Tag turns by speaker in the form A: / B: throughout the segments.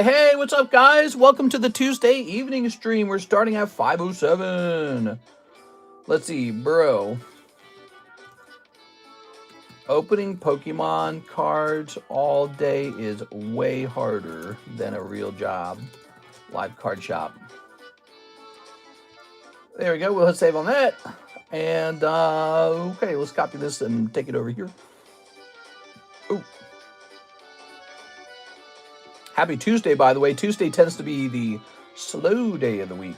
A: Hey, what's up, guys? Welcome to the Tuesday evening stream. We're starting at 5:07. Let's see, bro. Opening Pokemon cards all day is way harder than a real job. Live card shop. There we go. We'll hit save on that. And, okay, let's copy this and take it over here. Ooh. Happy Tuesday, by the way. Tuesday tends to be the slow day of the week.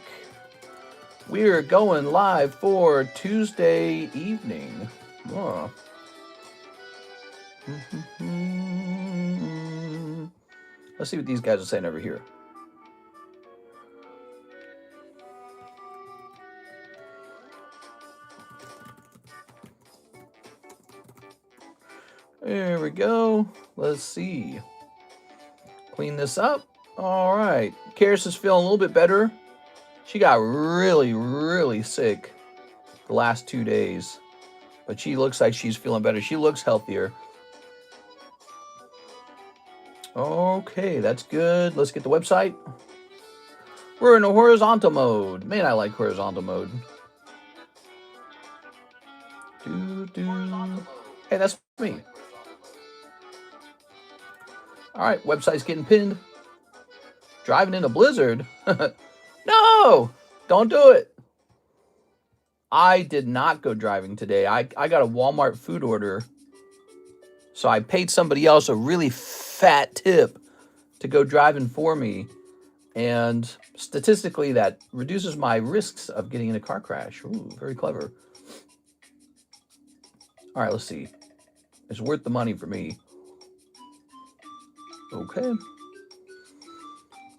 A: We're going live for Tuesday evening. Oh. Let's see what these guys are saying over here. There we go. Let's see. Clean this up. All right. Karis is feeling a little bit better. She got really sick the last 2 days, but she looks like she's feeling better. She looks healthier. Okay, that's good. Let's get the website. We're in a horizontal mode. Man, I like horizontal mode. Hey, that's me. All right, website's getting pinned. Driving in a blizzard? No, don't do it. I did not go driving today. I got a Walmart food order. So I paid somebody else a really fat tip to go driving for me. And statistically, that reduces my risks of getting in a car crash. Ooh, very clever. All right, let's see. It's worth the money for me. Okay.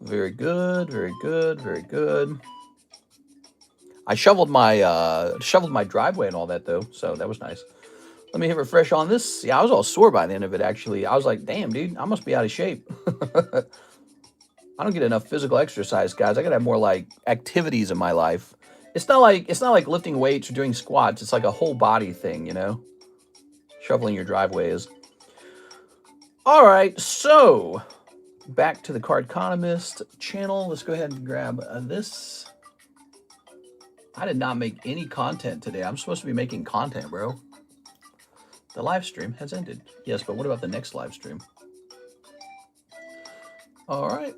A: Very good, very good, very good. I shoveled my driveway and all that though, so that was nice. Let me hit refresh on this. Yeah, I was all sore by the end of it actually. I was like, damn, dude, I must be out of shape. I don't get enough physical exercise, guys. I gotta have more like activities in my life. It's not like lifting weights or doing squats. It's like a whole body thing, you know? Shoveling your driveway is. All right, so back to the Cardconomist channel. Let's go ahead and grab this. I did not make any content today. I'm supposed to be making content, bro. The live stream has ended. Yes, but what about the next live stream? All right.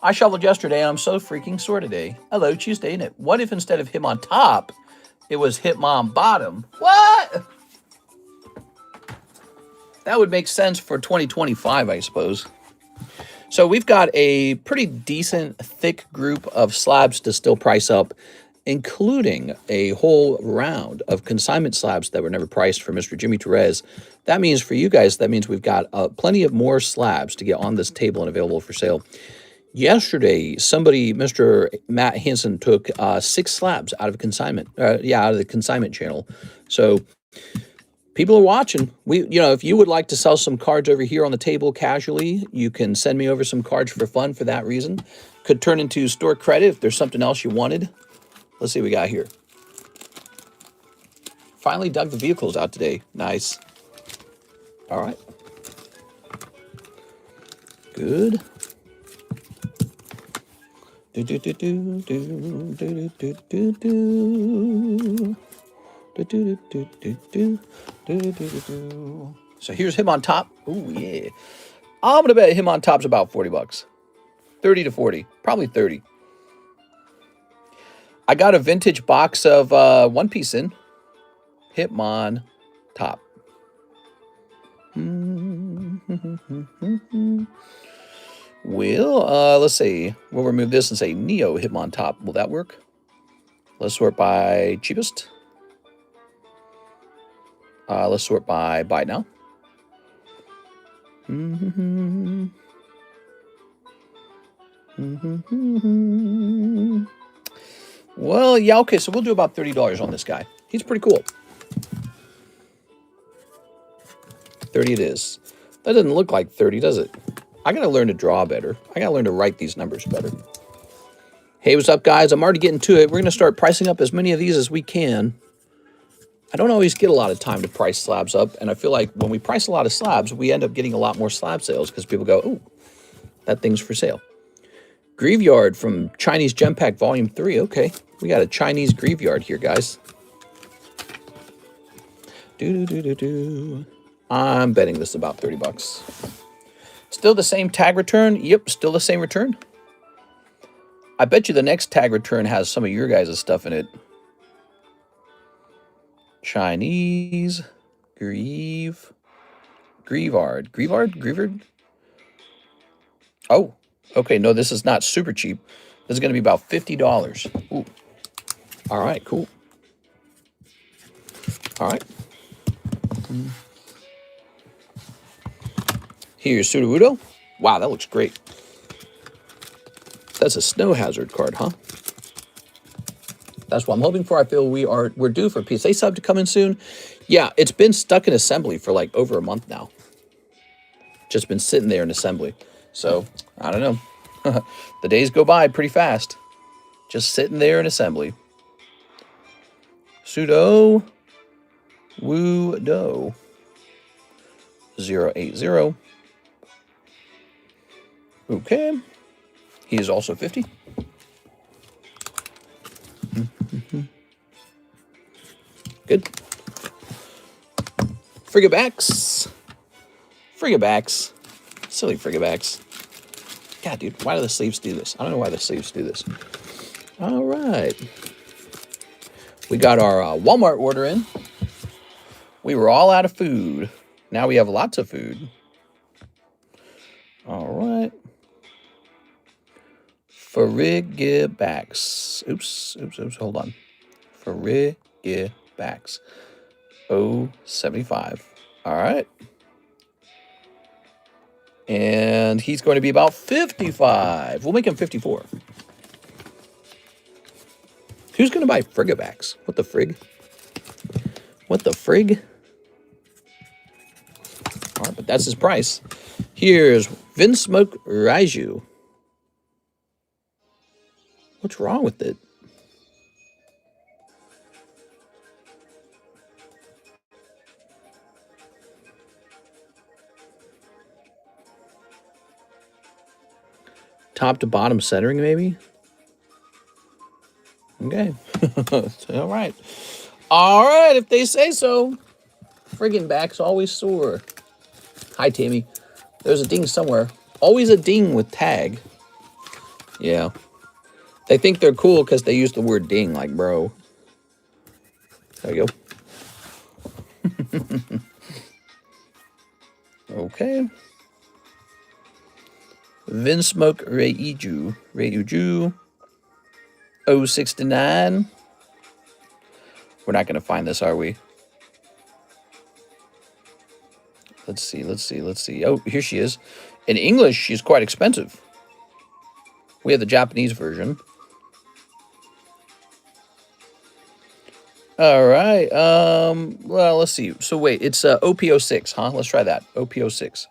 A: I shoveled yesterday, and I'm so freaking sore today. Hello, Tuesday, innit? What if instead of him on top, it was him on bottom? What? That would make sense for 2025, I suppose. So we've got a pretty decent, thick group of slabs to still price up, including a whole round of consignment slabs that were never priced for Mr. Jimmy Torres. That means for you guys, that means we've got plenty of more slabs to get on this table and available for sale. Yesterday, somebody, Mr. Matt Hansen, took 6 slabs out of consignment. Out of the consignment channel. So people are watching. If you would like to sell some cards over here on the table casually, you can send me over some cards for fun for that reason. Could turn into store credit if there's something else you wanted. Let's see what we got here. Finally dug the vehicles out today. Nice. All right. Good. So here's him on top. Oh yeah. I'm gonna bet him on top's about 40 bucks. 30 to 40. Probably 30. I got a vintage box of One Piece in. Hitmon top. Let's see. We'll remove this and say Neo Hitmon top. Will that work? Let's sort by cheapest. Let's sort by buy now. Well, yeah, okay, so we'll do about $30 on this guy. He's pretty cool. 30 it is. That doesn't look like 30, does it? I gotta learn to draw better. I gotta learn to write these numbers better. Hey, what's up, guys? I'm already getting to it. We're gonna start pricing up as many of these as we can. I don't always get a lot of time to price slabs up, and I feel like when we price a lot of slabs, we end up getting a lot more slab sales because people go, "Oh, that thing's for sale." Graveyard from Chinese Gem Pack Volume 3. Okay, we got a Chinese graveyard here, guys. I'm betting this is about 30 bucks. Still the same tag return? Yep, still the same return. I bet you the next tag return has some of your guys' stuff in it. Chinese Grievard? Oh, okay. No, this is not super cheap. This is going to be about $50. Ooh. All right, cool. All right. Here's Sudowoodo. Wow, that looks great. That's a snow hazard card, huh? That's what I'm hoping for. I feel we're due for a PSA sub to come in soon. Yeah, it's been stuck in assembly for like over a month now. Just been sitting there in assembly. So, I don't know. The days go by pretty fast. Just sitting there in assembly. Pseudo Woo-Do 080. Okay. He is also 50. Good. Frigabacks. Silly Frigabacks. God, dude, why do the sleeves do this? I don't know why the sleeves do this. All right. We got our Walmart order in. We were all out of food. Now we have lots of food. All right. Frigabacks. Oops. Hold on. Frigabacks. 075. All right. And he's going to be about 55. We'll make him 54. Who's going to buy Frigabacks? What the frig? What the frig? All right, but that's his price. Here's VENMO Raiju. What's wrong with it? Top to bottom centering, maybe? Okay. All right. All right, if they say so. Friggin' back's always sore. Hi, Tammy. There's a ding somewhere. Always a ding with tag. Yeah. They think they're cool because they use the word ding, like bro. There we go. Okay. VENMO Raiju 069. We're not going to find this, are we? Let's see. Oh, here she is. In English, she's quite expensive. We have the Japanese version. All right. Well, let's see. So wait, it's OP06, huh? Let's try that. OP06.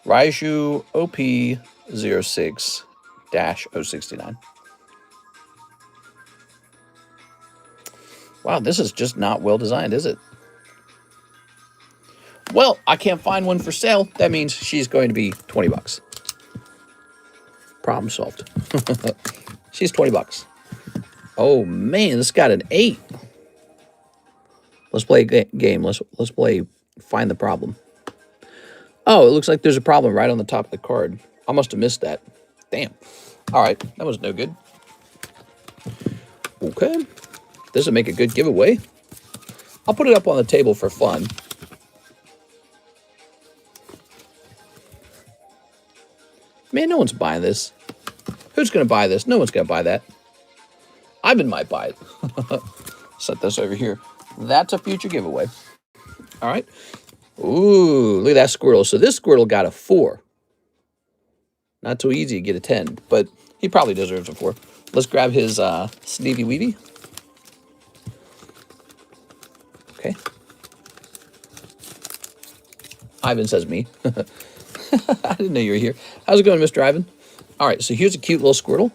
A: Raiju OP06-069. Wow, this is just not well designed, is it? Well, I can't find one for sale. That means she's going to be 20 bucks. Problem solved. She's 20 bucks. Oh man, this got an 8. Let's play a game. Let's play Find the Problem. Oh, it looks like there's a problem right on the top of the card. I must have missed that. Damn. All right, that was no good. Okay. This will make a good giveaway. I'll put it up on the table for fun. Man, no one's buying this. Who's going to buy this? No one's going to buy that. Ivan might buy it. Set this over here. That's a future giveaway. All right. Ooh, look at that Squirtle. So this Squirtle got a 4. Not too easy to get a 10, but he probably deserves a 4. Let's grab his Sneevy Weevy. Okay. Ivan says me. I didn't know you were here. How's it going, Mr. Ivan? All right, so here's a cute little Squirtle.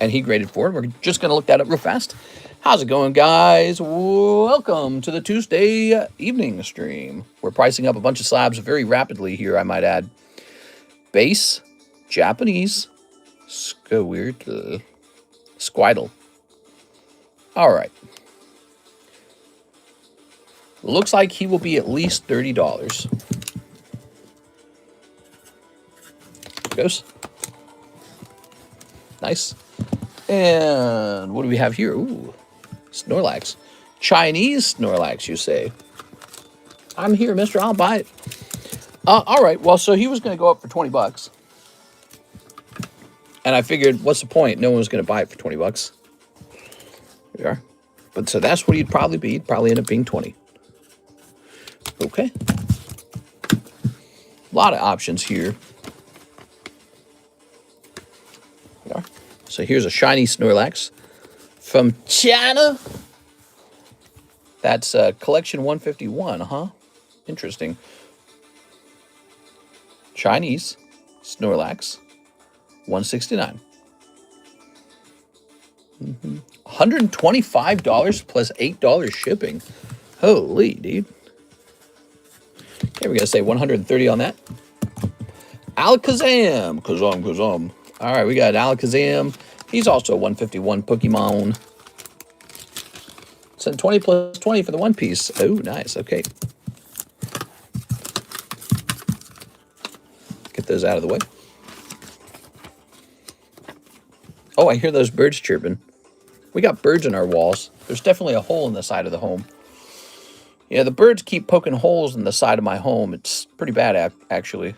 A: And he graded 4. We're just going to look that up real fast. How's it going, guys? Welcome to the Tuesday evening stream. We're pricing up a bunch of slabs very rapidly here, I might add. Base, Japanese, Squirtle. All right. Looks like he will be at least $30. Goes. Nice. And what do we have here? Ooh, Snorlax. Chinese Snorlax, you say? I'm here, mister. I'll buy it. All right. Well, so he was going to go up for 20 bucks. And I figured, what's the point? No one was going to buy it for 20 bucks. There we are. But so that's what he'd probably be. He'd probably end up being 20. Okay. A lot of options here. There we are. So here's a shiny Snorlax from China. That's collection 151, huh? Interesting. Chinese Snorlax, 169. $125 plus $8 shipping. Holy, dude. Okay, we're going to say 130 on that. Alakazam. Kazam. All right, we got Alakazam. He's also a 151 Pokemon. So 20 plus 20 for the one piece. Oh, nice. Okay. Get those out of the way. Oh, I hear those birds chirping. We got birds in our walls. There's definitely a hole in the side of the home. Yeah, the birds keep poking holes in the side of my home. It's pretty bad, actually.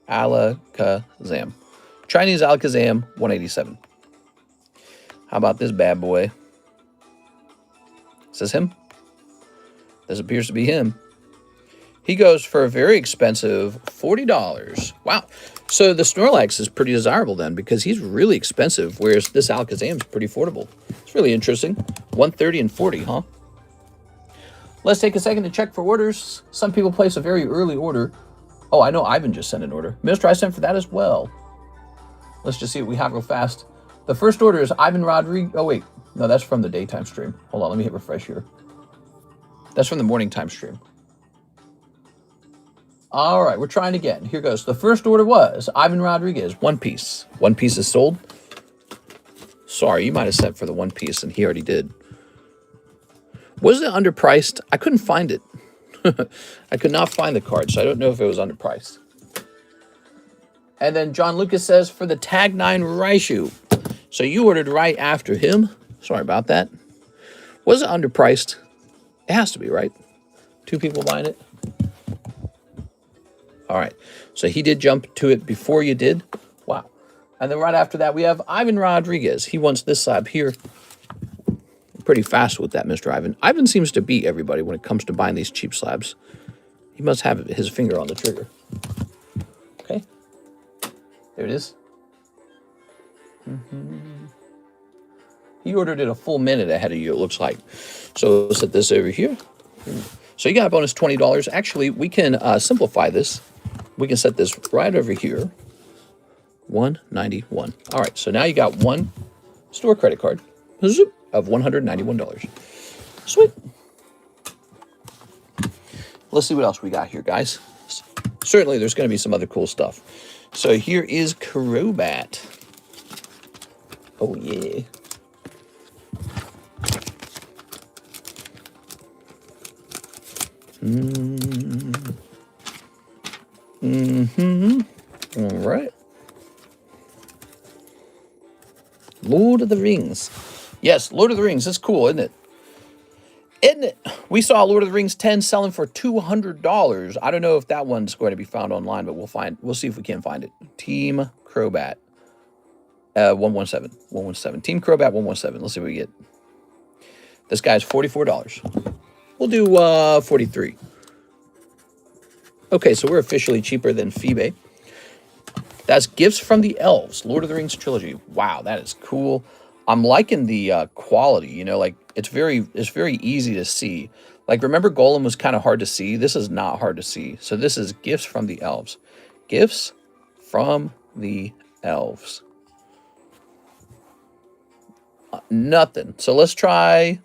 A: Alakazam. Chinese Alakazam, 187. How about this bad boy? Is this him? This appears to be him. He goes for a very expensive $40. Wow. So the Snorlax is pretty desirable then because he's really expensive, whereas this Alakazam is pretty affordable. It's really interesting. 130 and 40, huh? Let's take a second to check for orders. Some people place a very early order. Oh, I know Ivan just sent an order. Mister, I sent for that as well. Let's just see what we have real fast. The first order is Ivan Rodriguez. Oh, wait. No, that's from the daytime stream. Hold on, let me hit refresh here. That's from the morning time stream. All right, we're trying again. Here goes. The first order was Ivan Rodriguez, one piece. One piece is sold. Sorry, you might have sent for the one piece, and he already did. Was it underpriced? I couldn't find it. I could not find the card, so I don't know if it was underpriced. And then John Lucas says for the Tag 9 Raichu. So you ordered right after him. Sorry about that. Was it underpriced? It has to be, right? Two people buying it. All right. So he did jump to it before you did. Wow. And then right after that, we have Ivan Rodriguez. He wants this slab here. Pretty fast with that, Mr. Ivan. Ivan seems to beat everybody when it comes to buying these cheap slabs. He must have his finger on the trigger. Okay. There it is. He ordered it a full minute ahead of you, it looks like. So let's set this over here. So you got a bonus $20. Actually, we can simplify this. We can set this right over here. 191. All right, so now you got one store credit card of $191. Sweet. Let's see what else we got here, guys. Certainly, there's going to be some other cool stuff. So here is Crobat. Oh, yeah. All right. Lord of the Rings. Yes, Lord of the Rings. That's cool, isn't it? Isn't it? We saw Lord of the Rings 10 selling for $200. I don't know if that one's going to be found online, but we'll see if we can find it. Team Crobat. 117. 117. Team Crobat 117. Let's see what we get. This guy's $44. We'll do 43. Okay, so we're officially cheaper than Phoebe. That's Gifts from the Elves, Lord of the Rings trilogy. Wow, that is cool. I'm liking the quality, you know, like it's very easy to see. Like, remember Golem was kind of hard to see? This is not hard to see. So this is Gifts from the Elves. Gifts from the Elves. Nothing. So let's try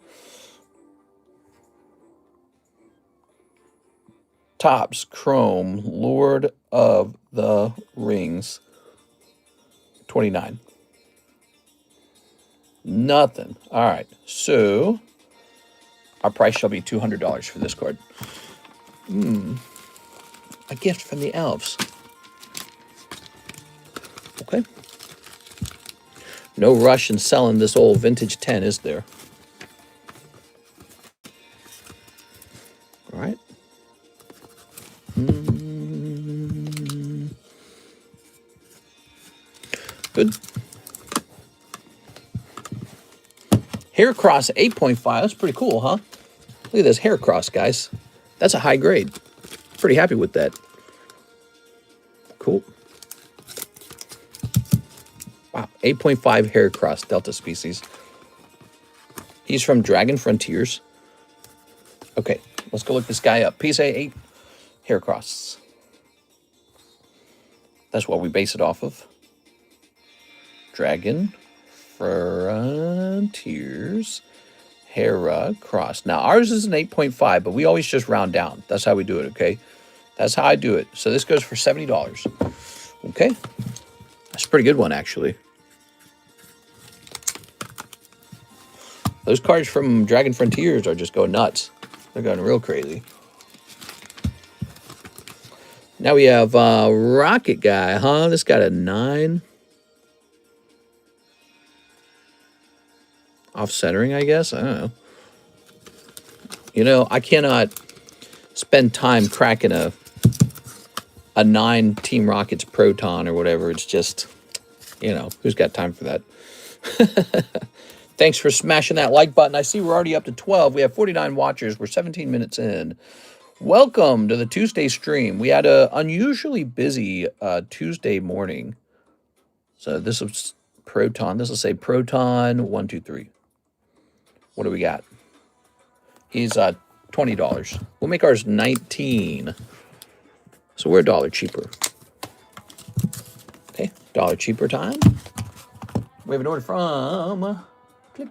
A: Topps Chrome Lord of the Rings 29. Nothing. All right. So our price shall be $200 for this card. A gift from the elves. Okay. No rush in selling this old vintage 10, is there? All right. Good. Hair Cross 8.5. That's pretty cool, huh? Look at this Hair Cross, guys. That's a high grade. Pretty happy with that. Cool. Wow. 8.5 Hair Cross Delta species. He's from Dragon Frontiers. Okay, let's go look this guy up. PSA 8 Hair Cross. That's what we base it off of. Dragon Frontiers Hair Cross. Now, ours is an 8.5, but we always just round down. That's how we do it, okay? That's how I do it. So this goes for $70. Okay. That's a pretty good one, actually. Those cards from Dragon Frontiers are just going nuts. They're going real crazy. Now we have Rocket Guy, huh? This got a 9. Off-centering, I guess. I don't know. You know, I cannot spend time cracking a 9 Team Rockets Proton or whatever. It's just, you know, who's got time for that? Thanks for smashing that like button. I see we're already up to 12. We have 49 watchers. We're 17 minutes in. Welcome to the Tuesday stream. We had a unusually busy Tuesday morning. So this is Proton. This will say Proton 1, 2, 3. What do we got? He's $20. We'll make ours 19. So we're $1 cheaper. Okay, $1 cheaper time. We have an order from... Click.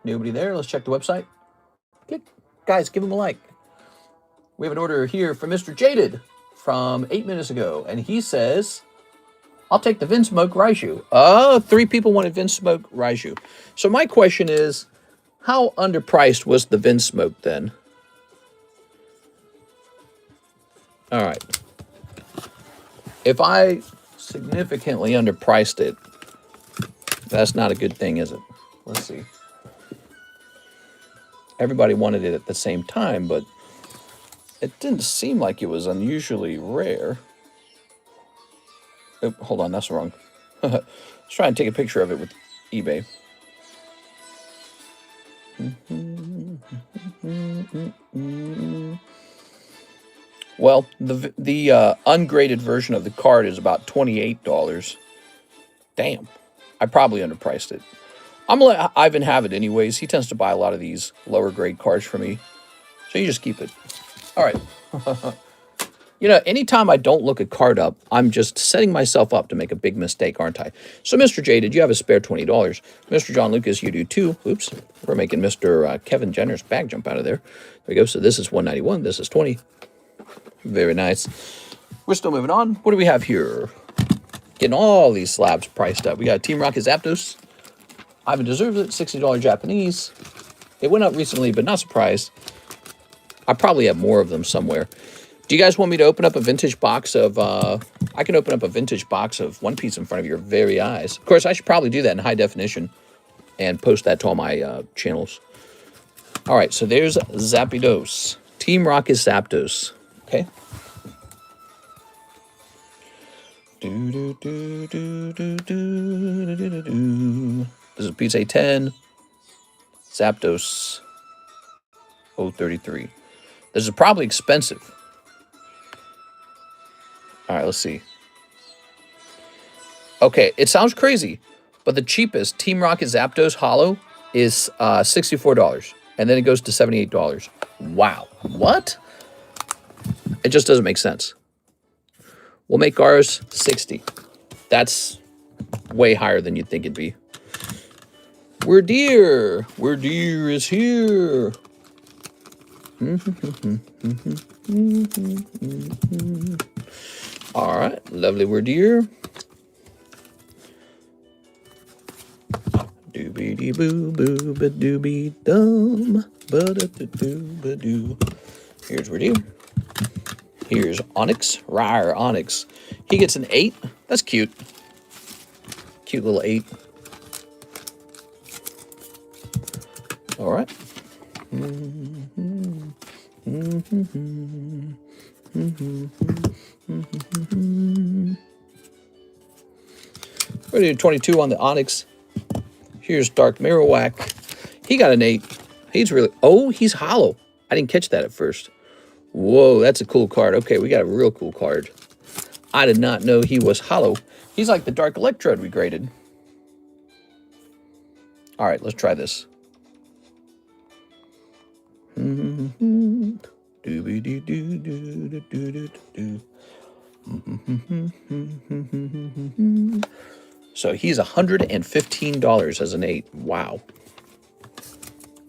A: Nobody there. Let's check the website. Click. Guys, give him a like. We have an order here from Mr. Jaded from 8 minutes ago. And he says, I'll take the VENMO Raiju. Oh, 3 people wanted VENMO Raiju. So my question is, how underpriced was the VENMO then? All right. If I significantly underpriced it, that's not a good thing, is it? Let's see. Everybody wanted it at the same time, but it didn't seem like it was unusually rare. Oh, hold on, that's wrong. Let's try and take a picture of it with eBay. Well, the ungraded version of the card is about $28. Damn, I probably underpriced it. I'm gonna let Ivan have it anyways. He tends to buy a lot of these lower grade cards for me, so you just keep it. All right. You know, anytime I don't look a card up, I'm just setting myself up to make a big mistake, aren't I? So, Mr. Jaded, you have a spare $20. Mr. John Lucas, you do too. Oops, we're making Mr. Kevin Jenner's bag jump out of there. There we go. So this is $191. This is $20. Very nice. We're still moving on. What do we have here? Getting all these slabs priced up. We got Team Rocket Zapdos. Ivan deserves it. $60 Japanese. It went up recently, but not surprised. I probably have more of them somewhere. Do you guys want me to open up a vintage box of, I can open up a vintage box of One Piece in front of your very eyes. Of course, I should probably do that in high definition and post that to all my channels. All right, so there's Zapdos. Team Rocket Zapdos. Okay. This is PSA 10. Zapdos 033. This is probably expensive. All right, let's see. Okay, it sounds crazy, but the cheapest Team Rocket Zapdos Holo is $64, and then it goes to $78. Wow, what? It just doesn't make sense. We'll make ours 60. That's way higher than you'd think it'd be. We're deer. We're deer is here. All right, lovely. We're deer. Doobie dee boo boo ba doobie dum ba da da doo ba doo. Here's we're deer. Here's Onyx, Rare Onyx. He gets an 8. That's cute. Cute little 8. All right. We're doing 22 on the Onyx. Here's Dark Marowak. He got an 8. He's really... Oh, he's hollow. I didn't catch that at first. Whoa, that's a cool card. Okay, we got a real cool card. I did not know he was hollow. He's like the Dark Electrode we graded. All right, let's try this. So he's $115 as an 8. Wow.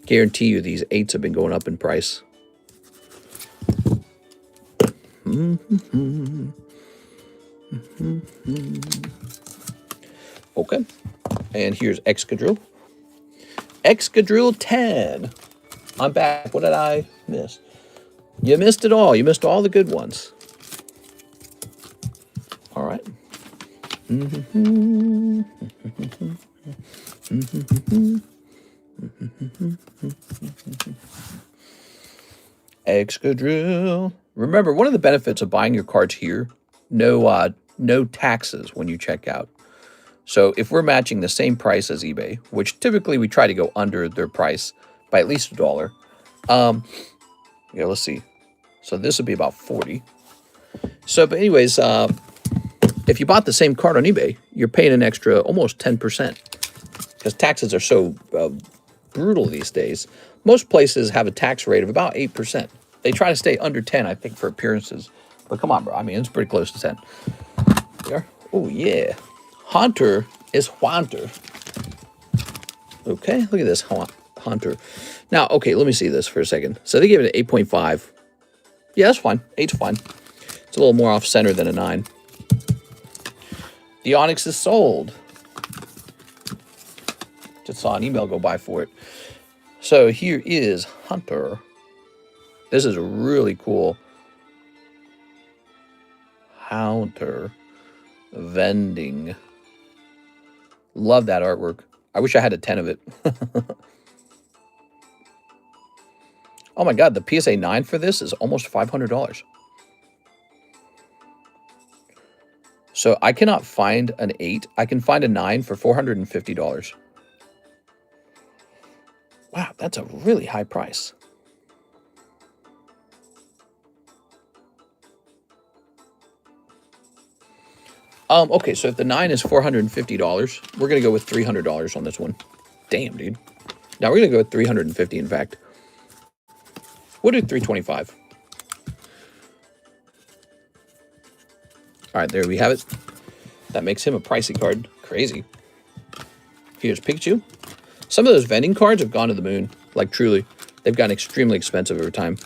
A: Guarantee you these 8s have been going up in price. Okay. And here's Excadrill. Excadrill 10. I'm back. What did I miss? You missed it all. You missed all the good ones. All right. Excadrill. Remember, one of the benefits of buying your cards here, no taxes when you check out. So if we're matching the same price as eBay, which typically we try to go under their price by at least $1. Yeah, let's see. So this would be about 40. So, but anyways, if you bought the same card on eBay, you're paying an extra almost 10% because taxes are so brutal these days. Most places have a tax rate of about 8%. They try to stay under 10, I think, for appearances. But come on, bro. I mean, it's pretty close to 10. There. Oh, yeah. Haunter is Haunter. Okay, look at this Haunter. Now, okay, let me see this for a second. So they gave it an 8.5. Yeah, that's fine. 8's fine. It's a little more off-center than a 9. The Onyx is sold. Just saw an email go by for it. So here is Hunter. This is a really cool Haunter vending. Love that artwork. I wish I had a 10 of it. Oh my God, the PSA 9 for this is almost $500. So I cannot find an 8. I can find a 9 for $450. Wow, that's a really high price. Okay, so if the 9 is $450, we're going to go with $300 on this one. Damn, dude. Now we're going to go with $350, in fact. We'll do $325. All right, there we have it. That makes him a pricey card. Crazy. Here's Pikachu. Some of those vending cards have gone to the moon. Like, truly. They've gotten extremely expensive over time.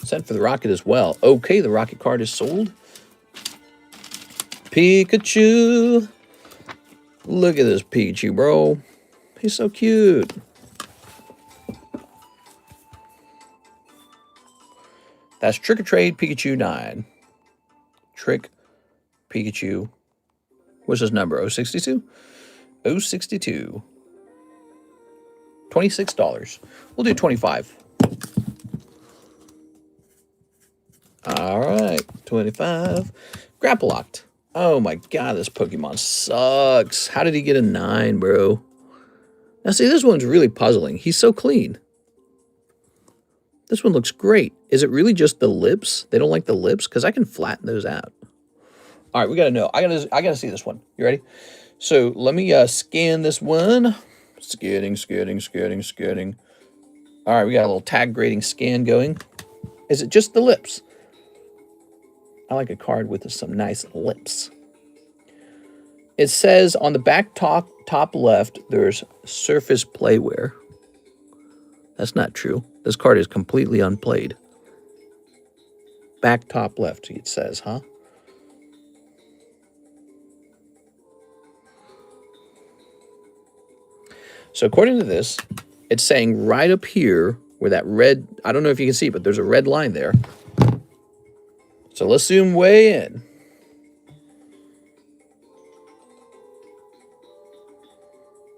A: Sent for the Rocket as well. Okay, the Rocket card is sold. Pikachu. Look at this Pikachu, bro. He's so cute. That's Trick or Trade Pikachu 9. Trick Pikachu. What's his number? 062? 062. $26. We'll do 25. All right, 25. Grapple Locked. Oh my God, this Pokemon sucks. How did he get a 9, bro? Now see, this one's really puzzling. He's so clean. This one looks great. Is it really just the lips? They don't like the lips? Because I can flatten those out. All right, we got to know. I gotta see this one. You ready? So let me scan this one. Scanning. All right, we got a little tag grading scan going. Is it just the lips? I like a card with some nice lips. It says on the back top left, there's surface playware. That's not true. This card is completely unplayed. Back top left, it says, huh? So according to this, it's saying right up here where that red, I don't know if you can see, but there's a red line there. So let's zoom way in.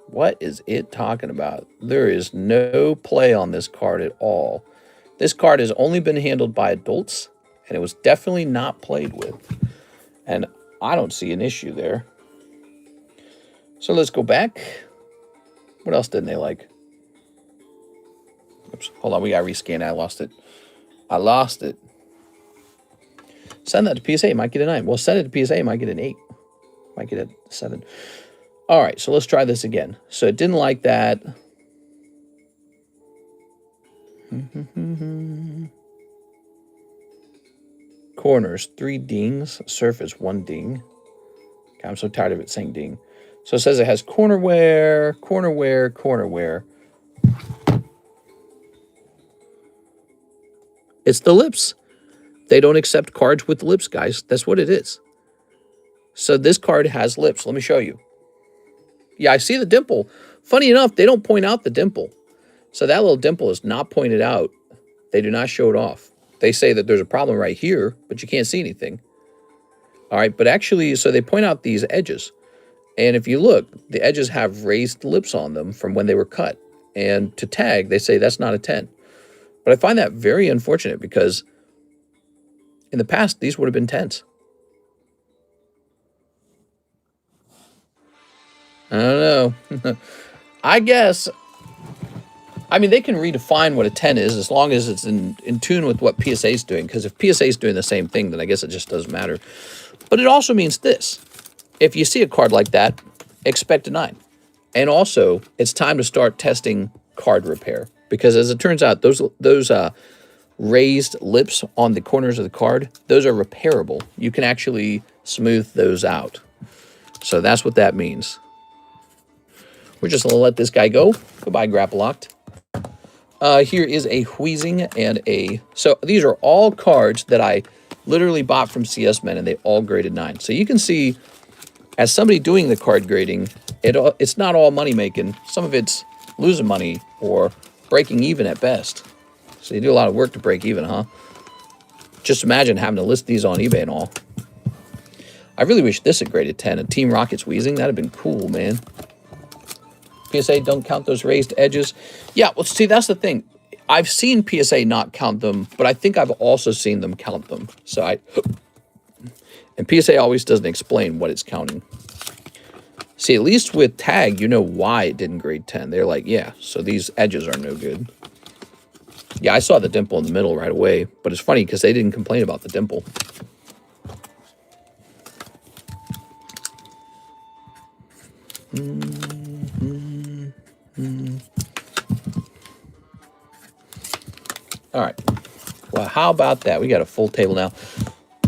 A: What is it talking about? There is no play on this card at all. This card has only been handled by adults, and it was definitely not played with. And I don't see an issue there. So let's go back. What else didn't they like? Oops, hold on, we gotta rescan it. I lost it. I lost it. Send that to PSA, might get a 9. Well, send it to PSA, might get an 8. Might get a 7. All right, so let's try this again. So it didn't like that. Corners, 3 dings. Surface, 1 ding. God, I'm so tired of it saying ding. So it says it has cornerware, cornerware, cornerware. It's the lips. They don't accept cards with lips, guys. That's what it is. So this card has lips. Let me show you. Yeah, I see the dimple. Funny enough, they don't point out the dimple. So that little dimple is not pointed out. They do not show it off. They say that there's a problem right here, but you can't see anything. All right, but actually, so they point out these edges. And if you look, the edges have raised lips on them from when they were cut. And to tag, they say that's not a 10. But I find that very unfortunate because in the past, these would have been 10s. I don't know. I guess, I mean, they can redefine what a 10 is as long as it's in tune with what PSA is doing. Because if PSA is doing the same thing, then I guess it just doesn't matter. But it also means this. If you see a card like that, expect a 9. And also, it's time to start testing card repair. Because as it turns out, those raised lips on the corners of the card, those are repairable. You can actually smooth those out. So that's what that means. We're just going to let this guy go. Goodbye, Grapple Locked. Here is a Wheezing and a... So these are all cards that I literally bought from CS Men, and they all graded 9. So you can see, as somebody doing the card grading, it's not all money-making. Some of it's losing money or breaking even at best. So you do a lot of work to break even, huh? Just imagine having to list these on eBay and all. I really wish this had graded 10. A Team Rocket's Wheezing, that'd have been cool, man. PSA don't count those raised edges. Yeah, well, see, that's the thing. I've seen PSA not count them, but I think I've also seen them count them. And PSA always doesn't explain what it's counting. See, at least with tag, you know why it didn't grade 10. They're like, yeah, so these edges are no good. Yeah, I saw the dimple in the middle right away, but it's funny because they didn't complain about the dimple. All right. Well, how about that? We got a full table now.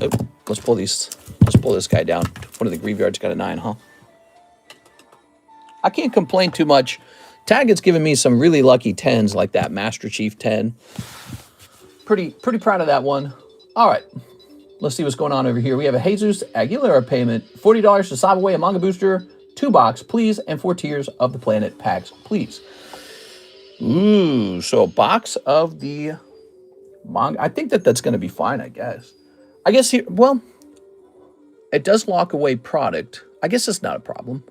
A: Oh, let's pull this guy down. One of the graveyards got a 9, huh? I can't complain too much. Tag has given me some really lucky 10s like that Master Chief 10. Pretty proud of that one. All right. Let's see what's going on over here. We have a Jesus Aguilera payment, $40 to sob away a manga booster, 2 box, please, and 4 tiers of the planet packs, please. Ooh, so a box of the manga. I think that's going to be fine, I guess. I guess here, well, it does lock away product. I guess it's not a problem.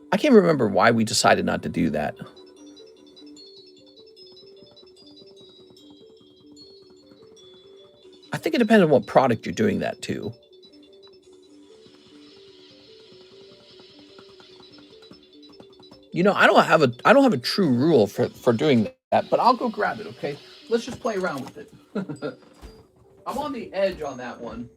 A: I can't remember why we decided not to do that. I think it depends on what product you're doing that to. You know, I don't have a true rule for doing that, but I'll go grab it, okay? Let's just play around with it. I'm on the edge on that one.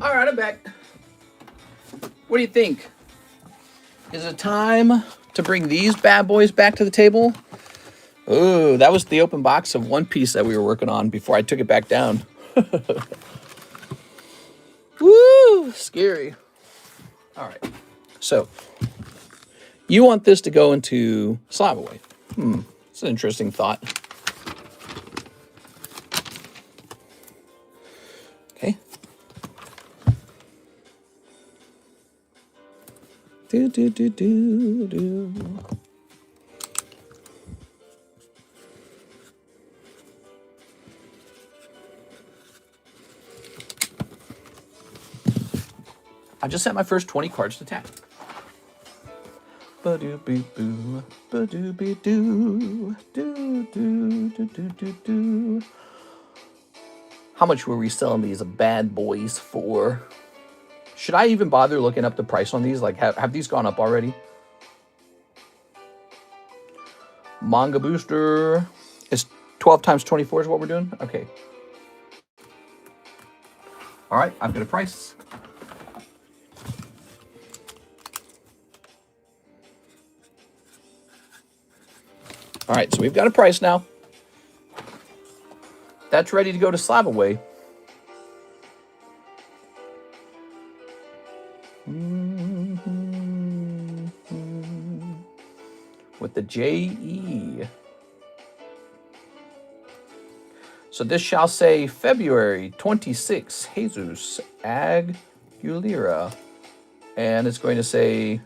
A: All right, I'm back. What do you think? Is it time to bring these bad boys back to the table? Ooh, that was the open box of One Piece that we were working on before I took it back down. Woo, scary. All right, so you want this to go into slab away. It's an interesting thought. Okay. Do. I just sent my first 20 cards to tap. Ba-do-be-boo, ba-do-be-doo, do. How much were we selling these bad boys for? Should I even bother looking up the price on these? Like, have these gone up already? Manga booster is 12 times 24 is what we're doing? Okay. All right, I've got a price. All right, so we've got a price now. That's ready to go to slab away. With the JE. So this shall say February 26, Jesus Aguilera. And it's going to say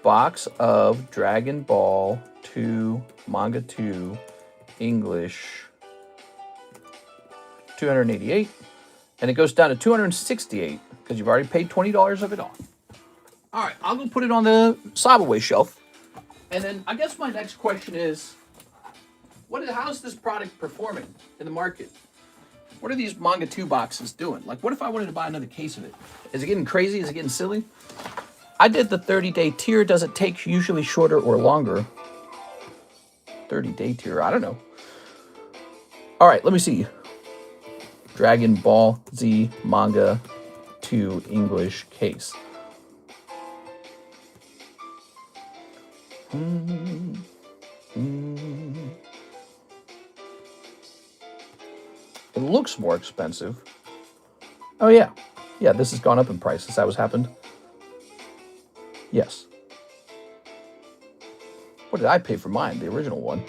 A: box of Dragon Ball 2 Manga 2 English 288. And it goes down to 268 because you've already paid $20 of it off. All right, I'll go put it on the slab away shelf. And then I guess my next question is, how is this product performing in the market? What are these Manga 2 boxes doing? Like, what if I wanted to buy another case of it? Is it getting crazy? Is it getting silly? I did the 30-day tier. Does it take usually shorter or longer? 30-day tier, I don't know. All right, let me see. Dragon Ball Z Manga 2 English case. It looks more expensive. Oh, yeah. Yeah, this has gone up in price. Is that what's happened? Yes. What did I pay for mine? The original one.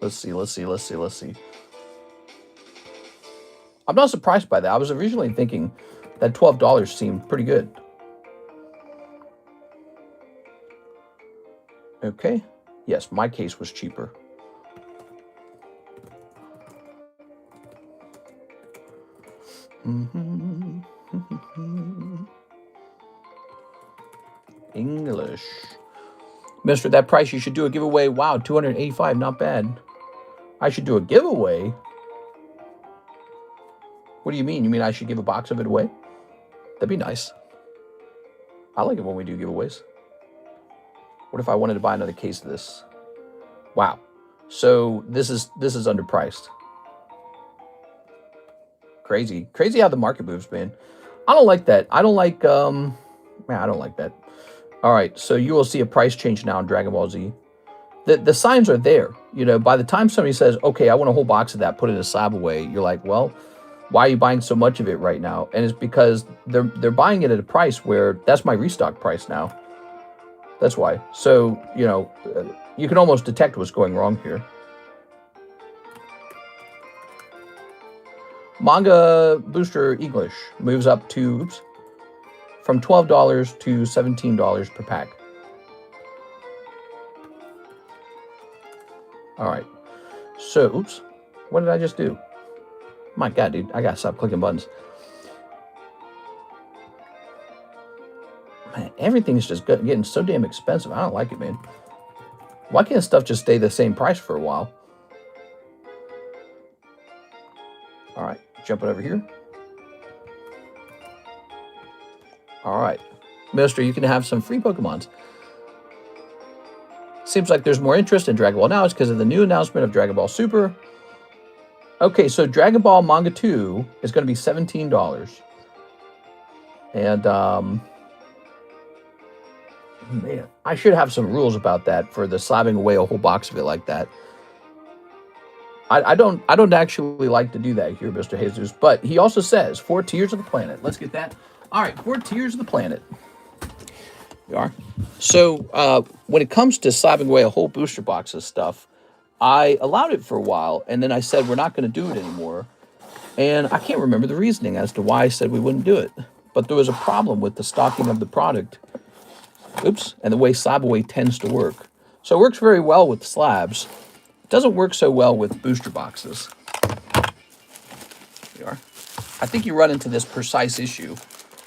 A: Let's see. I'm not surprised by that. I was originally thinking that $12 seemed pretty good. Okay. Yes, my case was cheaper. English. Mister, that price, you should do a giveaway. Wow, $285, not bad. I should do a giveaway? What do you mean? You mean I should give a box of it away? That'd be nice. I like it when we do giveaways. What if I wanted to buy another case of this? Wow. So this is underpriced. Crazy how the market moves, man. I don't like that. I don't like that. All right, so you will see a price change now in Dragon Ball Z. The signs are there. You know, by the time somebody says, okay, I want a whole box of that, put it in a slab away, you're like, well, why are you buying so much of it right now? And it's because they're buying it at a price where that's my restock price now. That's why. So, you know, you can almost detect what's going wrong here. Manga Booster English moves up to, from $12 to $17 per pack. All right. So, what did I just do? My God, dude, I gotta stop clicking buttons. Man, everything's just getting so damn expensive. I don't like it, man. Why can't stuff just stay the same price for a while? All right, jumping over here. All right, Mister, you can have some free Pokemons. Seems like there's more interest in Dragon Ball now. It's because of the new announcement of Dragon Ball Super. Okay, so Dragon Ball Manga 2 is going to be $17. And, man, I should have some rules about that for the slabbing away a whole box of it like that. I don't actually like to do that here, Mr. Jesus. But he also says 4 tiers of the planet. Let's get that. All right, 4 tiers of the planet. We are. So when it comes to slabbing away a whole booster box of stuff, I allowed it for a while, and then I said we're not going to do it anymore. And I can't remember the reasoning as to why I said we wouldn't do it. But there was a problem with the stocking of the product. Oops. And the way slab away tends to work. So it works very well with slabs. It doesn't work so well with booster boxes. Here we are. I think you run into this precise issue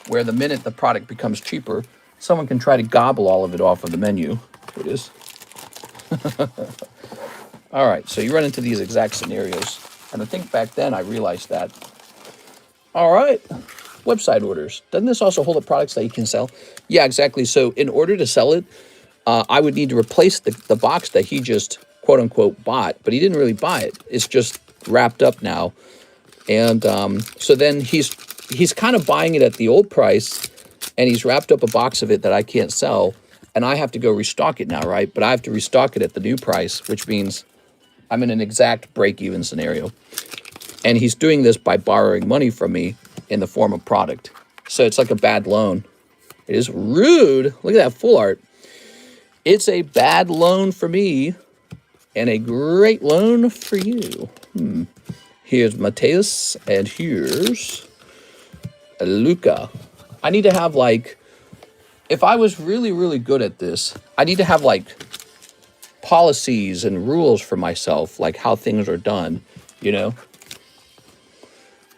A: where the minute the product becomes cheaper, someone can try to gobble all of it off of the menu. Here it is. All right, so you run into these exact scenarios. And I think back then I realized that. All right, website orders. Doesn't this also hold up products that you can sell? Yeah, exactly. So in order to sell it, I would need to replace the box that he just, quote unquote, bought. But he didn't really buy it. It's just wrapped up now. And so then he's kind of buying it at the old price, and he's wrapped up a box of it that I can't sell, and I have to go restock it now, right? But I have to restock it at the new price, which means I'm in an exact break-even scenario. And he's doing this by borrowing money from me in the form of product. So it's like a bad loan. It is rude. Look at that full art. It's a bad loan for me and a great loan for you. Here's Mateus, and here's Luca. I need to have, like, if I was really, really good at this, I need to have, like, policies and rules for myself, like how things are done, you know?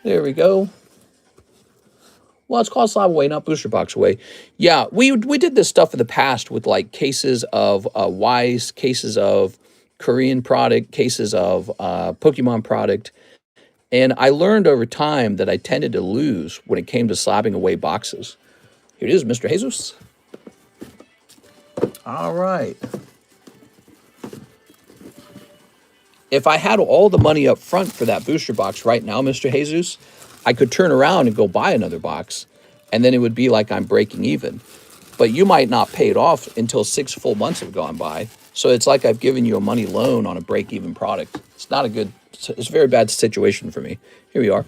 A: There we go. Well, it's called slab away, not booster box away. Yeah, we did this stuff in the past with, like, cases of Wise, cases of Korean product, cases of Pokemon product. And I learned over time that I tended to lose when it came to slabbing away boxes. Here it is, Mr. Jesus. All right. If I had all the money up front for that booster box right now, Mr. Jesus, I could turn around and go buy another box, and then it would be like I'm breaking even. But you might not pay it off until 6 full months have gone by. So it's like I've given you a money loan on a break-even product. It's not a good, it's a very bad situation for me. Here we are.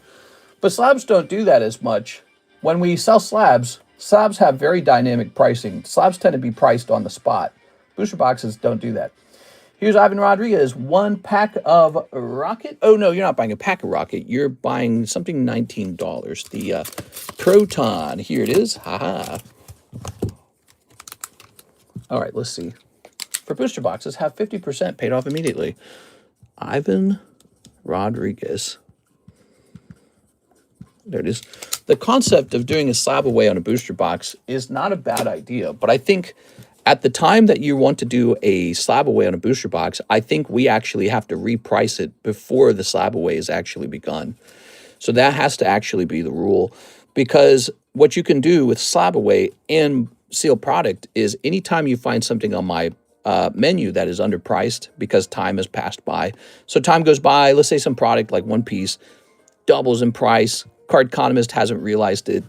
A: But slabs don't do that as much. When we sell slabs, slabs have very dynamic pricing. Slabs tend to be priced on the spot. Booster boxes don't do that. Here's Ivan Rodriguez, 1 pack of Rocket. Oh, no, you're not buying a pack of Rocket. You're buying something $19. The Proton. Here it is. Haha. All right, let's see. For booster boxes, have 50% paid off immediately. Ivan Rodriguez. There it is. The concept of doing a slab away on a booster box is not a bad idea, but I think at the time that you want to do a slab away on a booster box, I think we actually have to reprice it before the slab away is actually begun. So that has to actually be the rule, because what you can do with slab away and sealed product is anytime you find something on my menu that is underpriced because time has passed by. So time goes by, let's say some product like One Piece doubles in price, Cardconomist hasn't realized it.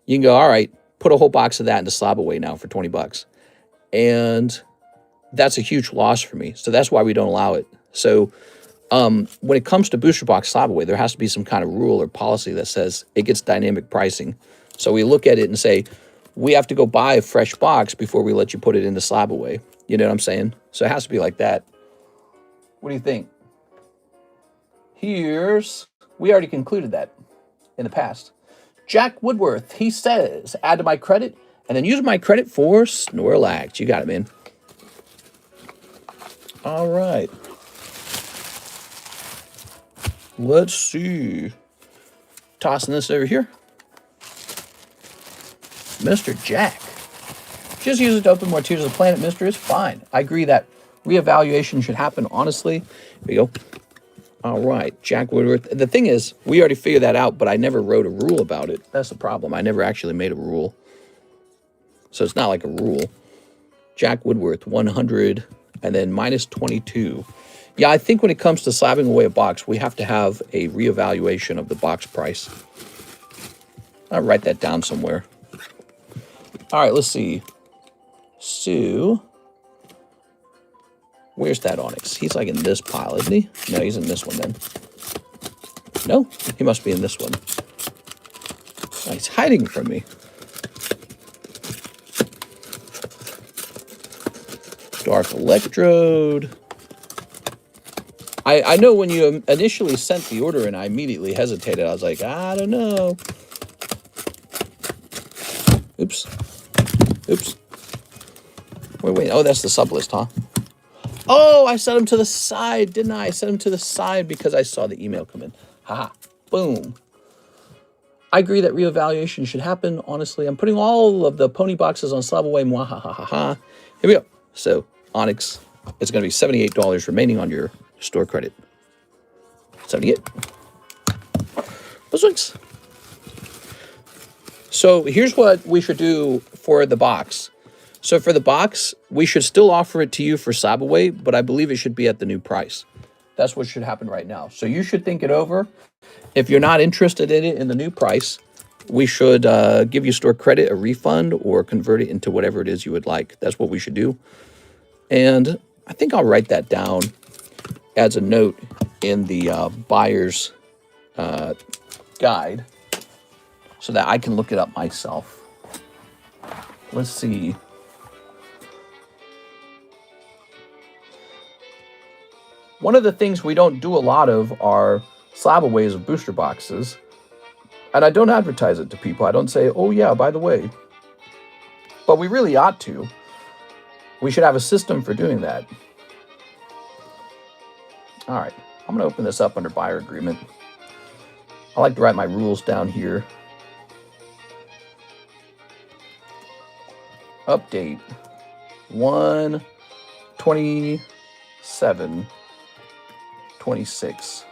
A: You can go, all right, put a whole box of that into slab away now for 20 bucks. And that's a huge loss for me. So that's why we don't allow it. So when it comes to booster box slab away, there has to be some kind of rule or policy that says it gets dynamic pricing. So we look at it and say, we have to go buy a fresh box before we let you put it into slab away. You know what I'm saying? So it has to be like that. What do you think? We already concluded that in the past. Jack Woodworth, he says, add to my credit and then use my credit for Snorlax. You got it, man. All right. Let's see. Tossing this over here. Mr. Jack. Just use it to open more tiers of the planet, mister. Is fine. I agree that reevaluation should happen, honestly. Here we go. All right, Jack Woodworth. The thing is, we already figured that out, but I never wrote a rule about it. That's the problem. I never actually made a rule. So it's not like a rule. Jack Woodworth, 100, and then minus 22. Yeah, I think when it comes to slabbing away a box, we have to have a reevaluation of the box price. I'll write that down somewhere. All right, let's see. So, where's that Onyx? He's like in this pile, isn't he? No, he's in this one then. No, he must be in this one. Oh, he's hiding from me. Dark Electrode. I know when you initially sent the order and I immediately hesitated. I was like, I don't know. Oops. Oops. Wait. Oh, that's the sub list, huh? Oh, I set him to the side, didn't I? I set him to the side because I saw the email come in. Haha. Boom. I agree that reevaluation should happen. Honestly, I'm putting all of the pony boxes on slab away. Mwahahaha. Here we go. So, Onyx, it's going to be $78 remaining on your store credit. 78. Buzzwings. So here's what we should do for the box. So for the box, we should still offer it to you for slab away, but I believe it should be at the new price. That's what should happen right now. So you should think it over. If you're not interested in it in the new price, we should give you store credit, a refund, or convert it into whatever it is you would like. That's what we should do. And I think I'll write that down as a note in the buyer's guide so that I can look it up myself. Let's see. One of the things we don't do a lot of are slabaways of booster boxes. And I don't advertise it to people. I don't say, oh yeah, by the way. But we really ought to. We should have a system for doing that. All right, I'm gonna open this up under buyer agreement. I like to write my rules down here. Update 1/27/26.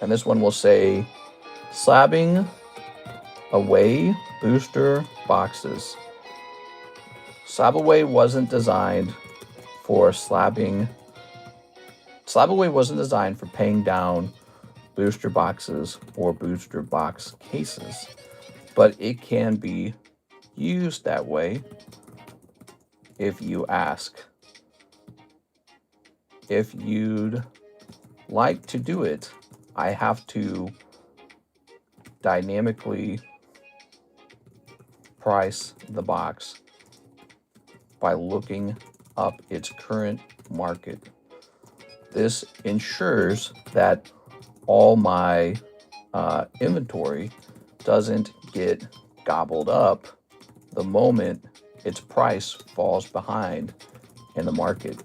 A: And this one will say slabbing away booster boxes. Slab away wasn't designed for slabbing. Slab away wasn't designed for paying down booster boxes or booster box cases, but it can be used that way if you ask. If you'd like to do it, I have to dynamically price the box by looking up its current market. This ensures that all my inventory doesn't get gobbled up the moment its price falls behind in the market.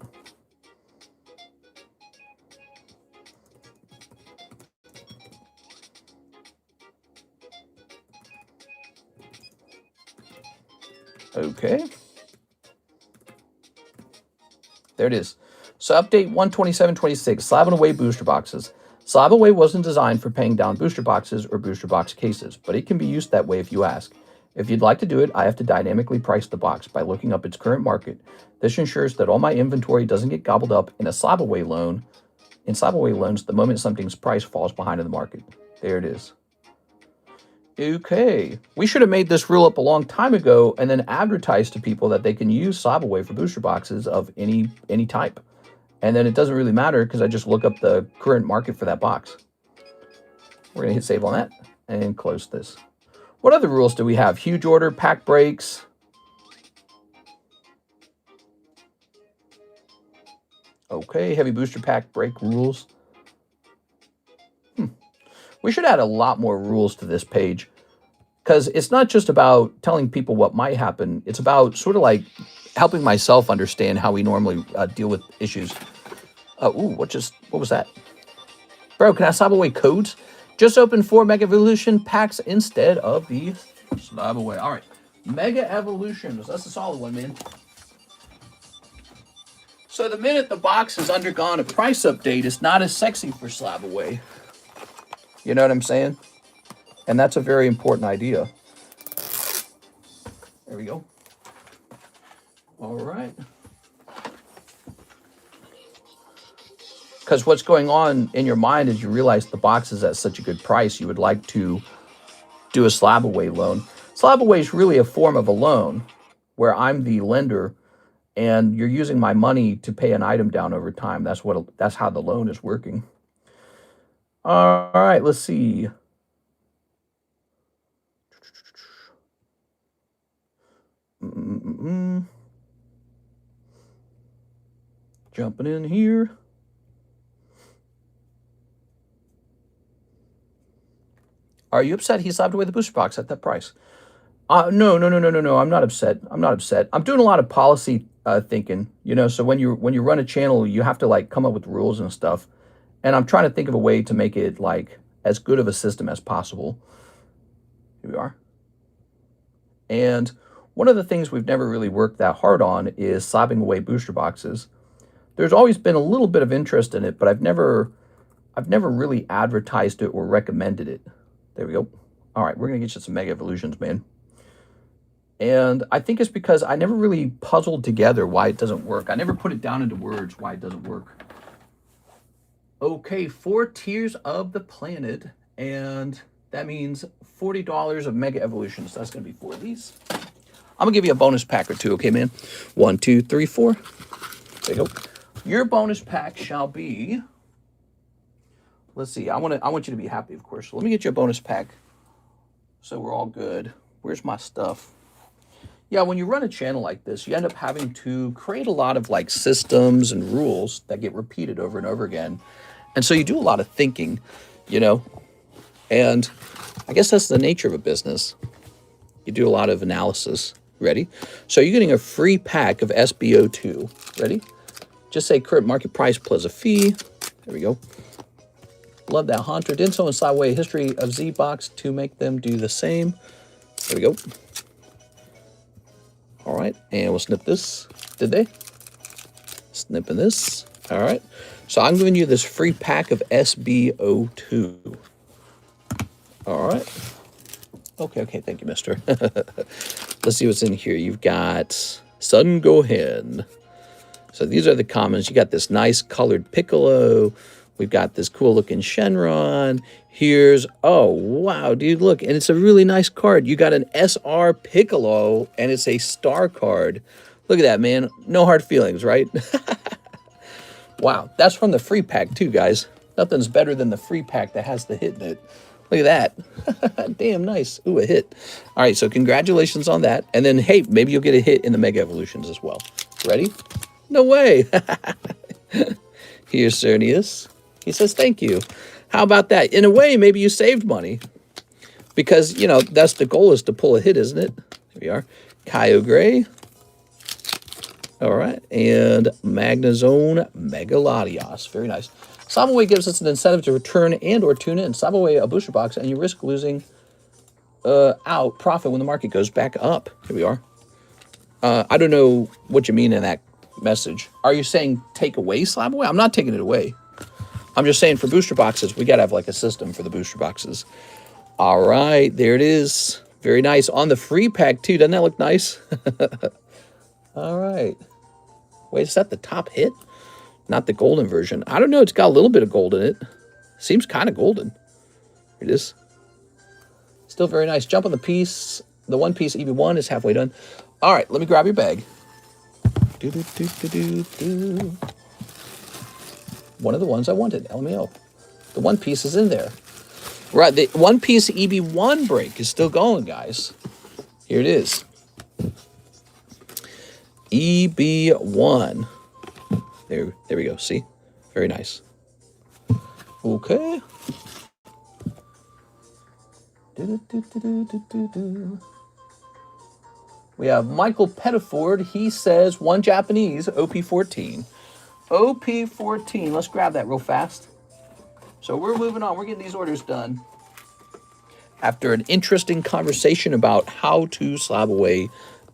A: Okay. There it is. So update 1/27/26, slabbing away booster boxes. Slab away wasn't designed for paying down booster boxes or booster box cases, but it can be used that way if you ask. If you'd like to do it, I have to dynamically price the box by looking up its current market. This ensures that all my inventory doesn't get gobbled up in a slab away loan. In slab away loans, the moment something's price falls behind in the market. There it is. Okay, we should have made this rule up a long time ago and then advertised to people that they can use slab away for booster boxes of any type. And then it doesn't really matter because I just look up the current market for that box. We're going to hit save on that and close this. What other rules do we have? Huge order, pack breaks. Okay, heavy booster pack break rules. We should add a lot more rules to this page because it's not just about telling people what might happen. It's about sort of like helping myself understand how we normally deal with issues. What was that? Bro, can I slab away codes? Just open 4 Mega Evolution packs instead of the slab away. All right, Mega Evolutions. That's a solid one, man. So the minute the box has undergone a price update, it's not as sexy for slab away. You know what I'm saying? And that's a very important idea. There we go. All right. Because what's going on in your mind is you realize the box is at such a good price, you would like to do a slab away loan. Slab away is really a form of a loan where I'm the lender and you're using my money to pay an item down over time. That's how the loan is working. All right, let's see. Jumping in here. Are you upset he slapped away the booster box at that price? No. I'm not upset. I'm not upset. I'm doing a lot of policy thinking, you know. So when you run a channel, you have to like come up with rules and stuff. And I'm trying to think of a way to make it like as good of a system as possible. Here we are. And one of the things we've never really worked that hard on is slapping away booster boxes. There's always been a little bit of interest in it, but I've never really advertised it or recommended it. There we go. All right, we're gonna get you some Mega Evolutions, man. And I think it's because I never really puzzled together why it doesn't work. I never put it down into words why it doesn't work. Okay, 4 tiers of the planet, and that means $40 of Mega Evolutions. So that's gonna be 4 of these. I'm gonna give you a bonus pack or 2, okay, man? 1, 2, 3, 4. There you go. Your bonus pack shall be. Let's see. I want you to be happy, of course. So let me get you a bonus pack, so we're all good. Where's my stuff? Yeah, when you run a channel like this, you end up having to create a lot of like systems and rules that get repeated over and over again. And so you do a lot of thinking, you know, and I guess that's the nature of a business. You do a lot of analysis. Ready? So you're getting a free pack of SBO2. Ready? Just say current market price plus a fee. There we go. Love that. Haunter Dinso and Sideway history of Z-Box to make them do the same. There we go. All right, and we'll snip this. Did they? Snipping this. All right. So I'm giving you this free pack of SBO2. All right. Okay, thank you, mister. Let's see what's in here. You've got Sun Gohan. So these are the commons. You got this nice colored Piccolo. We've got this cool looking Shenron. Here's, oh, wow, dude, look. And it's a really nice card. You got an SR Piccolo, and it's a star card. Look at that, man. No hard feelings, right? Wow, that's from the free pack, too, guys. Nothing's better than the free pack that has the hit in it. Look at that. Damn nice. Ooh, a hit. All right, so congratulations on that. And then, hey, maybe you'll get a hit in the Mega Evolutions as well. Ready? No way. Here's Cernius. He says, thank you. How about that? In a way, maybe you saved money. Because, you know, that's the goal, is to pull a hit, isn't it? Here we are. Kyogre. All right. And Magnezone Megalodios. Very nice. Slabaway gives us an incentive to return and or tune in. Slabaway a booster box, and you risk losing out profit when the market goes back up. Here we are. I don't know what you mean in that message. Are you saying take away Slabaway? I'm not taking it away. I'm just saying for booster boxes, we got to have like a system for the booster boxes. All right, there it is. Very nice. On the free pack, too. Doesn't that look nice? All right. Wait, is that the top hit? Not the golden version. I don't know. It's got a little bit of gold in it. Seems kind of golden. Here it is. Still very nice. Jump on the piece. The one piece EV1 is halfway done. All right, let me grab your bag. One of the ones I wanted, LMAO. The one piece is in there. Right, the one piece EB1 break is still going, guys. Here it is. EB1. There we go. See? Very nice. Okay. We have Michael Pettiford. He says one Japanese, OP14. OP14. Let's grab that real fast. So we're moving on. We're getting these orders done. After an interesting conversation about how to slab away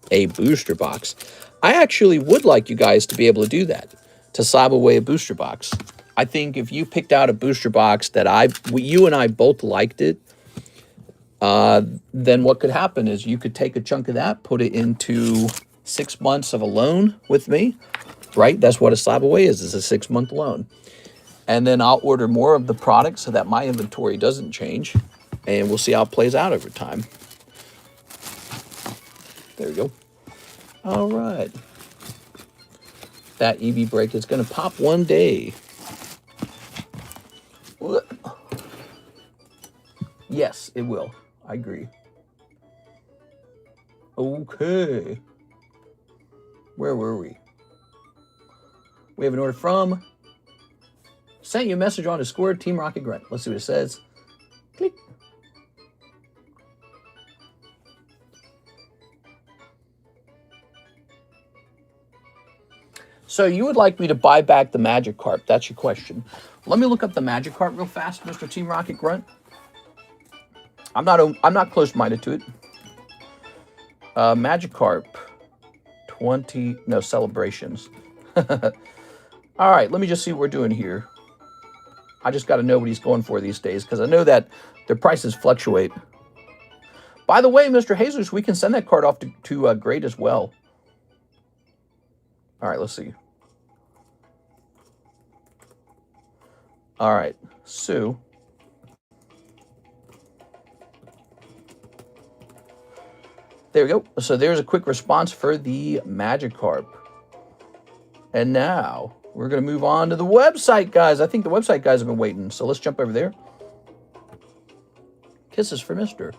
A: a booster box. I actually would like you guys to be able to do that. To slab away a booster box. I think if you picked out a booster box that you and I both liked it, then what could happen is you could take a chunk of that, put it into 6 months of a loan with me, right? That's what a slab away is a 6-month loan. And then I'll order more of the product so that my inventory doesn't change. And we'll see how it plays out over time. There we go. All right. That EV brake is going to pop one day. Yes, it will. I agree. Okay. Where were we? We have an order from... Sent you a message on Discord, Team Rocket Grunt. Let's see what it says. Click. So you would like me to buy back the Magikarp? That's your question. Let me look up the Magikarp real fast, Mr. Team Rocket Grunt. I'm not close-minded to it. Magikarp 20 celebrations. All right, let me just see what we're doing here. I just got to know what he's going for these days because I know that their prices fluctuate. By the way, Mr. Jesus, we can send that card off to Great as well. All right, let's see. All right, so there we go. So there's a quick response for the Magikarp. And now we're going to move on to the website, guys. I think the website guys have been waiting. So let's jump over there. Kisses for Mr.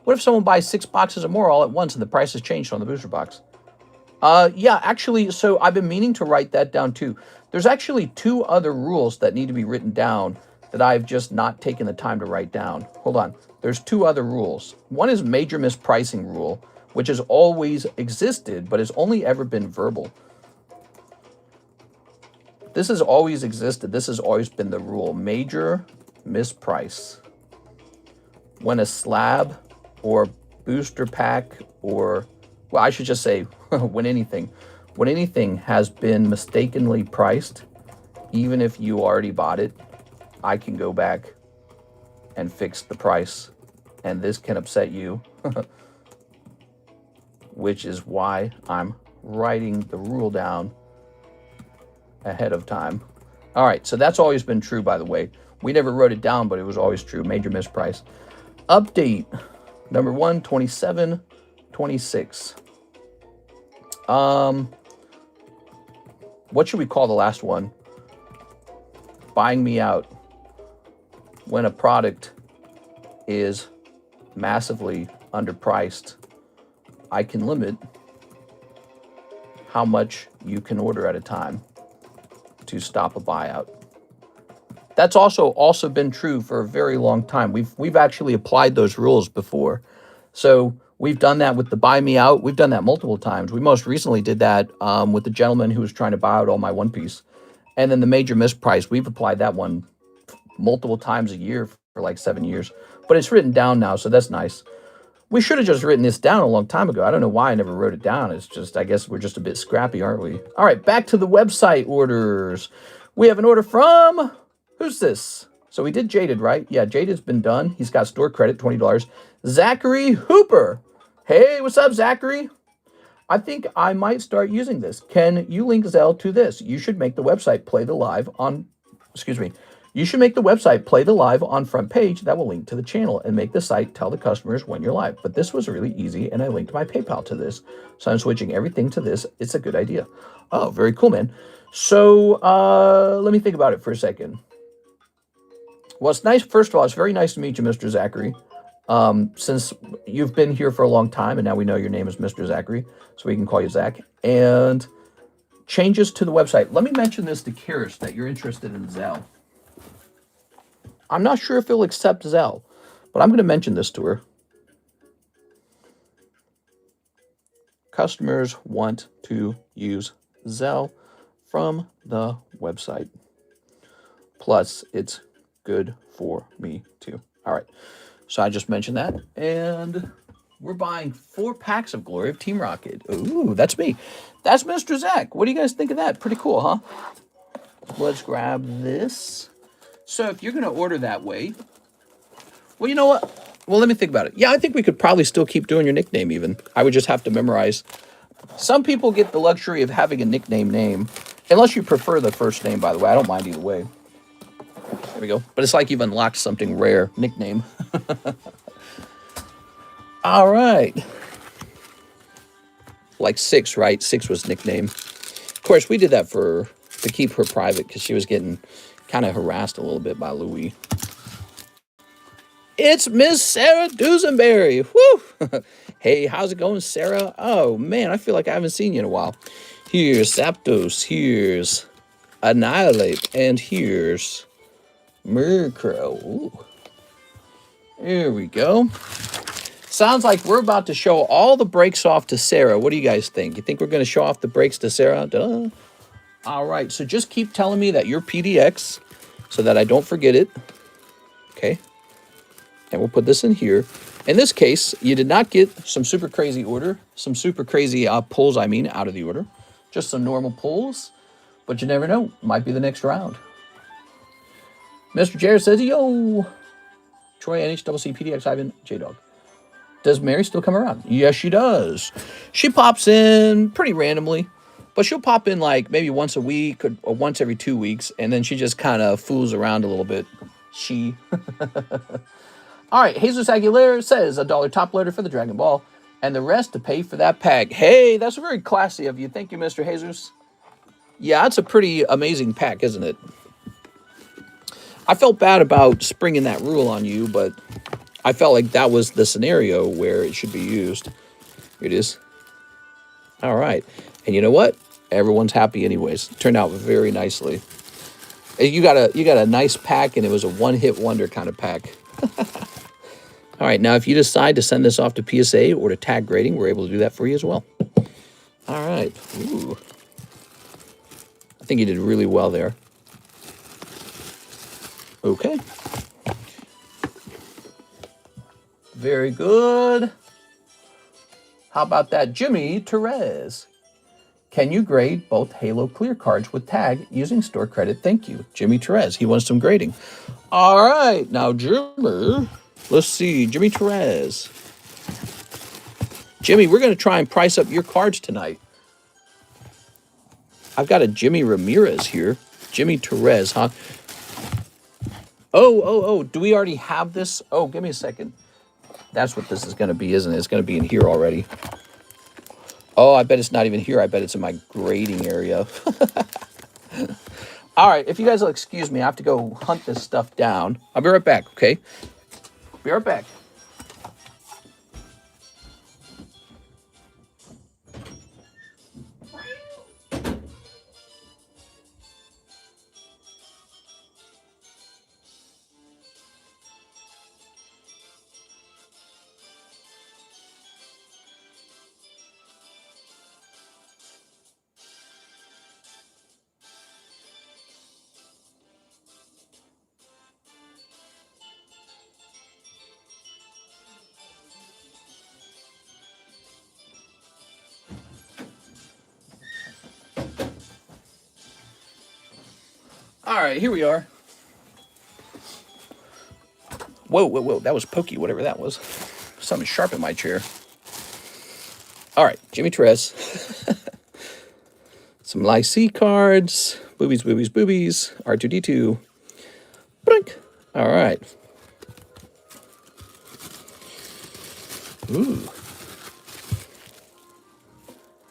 A: What if someone buys 6 boxes or more all at once and the price has changed on the booster box? Yeah, actually, so I've been meaning to write that down too. There's actually 2 other rules that need to be written down that I've just not taken the time to write down. Hold on. There's 2 other rules. One is major mispricing rule, which has always existed, but has only ever been verbal. This has always existed. This has always been the rule. Major misprice. When a slab or booster pack or, well, I should just say when anything has been mistakenly priced, even if you already bought it, I can go back and fix the price. And this can upset you, which is why I'm writing the rule down ahead of time. All right, so that's always been true, by the way. We never wrote it down, but it was always true. Major misprice. Update number 12726. What should we call the last one? Buying me out. When a product is massively underpriced, I can limit how much you can order at a time to stop a buyout. That's also been true for a very long time. We've actually applied those rules before. So we've done that with the buy me out. We've done that multiple times. We most recently did that with the gentleman who was trying to buy out all my One Piece. And then the major misprice, we've applied that one multiple times a year for like 7 years. But it's written down now, so that's nice. We should have just written this down a long time ago. I don't know why I never wrote it down. It's just, I guess we're just a bit scrappy, aren't we? All right, back to the website orders. We have an order from, who's this? So we did Jaded, right? Yeah, Jaded's been done. He's got store credit, $20. Zachary Hooper. Hey, what's up, Zachary? I think I might start using this. Can you link Zelle to this? You should make the website play the live on, You should make the website play the live on front page that will link to the channel and make the site tell the customers when you're live. But this was really easy, and I linked my PayPal to this. So I'm switching everything to this. It's a good idea. Oh, very cool, man. So let me think about it for a second. Well, it's nice. First of all, it's very nice to meet you, Mr. Zachary. Since you've been here for a long time, and now we know your name is Mr. Zachary, so we can call you Zach. And changes to the website. Let me mention this to Karis that you're interested in Zelle. I'm not sure if he'll accept Zelle, but I'm going to mention this to her. Customers want to use Zelle from the website. Plus, it's good for me too. All right. So I just mentioned that. And we're buying 4 packs of Glory of Team Rocket. Ooh, that's me. That's Mr. Zach. What do you guys think of that? Pretty cool, huh? Let's grab this. So if you're going to order that way, well, you know what? Well, let me think about it. Yeah, I think we could probably still keep doing your nickname even. I would just have to memorize. Some people get the luxury of having a nickname name, unless you prefer the first name, by the way. I don't mind either way. There we go. But it's like you've unlocked something rare. Nickname. All right. Like 6, right? 6 was nickname. Of course, we did that to keep her private because she was getting kind of harassed a little bit by Louis. It's Miss Sarah Dusenberry. Woo! Hey, how's it going, Sarah? Oh, man, I feel like I haven't seen you in a while. Here's Zapdos. Here's Annihilate. And here's Murkrow. Ooh. There we go. Sounds like we're about to show all the breaks off to Sarah. What do you guys think? You think we're going to show off the breaks to Sarah? Duh. All right, so just keep telling me that you're PDX so that I don't forget it. Okay. And we'll put this in here. In this case, you did not get some super crazy order, some super crazy pulls, out of the order. Just some normal pulls, but you never know. Might be the next round. Mr. Jared says, yo. Troy, NHCC, PDX, Ivan, J-Dog. Does Mary still come around? Yes, she does. She pops in pretty randomly, but she'll pop in like maybe once a week or once every 2 weeks, and then she just kind of fools around a little bit. She. All right, Jesus Aguilera says $1 top loader for the Dragon Ball, and the rest to pay for that pack. Hey, that's very classy of you. Thank you, Mr. Jesus. Yeah, that's a pretty amazing pack, isn't it? I felt bad about springing that rule on you, but I felt like that was the scenario where it should be used. Here it is. All right. And you know what? Everyone's happy anyways. It turned out very nicely. You got a nice pack, and it was a one-hit wonder kind of pack. All right, now if you decide to send this off to PSA or to tag grading, we're able to do that for you as well. All right. Ooh. I think you did really well there. Okay. Very good. How about that, Jimmy Therese? Can you grade both Halo Clear cards with tag using store credit? Thank you. Jimmy Therese. He wants some grading. All right. Now, Jimmy. Let's see. Jimmy Therese. Jimmy, we're going to try and price up your cards tonight. I've got a Jimmy Ramirez here. Jimmy Therese, huh? Oh. Do we already have this? Oh, give me a second. That's what this is going to be, isn't it? It's going to be in here already. Oh, I bet it's not even here. I bet it's in my grading area. All right, if you guys will excuse me, I have to go hunt this stuff down. I'll be right back, okay? Be right back. All right, here we are. Whoa. That was pokey, whatever that was. Something sharp in my chair. All right, Jimmy Therese. Some Lycee cards. Boobies. R2-D2. Brink. All right. Ooh.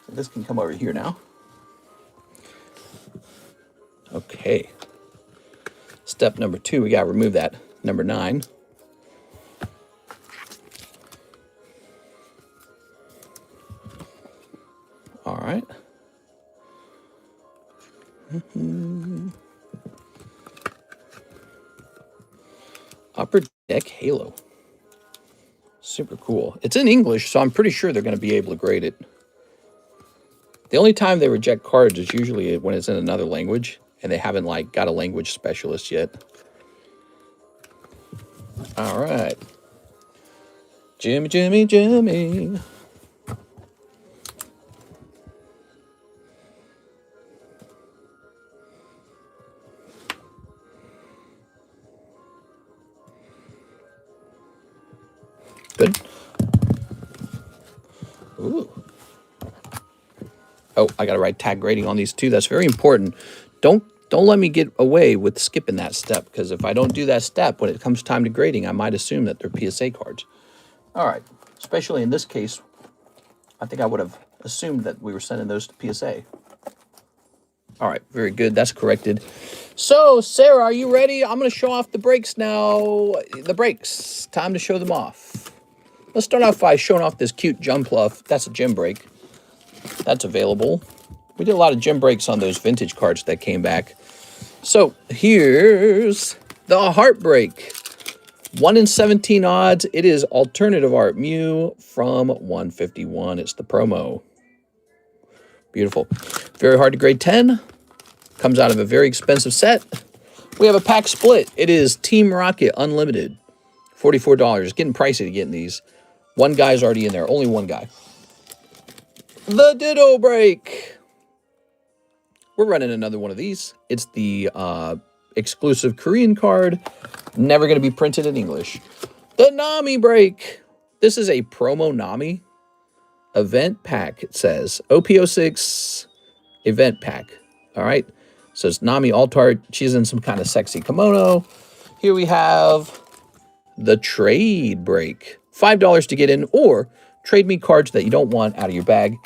A: This can come over here now. Okay. Step number 2, we got to remove that number 9. All right. Upper Deck Halo. Super cool. It's in English, so I'm pretty sure they're going to be able to grade it. The only time they reject cards is usually when it's in another language and they haven't like got a language specialist yet. All right. Jimmy. Good. Ooh. Oh, I got to write tag grading on these too. That's very important. Don't Don't let me get away with skipping that step, because if I don't do that step, when it comes time to grading, I might assume that they're PSA cards. All right, especially in this case, I think I would have assumed that we were sending those to PSA. All right, very good. That's corrected. So, Sarah, are you ready? I'm going to show off the breaks now. The breaks. Time to show them off. Let's start off by showing off this cute Jump Pluff. That's a gem break. That's available. We did a lot of gem breaks on those vintage cards that came back. So, here's the Heartbreak. 1 in 17 odds. It is Alternative Art Mew from 151. It's the promo. Beautiful. Very hard to grade 10. Comes out of a very expensive set. We have a pack split. It is Team Rocket Unlimited. $44. Getting pricey to get in these. One guy's already in there. Only one guy. The Ditto Break. We're running another one of these. It's the exclusive Korean card. Never going to be printed in English. The Nami Break. This is a promo Nami event pack, it says. OP06 event pack. All right. So it's Nami Altart. She's in some kind of sexy kimono. Here we have the Trade Break. $5 to get in, or trade me cards that you don't want out of your bag.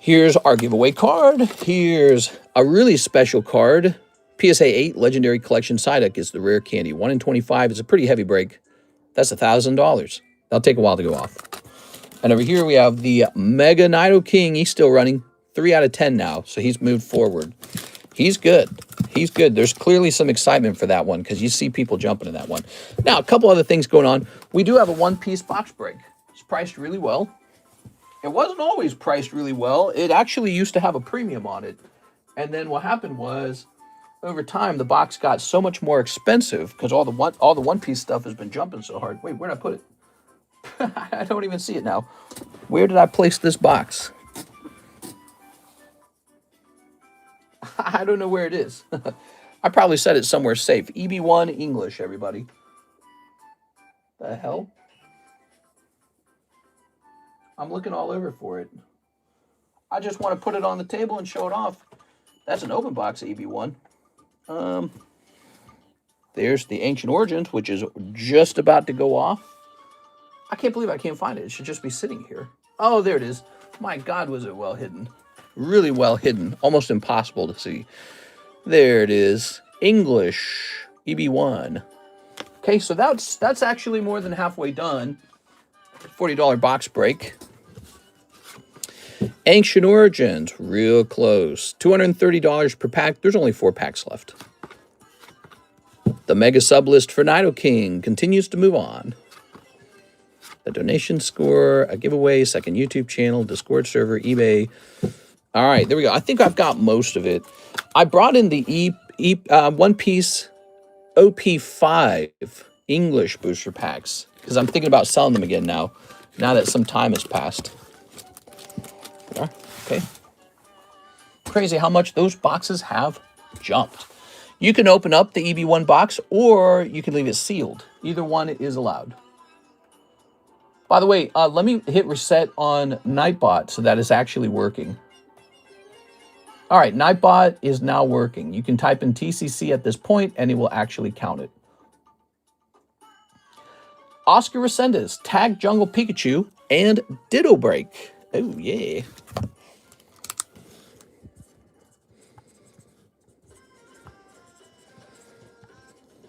A: Here's our giveaway card. Here's a really special card. PSA 8 Legendary Collection Psyduck is the rare candy. 1 in 25 is a pretty heavy break. That's $1,000. That'll take a while to go off. And over here we have the Mega Nido King. He's still running. 3 out of 10 now, so he's moved forward. He's good. He's good. There's clearly some excitement for that one because you see people jumping in that one. Now, a couple other things going on. We do have a one-piece box break. It's priced really well. It wasn't always priced really well. It actually used to have a premium on it. And then what happened was, over time, the box got so much more expensive because all the one-piece stuff has been jumping so hard. Wait, where'd I put it? I don't even see it now. Where did I place this box? I don't know where it is. I probably set it somewhere safe. EB1 English, everybody. The hell? I'm looking all over for it. I just want to put it on the table and show it off. That's an open box EB1. There's the Ancient Origins, which is just about to go off. I can't believe I can't find it. It should just be sitting here. Oh, there it is. My God, was it well hidden. Really well hidden. Almost impossible to see. There it is. English EB1. Okay, so that's actually more than halfway done. $40 box break. Ancient Origins, real close. $230 per pack. There's only 4 packs left. The mega sub list for Nido King continues to move on. The donation score, a giveaway, second YouTube channel, Discord server, eBay. All right, there we go. I think I've got most of it. I brought in the One Piece OP5 English booster packs because I'm thinking about selling them again now that some time has passed. Okay. Crazy how much those boxes have jumped. You can open up the EB1 box or you can leave it sealed. Either one is allowed. By the way, let me hit reset on Nightbot so that it's actually working. All right, Nightbot is now working. You can type in TCC at this point and it will actually count it. Oscar Resendez, Tag Jungle Pikachu, and Ditto Break. Oh, yeah.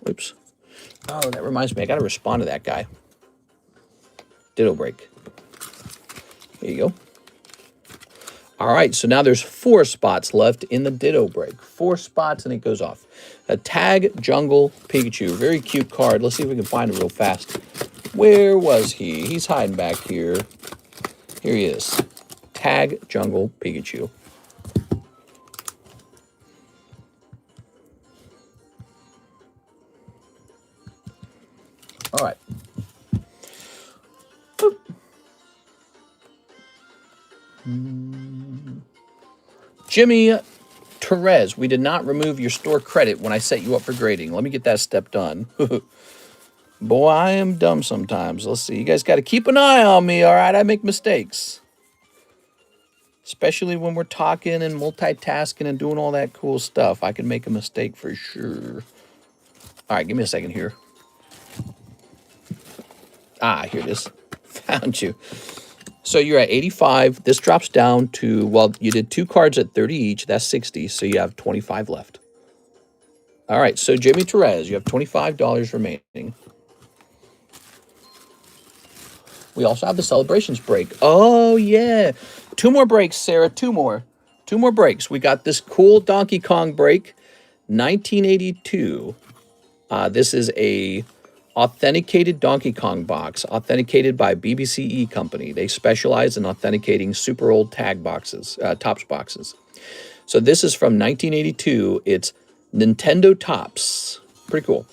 A: Oops. Oh, that reminds me. I got to respond to that guy. Ditto Break. Here you go. All right, so now there's 4 spots left in the Ditto Break. 4 spots and it goes off. A Tag Jungle Pikachu. Very cute card. Let's see if we can find it real fast. Where was he? He's hiding back here. Here he is. Tag Jungle Pikachu. All right. Boop. Jimmy Perez, we did not remove your store credit when I set you up for grading. Let me get that step done. Boy, I am dumb sometimes. Let's see. You guys got to keep an eye on me, all right? I make mistakes. Especially when we're talking and multitasking and doing all that cool stuff. I can make a mistake for sure. All right, give me a second here. Ah, here it is. Found you. So you're at 85. This drops down to, well, you did 2 cards at 30 each. That's 60. So you have 25 left. All right. So Jimmy Therese, you have $25 remaining. We also have the celebrations break. Oh, yeah. 2 more breaks, Sarah. 2 more. 2 more breaks. We got this cool Donkey Kong break, 1982. This is a authenticated Donkey Kong box, authenticated by BBCE Company. They specialize in authenticating super old tag boxes, Topps boxes. So this is from 1982. It's Nintendo Topps. Pretty cool.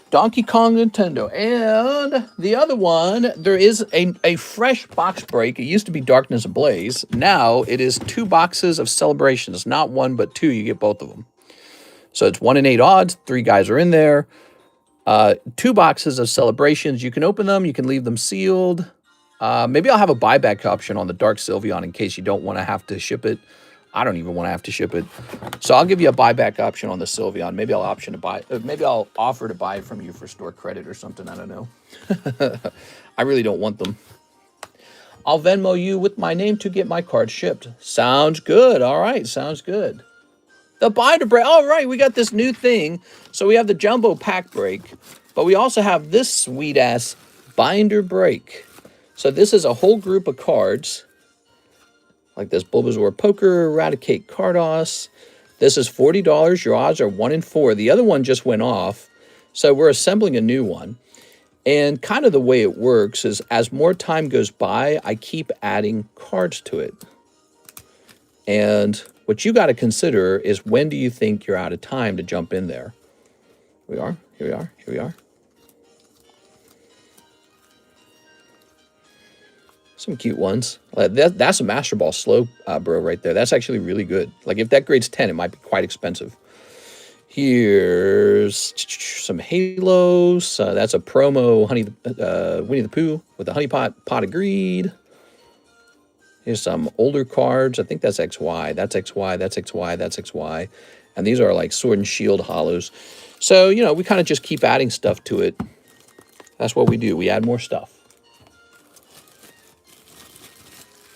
A: Donkey Kong Nintendo. And the other one, there is a fresh box break. It used to be Darkness Ablaze. Now it is 2 boxes of Celebrations. Not 1, but 2. You get both of them. So it's 1 in 8 odds. 3 guys are in there. 2 boxes of Celebrations. You can open them. You can leave them sealed. Maybe I'll have a buyback option on the Dark Sylveon in case you don't want to have to ship it. I don't even want to have to ship it. So I'll give you a buyback option on the Sylveon. Maybe I'll option to buy. Maybe I'll offer to buy it from you for store credit or something. I don't know. I really don't want them. I'll Venmo you with my name to get my card shipped. Sounds good. All right. Sounds good. The binder break. All right, we got this new thing. So we have the jumbo pack break, but we also have this sweet ass binder break. So this is a whole group of cards, like this Bulbasaur Poker, Eradicate Cardos. This is $40. Your odds are 1 in 4. The other one just went off, so we're assembling a new one. And kind of the way it works is as more time goes by, I keep adding cards to it. And what you got to consider is when do you think you're out of time to jump in there? Here we are. Here we are. Here we are. Some cute ones. That's a Master Ball slow, bro, right there. That's actually really good. Like if that grades 10, it might be quite expensive. Here's some Halos. That's a promo Winnie the Pooh with the Honey Pot of Greed. Here's some older cards. I think that's XY. That's XY. That's XY. That's XY. And these are like Sword and Shield holos. So, you know, we kind of just keep adding stuff to it. That's what we do. We add more stuff.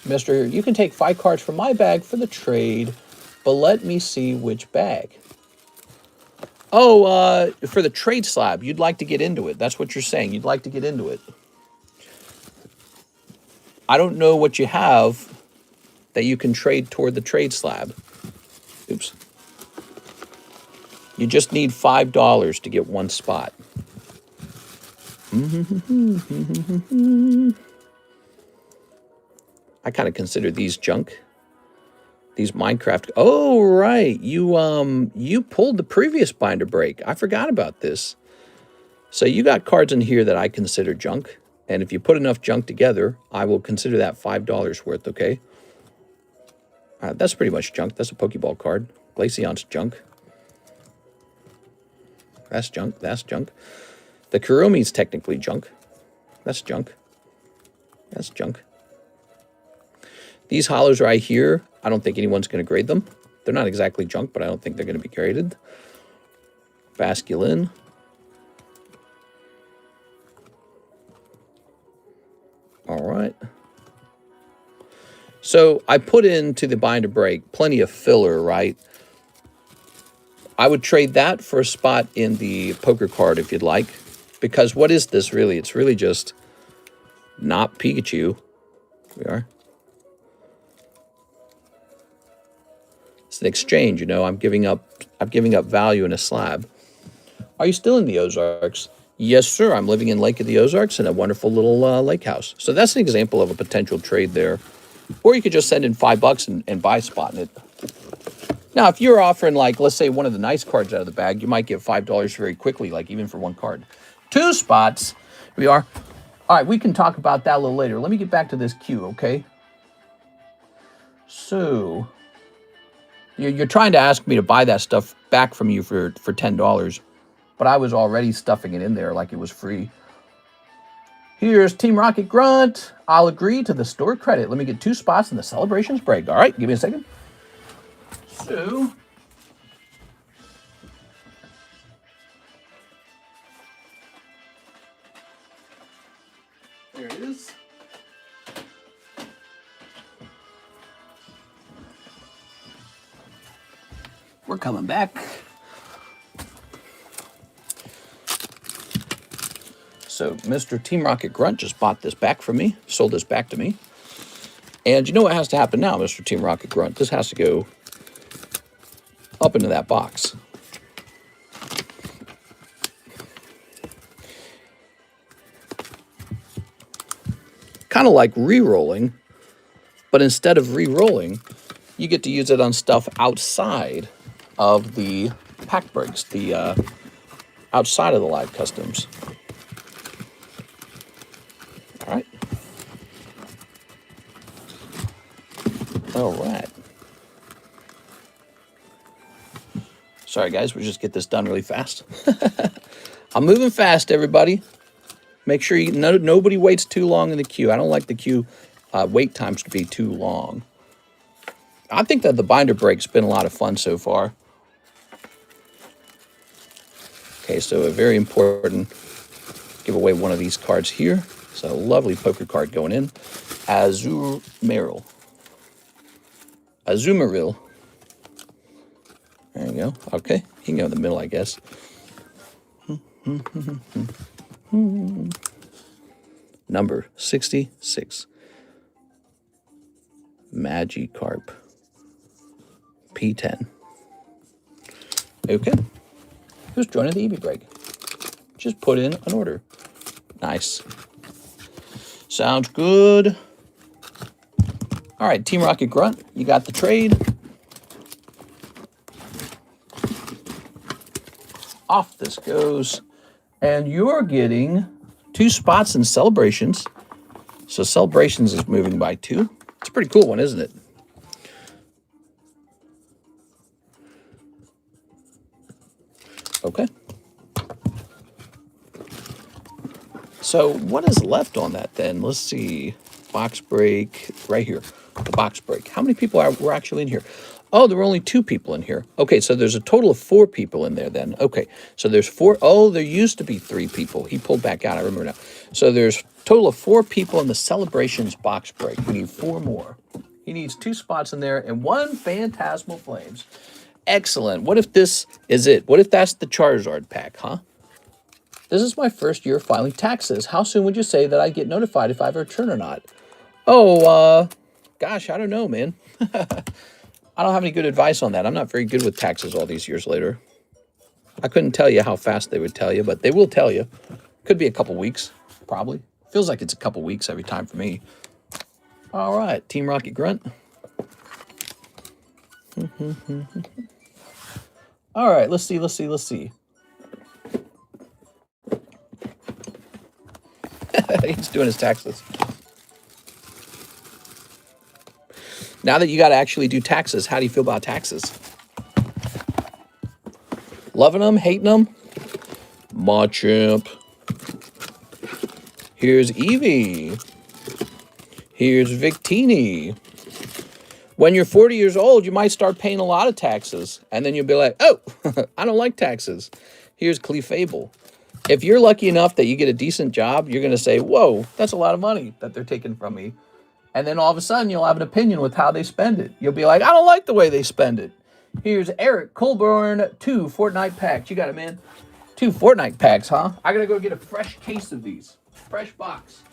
A: Mister, you can take 5 cards from my bag for the trade, but let me see which bag. Oh, for the trade slab, you'd like to get into it. That's what you're saying. You'd like to get into it. I don't know what you have that you can trade toward the trade slab. Oops. You just need $5 to get 1 spot. I kind of consider these junk. These Minecraft. Oh, right. You pulled the previous binder break. I forgot about this. So you got cards in here that I consider junk. And if you put enough junk together, I will consider that $5 worth, okay? That's pretty much junk. That's a Pokeball card. Glaceon's junk. That's junk. That's junk. The Kuromi's technically junk. That's junk. That's junk. These holos right here, I don't think anyone's going to grade them. They're not exactly junk, but I don't think they're going to be graded. Basculin. All right. So I put into the binder break plenty of filler, right? I would trade that for a spot in the poker card if you'd like. Because what is this really? It's really just not Pikachu. Here we are. It's an exchange, you know. I'm giving up value in a slab. Are you still in the Ozarks? Yes, sir. I'm living in Lake of the Ozarks in a wonderful little lake house. So that's an example of a potential trade there. Or you could just send in $5 and buy a spot in it. Now, if you're offering, like, let's say one of the nice cards out of the bag, you might get $5 very quickly, like even for 1 card. 2 spots. Here we are. All right, we can talk about that a little later. Let me get back to this queue, okay? So, you're trying to ask me to buy that stuff back from you for $10. But I was already stuffing it in there like it was free. Here's Team Rocket Grunt. I'll agree to the store credit. Let me get 2 spots in the celebrations break. All right, give me a second. So, there it is. We're coming back. So Mr. Team Rocket Grunt just bought this back from me, sold this back to me. And you know what has to happen now, Mr. Team Rocket Grunt? This has to go up into that box. Kind of like re-rolling, but instead of re-rolling, you get to use it on stuff outside of the pack breaks, the outside of the live customs. All right. All right. Sorry, guys. We'll just get this done really fast. I'm moving fast, everybody. Make sure nobody waits too long in the queue. I don't like the queue wait times to be too long. I think that the binder break's been a lot of fun so far. Okay, so a very important give away one of these cards here. So a lovely poker card going in. Azumarill. There you go. Okay, you can go in the middle, I guess. Number 66. Magikarp. P10. Okay. Who's joining the EB break? Just put in an order. Nice. Sounds good. All right, Team Rocket Grunt, you got the trade. Off this goes. And you're getting 2 spots in celebrations. So celebrations is moving by 2. It's a pretty cool one, isn't it? Okay. So what is left on that then? Let's see. Box break right here. The box break. How many people were actually in here? Oh, there were only 2 people in here. Okay, so there's a total of 4 people in there then. Okay, so there's 4. Oh, there used to be 3 people. He pulled back out. I remember now. So there's a total of 4 people in the celebrations box break. We need 4 more. He needs 2 spots in there and 1 Phantasmal Flames. Excellent. What if this is it? What if that's the Charizard pack, huh? This is my first year filing taxes. How soon would you say that I get notified if I have a return or not? Oh, gosh, I don't know, man. I don't have any good advice on that. I'm not very good with taxes all these years later. I couldn't tell you how fast they would tell you, but they will tell you. Could be a couple weeks, probably. Feels like it's a couple weeks every time for me. All right, Team Rocket Grunt. All right, let's see. He's doing his taxes. Now that you got to actually do taxes, how do you feel about taxes? Loving them, hating them? Machamp. Here's Eevee. Here's Victini. When you're 40 years old, you might start paying a lot of taxes. And then you'll be like, oh, I don't like taxes. Here's Clefable. If you're lucky enough that you get a decent job, you're going to say, whoa, that's a lot of money that they're taking from me. And then all of a sudden, you'll have an opinion with how they spend it. You'll be like, I don't like the way they spend it. Here's Eric Colburn, 2 Fortnite packs. You got it, man. 2 Fortnite packs, huh? I got to go get a fresh case of these. Fresh box.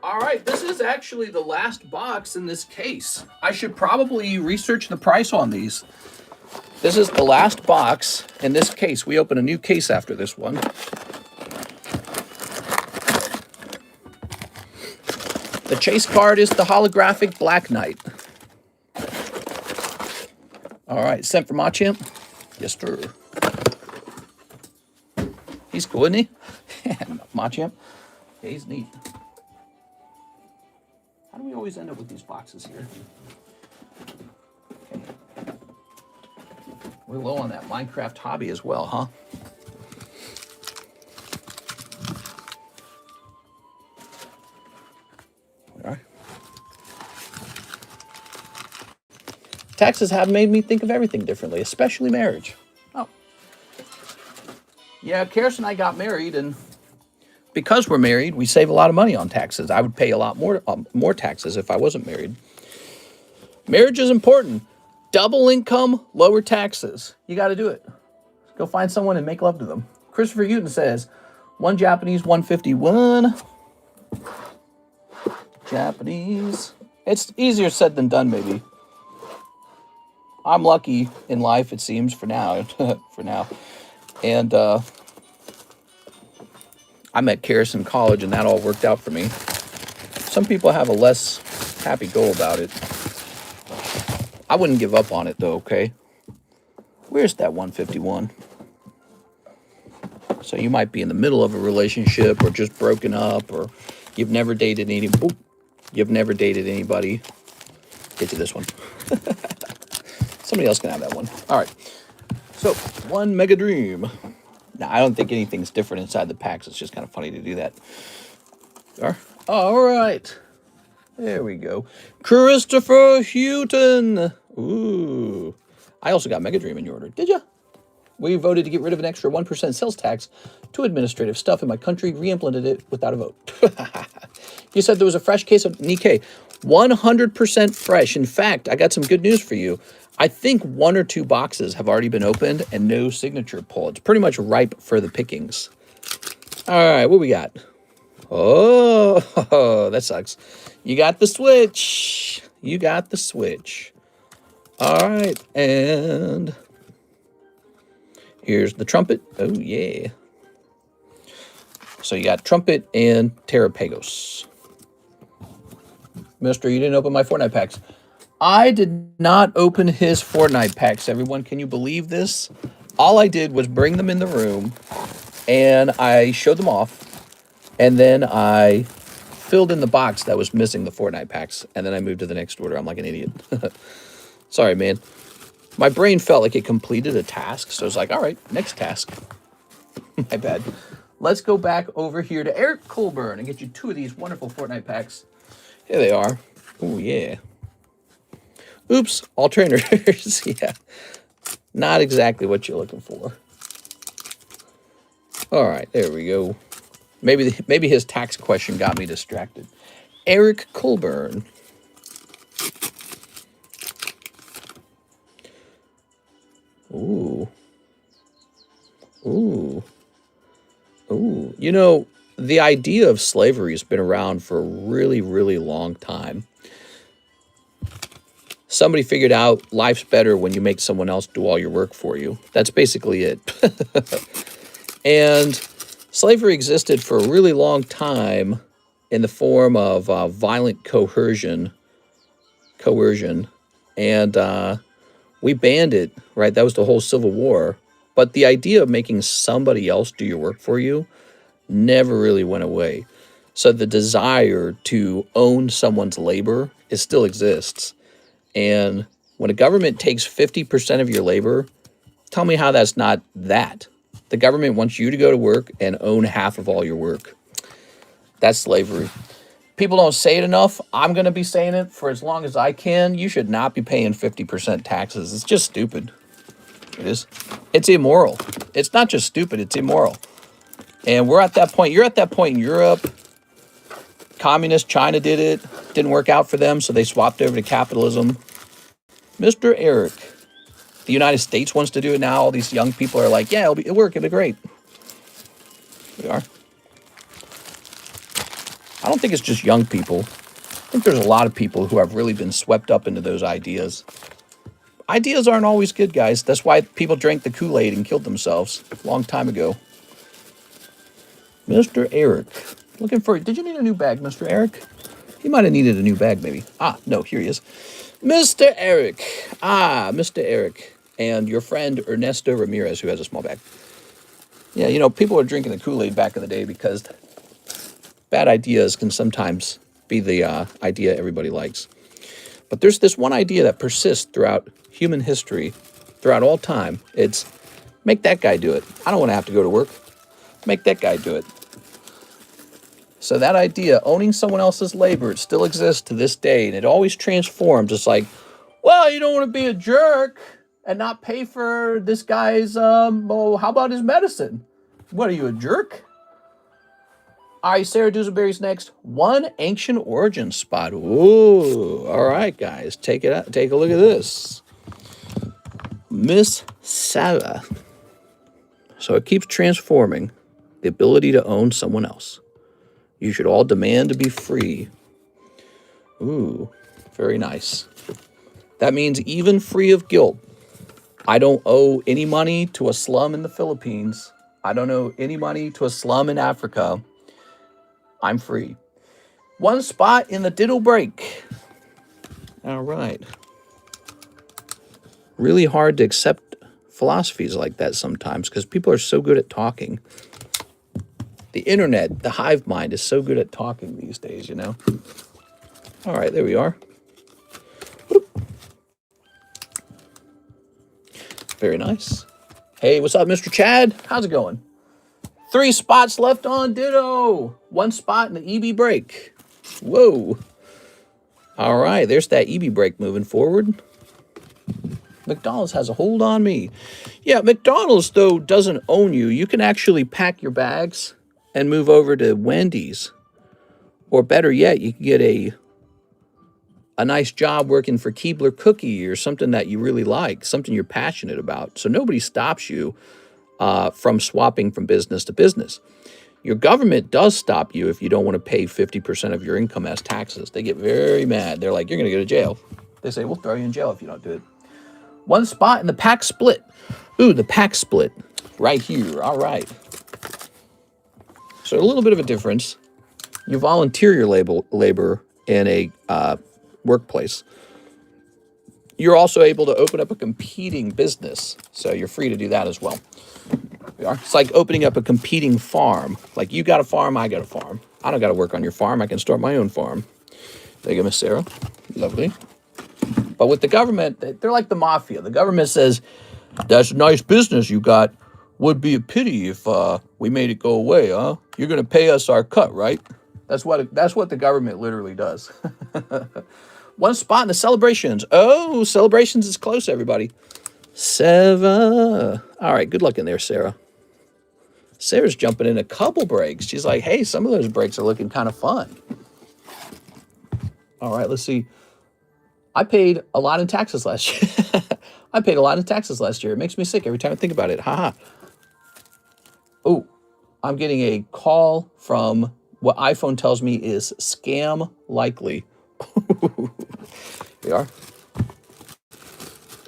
A: All right, this is actually the last box in this case. I should probably research the price on these. This is the last box in this case. We open a new case after this one. The chase card is the holographic Black Knight. All right, sent for Machamp. Yes, sir. He's cool, isn't he? Machamp. Yeah, he's neat. How do we always end up with these boxes here? Okay. We're low on that Minecraft hobby as well, huh? All right. Taxes have made me think of everything differently, especially marriage. Oh. Yeah, Karis and I got married, and because we're married, we save a lot of money on taxes. I would pay a lot more taxes if I wasn't married. Marriage is important. Double income, lower taxes. You got to do it. Go find someone and make love to them. Christopher Houghton says, 1 Japanese, 151. Japanese. It's easier said than done, maybe. I'm lucky in life, it seems, for now. For now. And I met Karis in college, and that all worked out for me. Some people have a less happy go about it. I wouldn't give up on it, though, okay? Where's that 151? So you might be in the middle of a relationship or just broken up, or you've never dated anybody. You've never dated anybody. Get to this one. Somebody else can have that one. All right. So, 1 Mega Dream. Now, I don't think anything's different inside the packs. It's just kind of funny to do that. All right. There we go. Christopher Houghton. Ooh. I also got Mega Dream in your order. Did ya? We voted to get rid of an extra 1% sales tax to administrative stuff in my country, re-implemented it without a vote. You said there was a fresh case of Nikkei. 100% fresh. In fact, I got some good news for you. I think 1 or 2 boxes have already been opened and no signature pull. It's pretty much ripe for the pickings. All right, what we got? Oh, that sucks. You got the Switch. You got the Switch. All right, and here's the Trumpet. Oh, yeah. So you got Trumpet and Terrapagos. Mister, you didn't open my Fortnite packs. I did not open his Fortnite packs, everyone. Can you believe this? All I did was bring them in the room, and I showed them off, and then I filled in the box that was missing the Fortnite packs, and then I moved to the next order. I'm like an idiot. Sorry, man. My brain felt like it completed a task, so I was like, all right, next task. My bad. Let's go back over here to Eric Colburn and get you 2 of these wonderful Fortnite packs. Here they are. Oh, yeah. Oops, all trainers. Yeah. Not exactly what you're looking for. All right, there we go. Maybe his tax question got me distracted. Eric Colburn. Ooh. Ooh. Ooh. You know, the idea of slavery has been around for a really, really long time. Somebody figured out life's better when you make someone else do all your work for you. That's basically it. And slavery existed for a really long time in the form of violent coercion. And we banned it, right? That was the whole Civil War. But the idea of making somebody else do your work for you never really went away. So the desire to own someone's labor, it still exists. And when a government takes 50% of your labor, tell me how that's not that. The government wants you to go to work and own half of all your work. That's slavery. People don't say it enough. I'm going to be saying it for as long as I can. You should not be paying 50% taxes. It's just stupid. It is. It's immoral. It's not just stupid. It's immoral. And we're at that point. You're at that point in Europe. Communist China did it. Didn't work out for them, so they swapped over to capitalism. Mr. Eric, the United States wants to do it now. All these young people are like, yeah, it'll work. It'll be great. We are. I don't think it's just young people. I think there's a lot of people who have really been swept up into those ideas. Ideas aren't always good, guys. That's why people drank the Kool-Aid and killed themselves a long time ago. Mr. Eric. Looking for... Did you need a new bag, Mr. Eric? He might have needed a new bag, maybe. Ah, no, here he is. Mr. Eric. Ah, Mr. Eric. And your friend Ernesto Ramirez, who has a small bag. Yeah, you know, people were drinking the Kool-Aid back in the day because bad ideas can sometimes be the idea everybody likes. But there's this one idea that persists throughout human history, throughout all time. It's make that guy do it. I don't want to have to go to work. Make that guy do it. So that idea, owning someone else's labor, it still exists to this day, and it always transforms. It's like, well, you don't want to be a jerk and not pay for this guy's, how about his medicine? What, are you a jerk? All right, Sarah Dusenberry's next. One ancient origin spot. Ooh, all right, guys, take it out. Take a look at this. Miss Sarah. So it keeps transforming. The ability to own someone else. You should all demand to be free. Ooh, very nice. That means even free of guilt. I don't owe any money to a slum in the Philippines. I don't owe any money to a slum in Africa. I'm free. One spot in the diddle break. All right. Really hard to accept philosophies like that sometimes because people are so good at talking. The internet, the hive mind is so good at talking these days, you know. All right, there we are. Very nice. Hey, what's up, Mr. Chad? How's it going? 3 spots left on Ditto. 1 spot in the EB break. Whoa. All right, there's that EB break moving forward. McDonald's has a hold on me. Yeah, McDonald's, though, doesn't own you. You can actually pack your bags and move over to Wendy's. Or better yet, you can get a nice job working for Keebler Cookie or something that you really like, something you're passionate about. So nobody stops you from swapping from business to business. Your government does stop you if you don't want to pay 50% of your income as taxes. They get very mad. They're like, you're going to go to jail. They say, we'll throw you in jail if you don't do it. 1 spot in the pack split. Ooh, the pack split right here. All right. So a little bit of a difference. You volunteer your labor in a workplace. You're also able to open up a competing business. So you're free to do that as well. It's like opening up a competing farm. Like you got a farm, I got a farm. I don't got to work on your farm. I can start my own farm. There you go, Miss Sarah. Lovely. But with the government, they're like the mafia. The government says, that's a nice business you got. Would be a pity if we made it go away, huh? You're going to pay us our cut, right? That's what the government literally does. 1 spot in the celebrations. Oh, celebrations is close, everybody. 7. All right, good luck in there, Sarah. Sarah's jumping in a couple breaks. She's like, hey, some of those breaks are looking kind of fun. All right, let's see. I paid a lot in taxes last year. I paid a lot in taxes last year. It makes me sick every time I think about it. Haha. Oh, I'm getting a call from what iPhone tells me is scam likely. We are.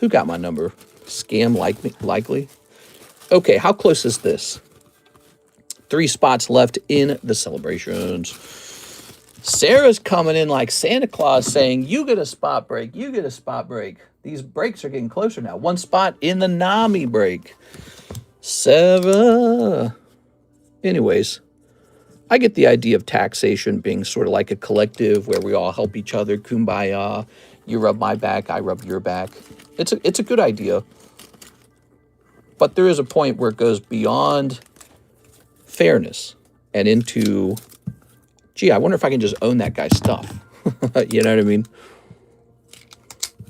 A: Who got my number? Scam likely? Okay, how close is this? 3 spots left in the celebrations. Sarah's coming in like Santa Claus saying, you get a spot break, you get a spot break. These breaks are getting closer now. 1 spot in the NAMI break. 7. Anyways, I get the idea of taxation being sort of like a collective where we all help each other, kumbaya. You rub my back, I rub your back. It's a good idea. But there is a point where it goes beyond fairness and into, gee, I wonder if I can just own that guy's stuff. You know what I mean?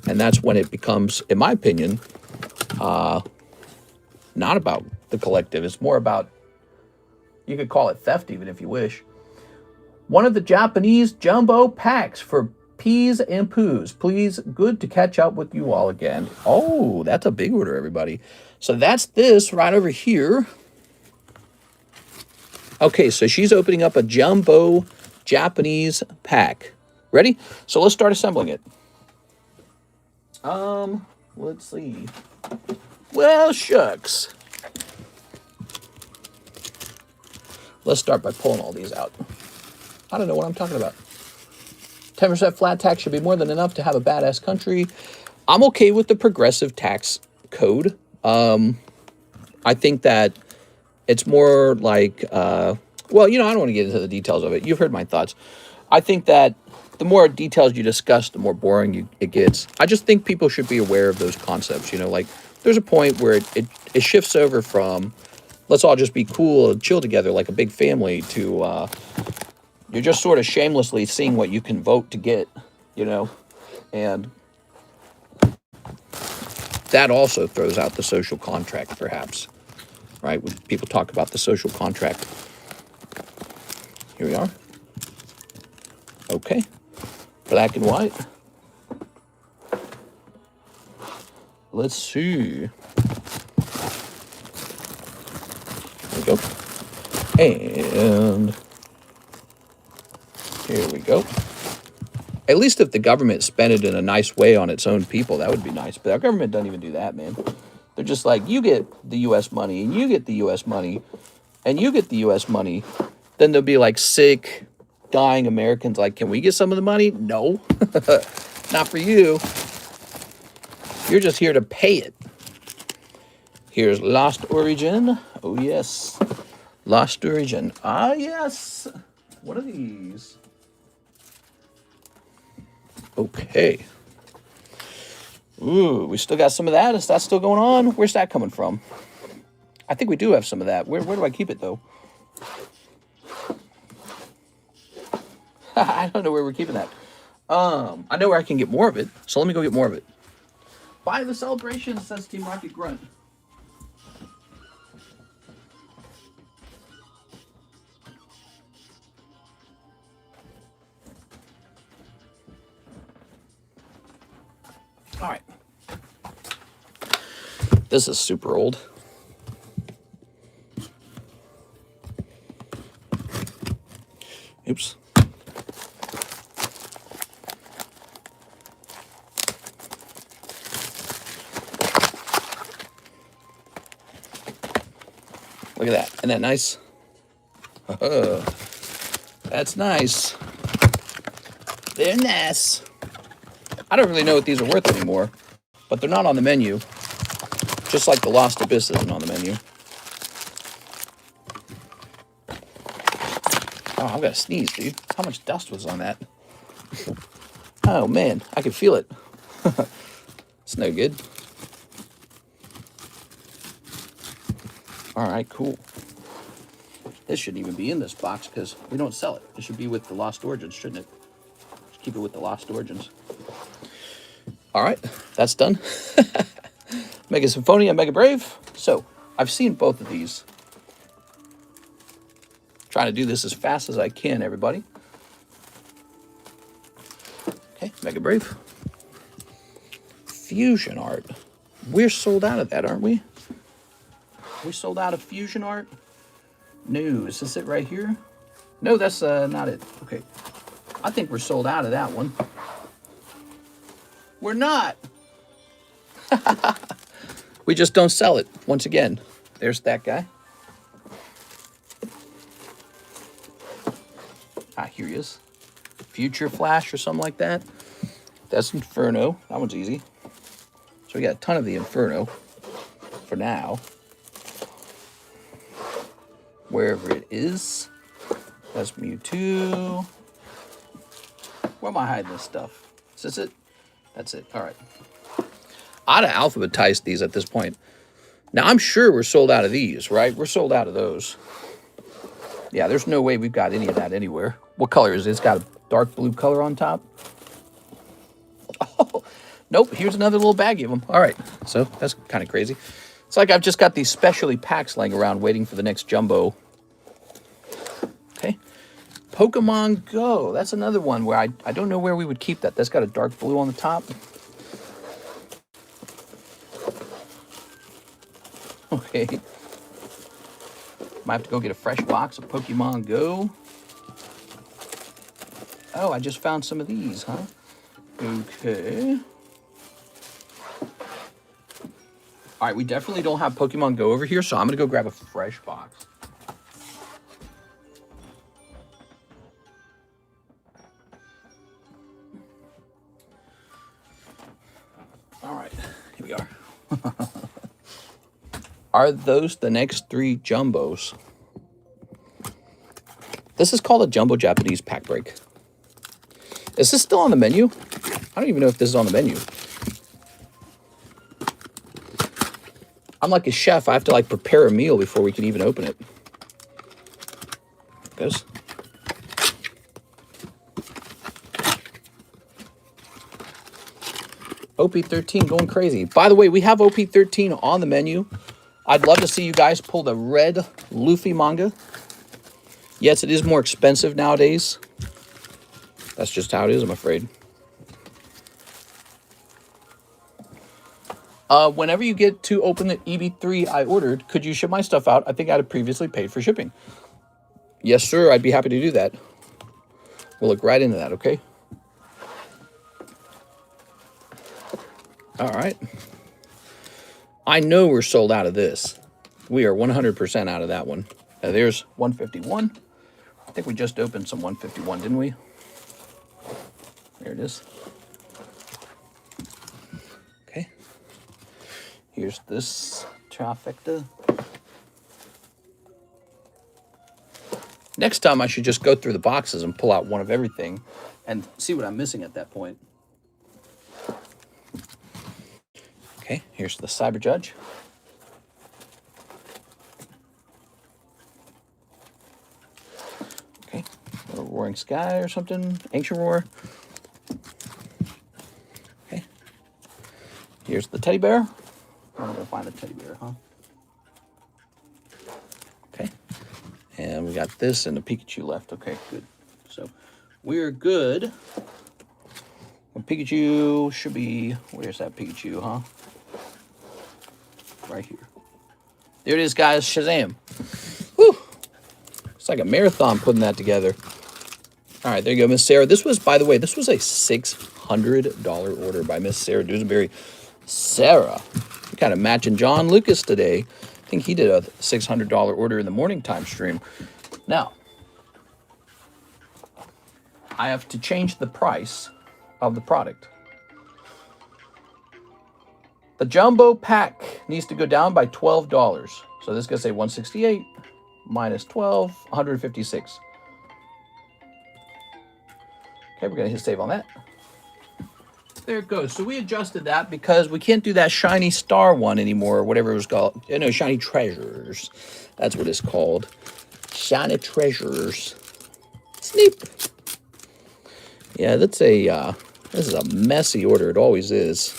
A: And that's when it becomes, in my opinion, not about the collective. It's more about, you could call it theft even if you wish. One of the Japanese jumbo packs for peas and poos. Please, good to catch up with you all again. Oh, that's a big order, everybody. So that's this right over here. Okay, so she's opening up a jumbo Japanese pack. Ready? So let's start assembling it. Let's see. Well, shucks. Let's start by pulling all these out. I don't know what I'm talking about. 10% flat tax should be more than enough to have a badass country. I'm okay with the progressive tax code. I think that it's more like, well, you know, I don't want to get into the details of it. You've heard my thoughts. I think that the more details you discuss, the more boring it gets. I just think people should be aware of those concepts. You know, like there's a point where it shifts over from let's all just be cool and chill together like a big family to you're just sort of shamelessly seeing what you can vote to get, you know, and that also throws out the social contract, perhaps, right? When people talk about the social contract. Here we are. Okay. Black and white. Let's see. There we go. And here we go. At least if the government spent it in a nice way on its own people, that would be nice. But our government doesn't even do that, man. They're just like, you get the U.S. money, and you get the U.S. money, and you get the U.S. money. Then there'll be like sick, dying Americans like, can we get some of the money? No, not for you. You're just here to pay it. Here's Lost Origin. Oh, yes. Lost Origin. Ah, yes. What are these? Okay. Ooh, we still got some of that. Is that still going on? Where's that coming from? I think we do have some of that. Where do I keep it, though? I don't know where we're keeping that. I know where I can get more of it, so let me go get more of it. Buy the celebration, says Team Rocket Grunt. All right. This is super old. Oops. Look at that. Isn't that nice? That's nice. They're nice. I don't really know what these are worth anymore, but they're not on the menu. Just like the Lost Abyss isn't on the menu. Oh, I'm gonna sneeze, dude. How much dust was on that? Oh, man. I can feel it. It's no good. All right, cool. This shouldn't even be in this box because we don't sell it. It should be with the Lost Origins, shouldn't it? Just keep it with the Lost Origins. All right, that's done. Mega Symphonia, Mega Brave. So, I've seen both of these. Trying to do this as fast as I can, everybody. Okay, Mega Brave. Fusion art. We're sold out of that, aren't we? We sold out of fusion art? No, is this it right here? No, that's not it. Okay. I think we're sold out of that one. We're not. We just don't sell it. Once again, there's that guy. Ah, here he is. Future Flash or something like that. That's Inferno. That one's easy. So we got a ton of the Inferno for now. Wherever it is. That's Mewtwo. Where am I hiding this stuff? Is this it? That's it. All right. I'd have alphabetized these at this point. Now, I'm sure we're sold out of these, right? We're sold out of those. Yeah, there's no way we've got any of that anywhere. What color is it? It's got a dark blue color on top. Oh, nope. Here's another little baggie of them. All right. So that's kind of crazy. It's like I've just got these specialty packs laying around waiting for the next jumbo. Okay. Pokemon Go. That's another one where I don't know where we would keep that. That's got a dark blue on the top. Okay. Might have to go get a fresh box of Pokemon Go. Oh, I just found some of these, huh? Okay. All right, we definitely don't have Pokemon Go over here, so I'm going to go grab a fresh box. we are. Are those the next 3 jumbos? This is called a Jumbo Japanese pack break. Is this still on the menu? I don't even know if this is on the menu. I'm like a chef. I have to like prepare a meal before we can even open it. Goes. OP13 going crazy. By the way, we have OP13 on the menu. I'd love to see you guys pull the red Luffy manga. Yes, it is more expensive nowadays. That's just how it is, I'm afraid. Whenever you get to open the EB3 I ordered, could you ship my stuff out? I think I'd have previously paid for shipping. Yes, sir. I'd be happy to do that. We'll look right into that, okay? All right. I know we're sold out of this. We are 100% out of that one. There's 151. I think we just opened some 151, didn't we? There it is. Okay. Here's this trifecta. Next time I should just go through the boxes and pull out one of everything and see what I'm missing at that point. Okay, here's the Cyber Judge. Okay, a Roaring Sky or something. Ancient Roar. Okay. Here's the Teddy Bear. I'm gonna find the Teddy Bear, huh? Okay. And we got this and the Pikachu left. Okay, good. So we're good. Well, Pikachu should be, where's that Pikachu, huh? Right here. There it is, guys. Shazam. Whew. It's like a marathon putting that together. All right, there you go, Miss Sarah. This was, by the way, this was a $600 order by Miss Sarah Dusenberry. Sarah, we kind of matching John Lucas today. I think he did a $600 order in the morning time stream. Now, I have to change the price of the product. The jumbo pack needs to go down by $12. So this is going to say 168 minus 12, 156. Okay, we're going to hit save on that. There it goes. So we adjusted that because we can't do that shiny star one anymore, or whatever it was called. No, shiny treasures. That's what it's called. Shiny treasures. Sneap. Yeah, that's a, this is a messy order. It always is.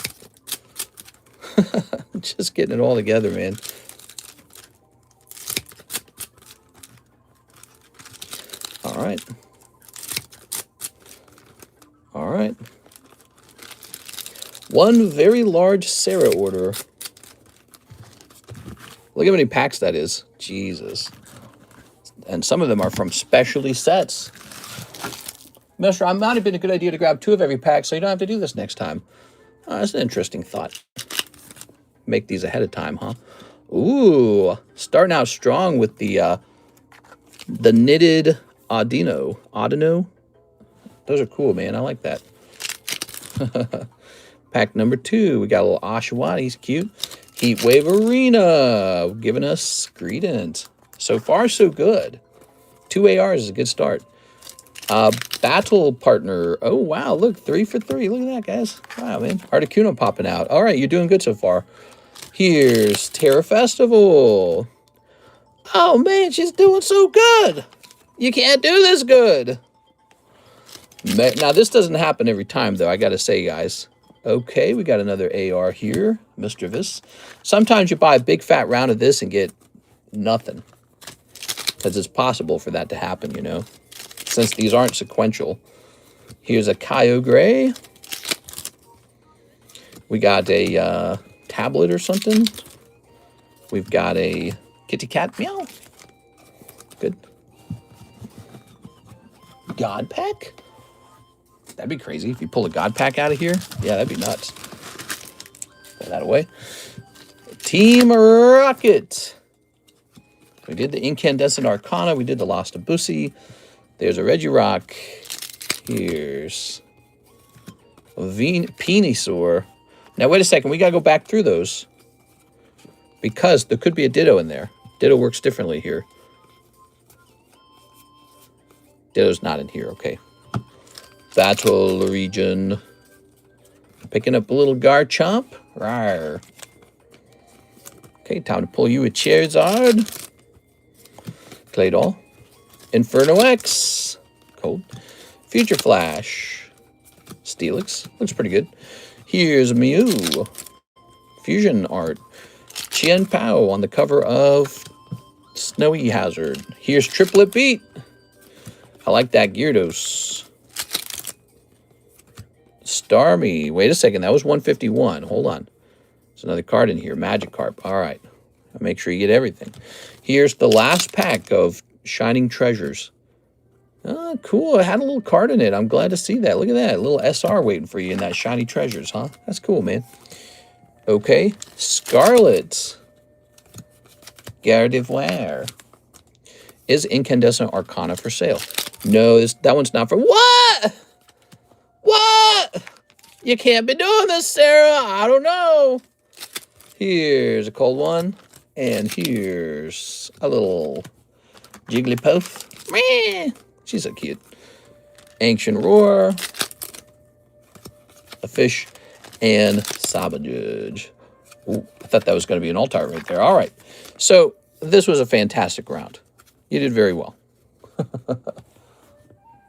A: Just getting it all together, man. All right. All right. One very large Sarah order. Look how many packs that is. Jesus. And some of them are from specialty sets. Mister, it might have been a good idea to grab 2 of every pack so you don't have to do this next time. That's an interesting thought. Make these ahead of time, huh? Ooh, starting out strong with the knitted Audino. Those are cool, man. I like that. Pack number 2, we got a little Oshawott. He's cute. Heatwave Arena, giving us Greedent. So far, so good. 2 ARs is a good start. Battle Partner. Oh, wow. Look, 3 for 3. Look at that, guys. Wow, man. Articuno popping out. All right, you're doing good so far. Here's Terra Festival. Oh, man, she's doing so good. You can't do this good. Now, this doesn't happen every time, though, I got to say, guys. Okay, we got another AR here, Mischievous. Sometimes you buy a big fat round of this and get nothing. Because it's possible for that to happen, you know. Since these aren't sequential. Here's a Kyogre. We got a tablet or something. We've got a kitty cat meow. Good. God pack? That'd be crazy if you pull a God pack out of here. Yeah, that'd be nuts. Put that away. Team Rocket. We did the Incandescent Arcana. We did the Lost Abusi. There's a Regirock. Here's a Venusaur. Now, wait a second. We got to go back through those because there could be a Ditto in there. Ditto works differently here. Ditto's not in here. Okay. Battle region. Picking up a little Garchomp. Rawr. Okay, time to pull you a Charizard. Claydol. Inferno X. Cold. Future Flash. Steelix. Looks pretty good. Here's Mew. Fusion art. Chien Pao on the cover of Snowy Hazard. Here's Triplet Beat. I like that Gyarados. Starmie. Wait a second. That was 151. Hold on. There's another card in here. Magikarp. All right. Make sure you get everything. Here's the last pack of Shining Treasures. Oh, cool. It had a little card in it. I'm glad to see that. Look at that. A little SR waiting for you in that Shiny Treasures, huh? That's cool, man. Okay. Scarlet. Gardevoir. Is Incandescent Arcana for sale? No, that one's not for... What? What? You can't be doing this, Sarah. I don't know. Here's a cold one. And here's a little Jigglypuff. Meh. She's so cute. Ancient Roar. A fish. And Sabajudge. Ooh, I thought that was going to be an Altar right there. All right. So this was a fantastic round. You did very well.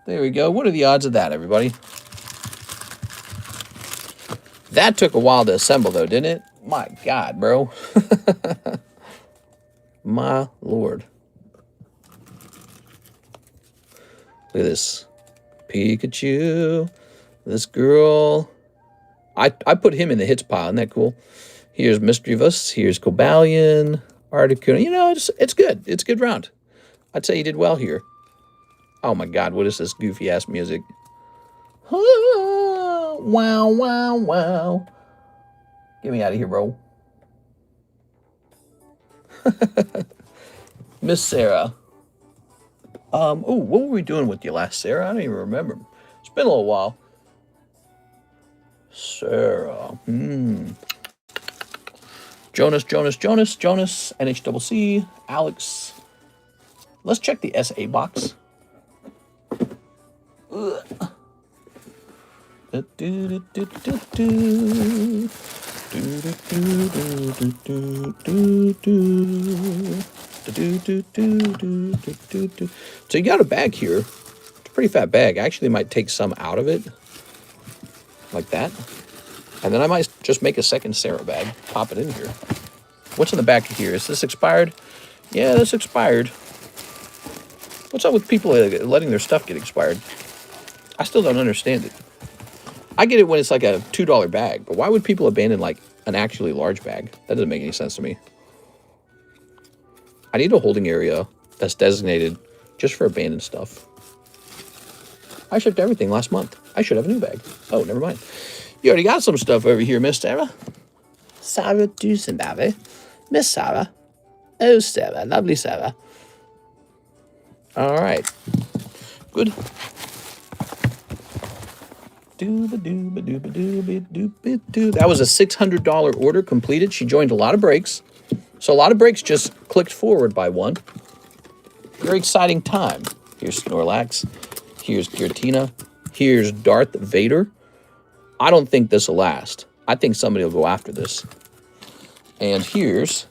A: There we go. What are the odds of that, everybody? That took a while to assemble, though, didn't it? My God, bro. My Lord. Look at this. Pikachu. This girl. I put him in the hits pile. Isn't that cool? Here's Mischievous. Here's Cobalion. Articuno. You know, it's good. It's a good round. I'd say you did well here. Oh, my God. What is this goofy-ass music? Wow, wow, wow. Get me out of here, bro. Miss Sarah. Oh, what were we doing with you last, Sarah? I don't even remember. It's been a little while. Sarah. Jonas, NHCC, Alex. Let's check the SA box. Ugh. So you got a bag here. It's a pretty fat bag. I actually might take some out of it. Like that. And then I might just make a second Sarah bag. Pop it in here. What's in the back of here? Is this expired? Yeah, this expired. What's up with people letting their stuff get expired? I still don't understand it. I get it when it's like a $2 bag, but why would people abandon like an actually large bag? That doesn't make any sense to me. I need a holding area that's designated just for abandoned stuff. I shipped everything last month. I should have a new bag. Oh, never mind. You already got some stuff over here, Miss Sarah. Sarah Dusenberry. Miss Sarah. Oh, Sarah. Lovely Sarah. All right. Good. That was a $600 order completed. She joined a lot of breaks. So a lot of breaks just clicked forward by one. Very exciting time. Here's Snorlax. Here's Giratina. Here's Darth Vader. I don't think this will last. I think somebody will go after this. And here's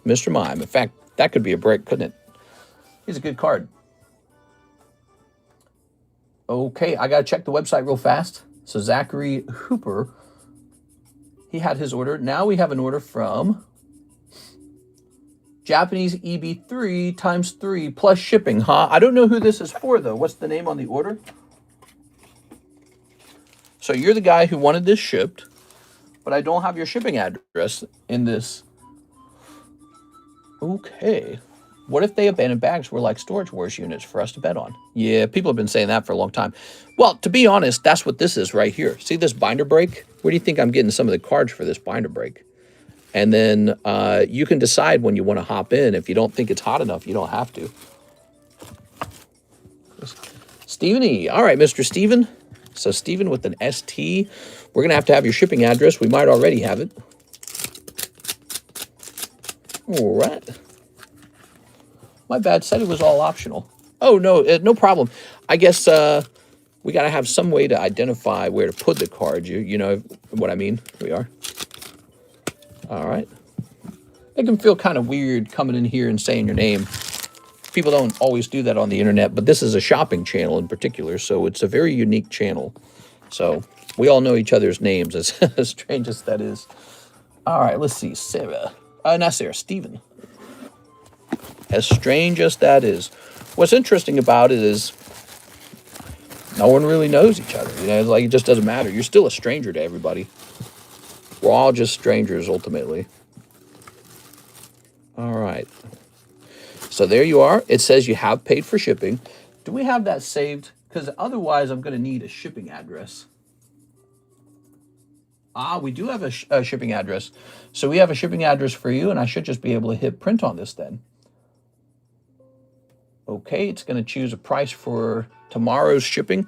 A: Mr. Mime. In fact, that could be a break, couldn't it? He's a good card. Okay, I got to check the website real fast. So Zachary Hooper, he had his order. Now we have an order from Japanese EB3 ×3 plus shipping, huh? I don't know who this is for, though. What's the name on the order? So you're the guy who wanted this shipped, but I don't have your shipping address in this. Okay. What if they abandoned bags were like Storage Wars units for us to bet on? Yeah, people have been saying that for a long time. Well, to be honest, that's what this is right here. See this binder break? Where do you think I'm getting some of the cards for this binder break? And then you can decide when you want to hop in. If you don't think it's hot enough, you don't have to. Steven E. All right, Mr. Steven. So Steven with an ST. We're going to have your shipping address. We might already have it. All right. My bad. Said it was all optional. Oh, no, no problem. I guess we got to have some way to identify where to put the card. You know what I mean? Here we are. All right. It can feel kind of weird coming in here and saying your name. People don't always do that on the internet, but this is a shopping channel in particular, so it's a very unique channel. So we all know each other's names, as strange as that is. All right, let's see. Sarah. Not Sarah, Steven. As strange as that is. What's interesting about it is no one really knows each other. You know, it's like it just doesn't matter. You're still a stranger to everybody. We're all just strangers, ultimately. All right. So there you are. It says you have paid for shipping. Do we have that saved? Because otherwise I'm going to need a shipping address. Ah, we do have a shipping address. So we have a shipping address for you, and I should just be able to hit print on this then. Okay, it's going to choose a price for tomorrow's shipping.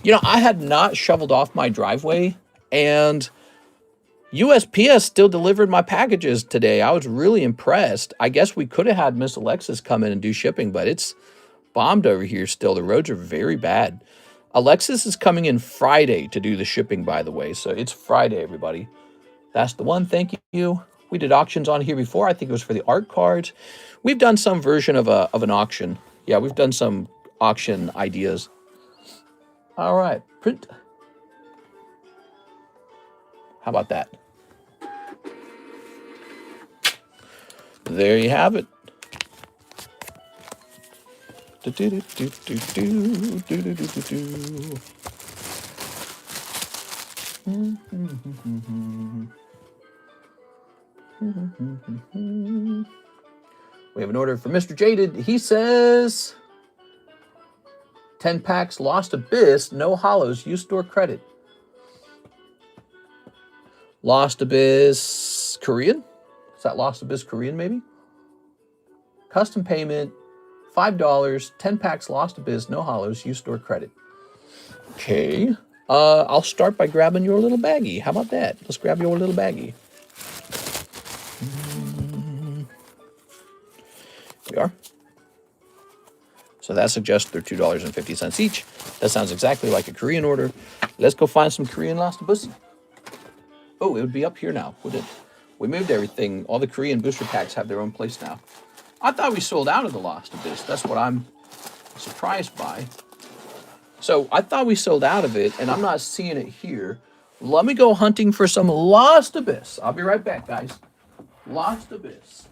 A: You know, I had not shoveled off my driveway, and USPS still delivered my packages today. I was really impressed. I guess we could have had Miss Alexis come in and do shipping, but it's bombed over here still. The roads are very bad. Alexis is coming in Friday to do the shipping, by the way. So it's Friday, everybody. That's the one. Thank you. We did auctions on here before. I think it was for the art cards. We've done some version of an auction. Yeah, we've done some auction ideas. All right, print. How about that? There you have it. We have an order for Mr. Jaded. He says 10 packs Lost Abyss, no hollows, use store credit. Lost Abyss Korean? Is that Lost Abyss Korean, maybe? Custom payment, $5, 10 packs Lost Abyss, no hollows, use store credit. Okay. I'll start by grabbing your little baggie. How about that? Let's grab your little baggie. Here we are. So that suggests they're $2.50 each. That sounds exactly like a Korean order. Let's go find some Korean Lost Abyss. Oh, it would be up here now, would it? We moved everything. All the Korean booster packs have their own place now. I thought we sold out of the Lost Abyss. That's what I'm surprised by. So I thought we sold out of it, and I'm not seeing it here. Let me go hunting for some Lost Abyss. I'll be right back, guys. Lost Abyss.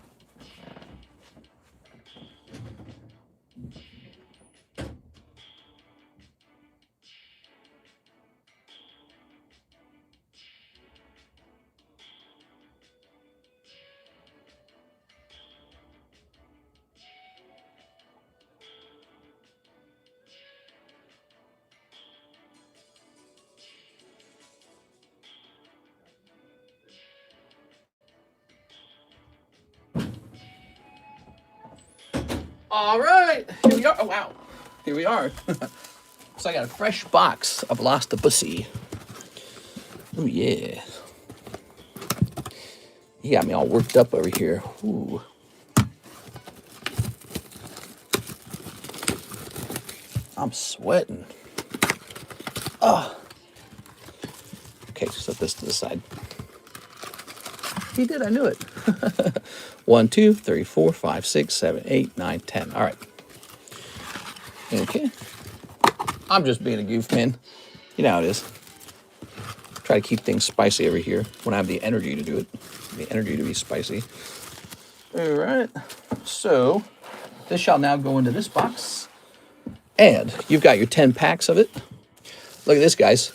A: All right, here we are. Oh, wow. Here we are. So I got a fresh box of Lost Abyss. Oh, yeah. He got me all worked up over here. Ooh. I'm sweating. Oh. Okay, set this to the side. He did, I knew it. 1, 2, 3, 4, 5, 6, 7, 8, 9, 10. All right. Okay. I'm just being a goof, man. You know how it is. Try to keep things spicy over here when I have the energy to do it. The energy to be spicy. All right. So this shall now go into this box. And you've got your 10 packs of it. Look at this, guys.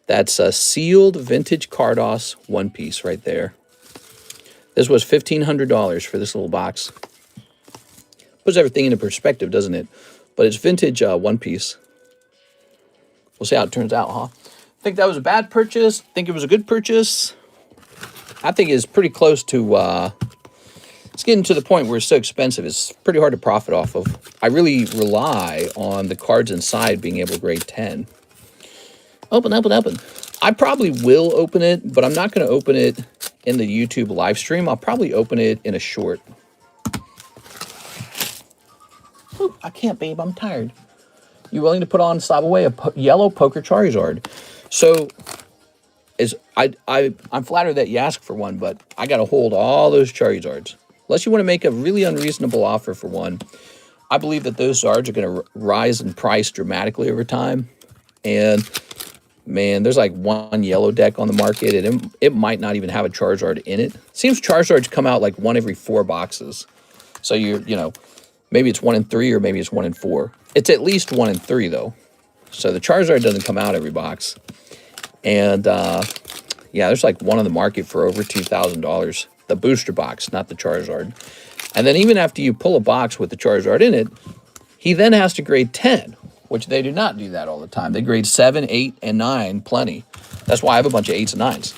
A: That's a sealed vintage Cardos One Piece right there. This was $1,500 for this little box. Puts everything into perspective, doesn't it? But it's vintage One Piece. We'll see how it turns out, huh? Think that was a bad purchase? Think it was a good purchase? I think it's pretty close to it's getting to the point where it's so expensive, it's pretty hard to profit off of. I really rely on the cards inside being able to grade 10. Open, open, open. I probably will open it, but I'm not going to open it in the YouTube live stream. I'll probably open it in a short. Ooh, I can't, babe. I'm tired. You willing to put on slab away a yellow poker Charizard? So, I'm flattered that you asked for one, but I got to hold all those Charizards. Unless you want to make a really unreasonable offer for one. I believe that those Zards are going to rise in price dramatically over time. And, man, there's like one yellow deck on the market, and it might not even have a Charizard in it. Seems Charizards come out like one every 4 boxes. So, you know, maybe it's 1 in 3 or maybe it's 1 in 4. It's at least 1 in 3, though. So the Charizard doesn't come out every box. And, yeah, there's like one on the market for over $2,000. The booster box, not the Charizard. And then even after you pull a box with the Charizard in it, he then has to grade 10, which they do not do that all the time. They grade 7, 8, and 9 plenty. That's why I have a bunch of 8s and 9s.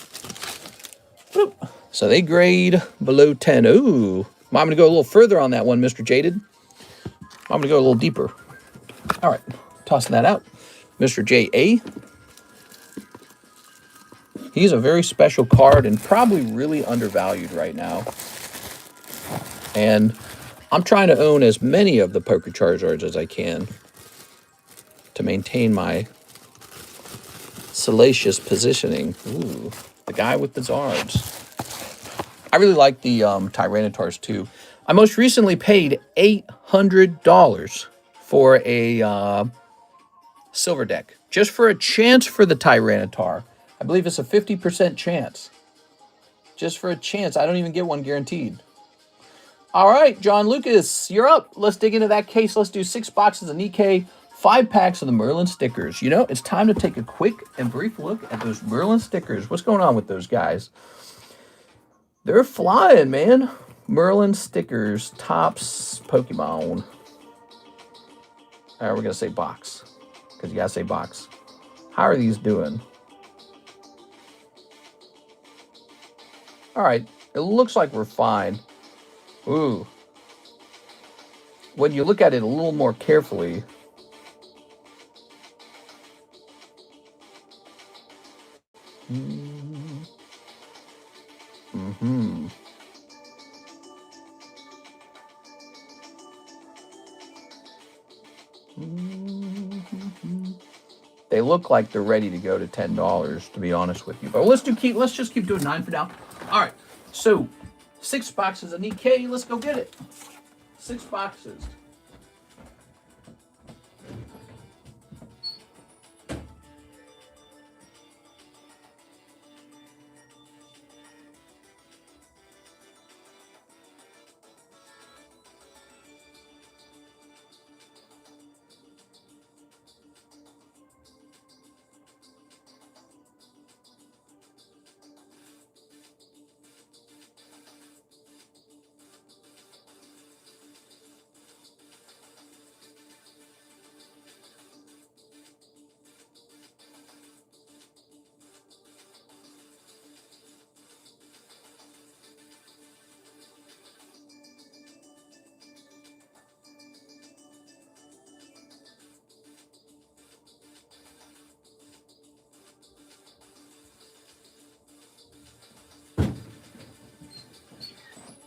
A: Boop. So they grade below 10. Ooh. I'm going to go a little further on that one, Mr. Jaded. I'm going to go a little deeper. All right. Tossing that out. Mr. J.A. He's a very special card and probably really undervalued right now. And I'm trying to own as many of the Poker Charizards as I can to maintain my salacious positioning. Ooh, the guy with the Zards. I really like the Tyrannitars too. I most recently paid $800 for a silver deck, just for a chance for the Tyranitar. I believe it's a 50% chance. Just for a chance. I don't even get one guaranteed. All right, John Lucas, you're up. Let's dig into that case. Let's do 6 boxes of Nikkei, 5 packs of the Merlin stickers. You know, it's time to take a quick and brief look at those Merlin stickers. What's going on with those guys? They're flying, man. Merlin stickers, tops, Pokemon. All right, we're going to say box, because you got to say box. How are these doing? All right, it looks like we're fine. Ooh. When you look at it a little more carefully, they look like they're ready to go to $10, to be honest with you. But let's just keep doing 9 for now. All right, so 6 boxes of Nikkei. Let's go get it. 6 boxes.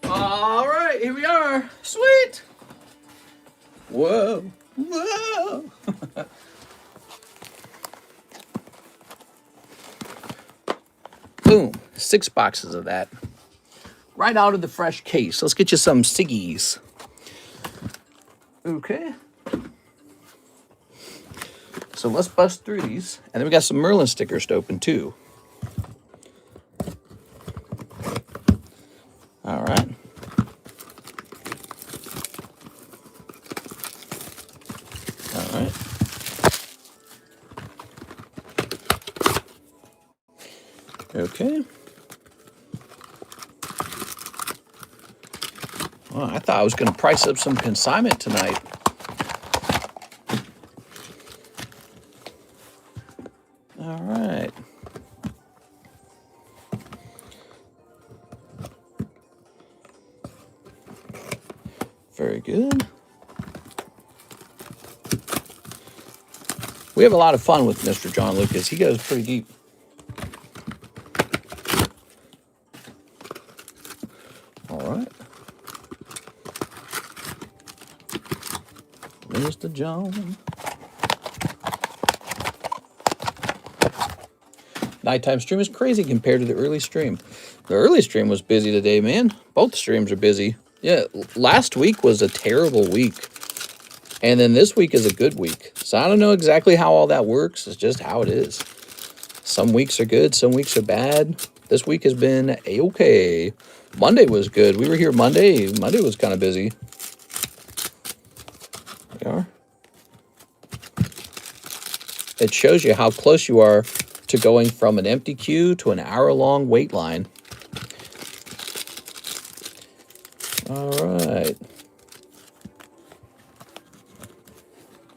A: All right, here we are. Sweet. Whoa. Whoa. Boom. 6 boxes of that. Right out of the fresh case. Let's get you some Siggies. Okay. So let's bust through these. And then we got some Merlin stickers to open too. All right. All right. Okay. Well, I thought I was going to price up some consignment tonight. All right. Very good. We have a lot of fun with Mr. John Lucas. He goes pretty deep. All right. Mr. John. Nighttime stream is crazy compared to the early stream. The early stream was busy today, man. Both streams are busy. Yeah, last week was a terrible week. And then this week is a good week. So I don't know exactly how all that works. It's just how it is. Some weeks are good, some weeks are bad. This week has been a-okay. Monday was good. We were here Monday. Monday was kind of busy. There we are. It shows you how close you are to going from an empty queue to an hour-long wait line. All right.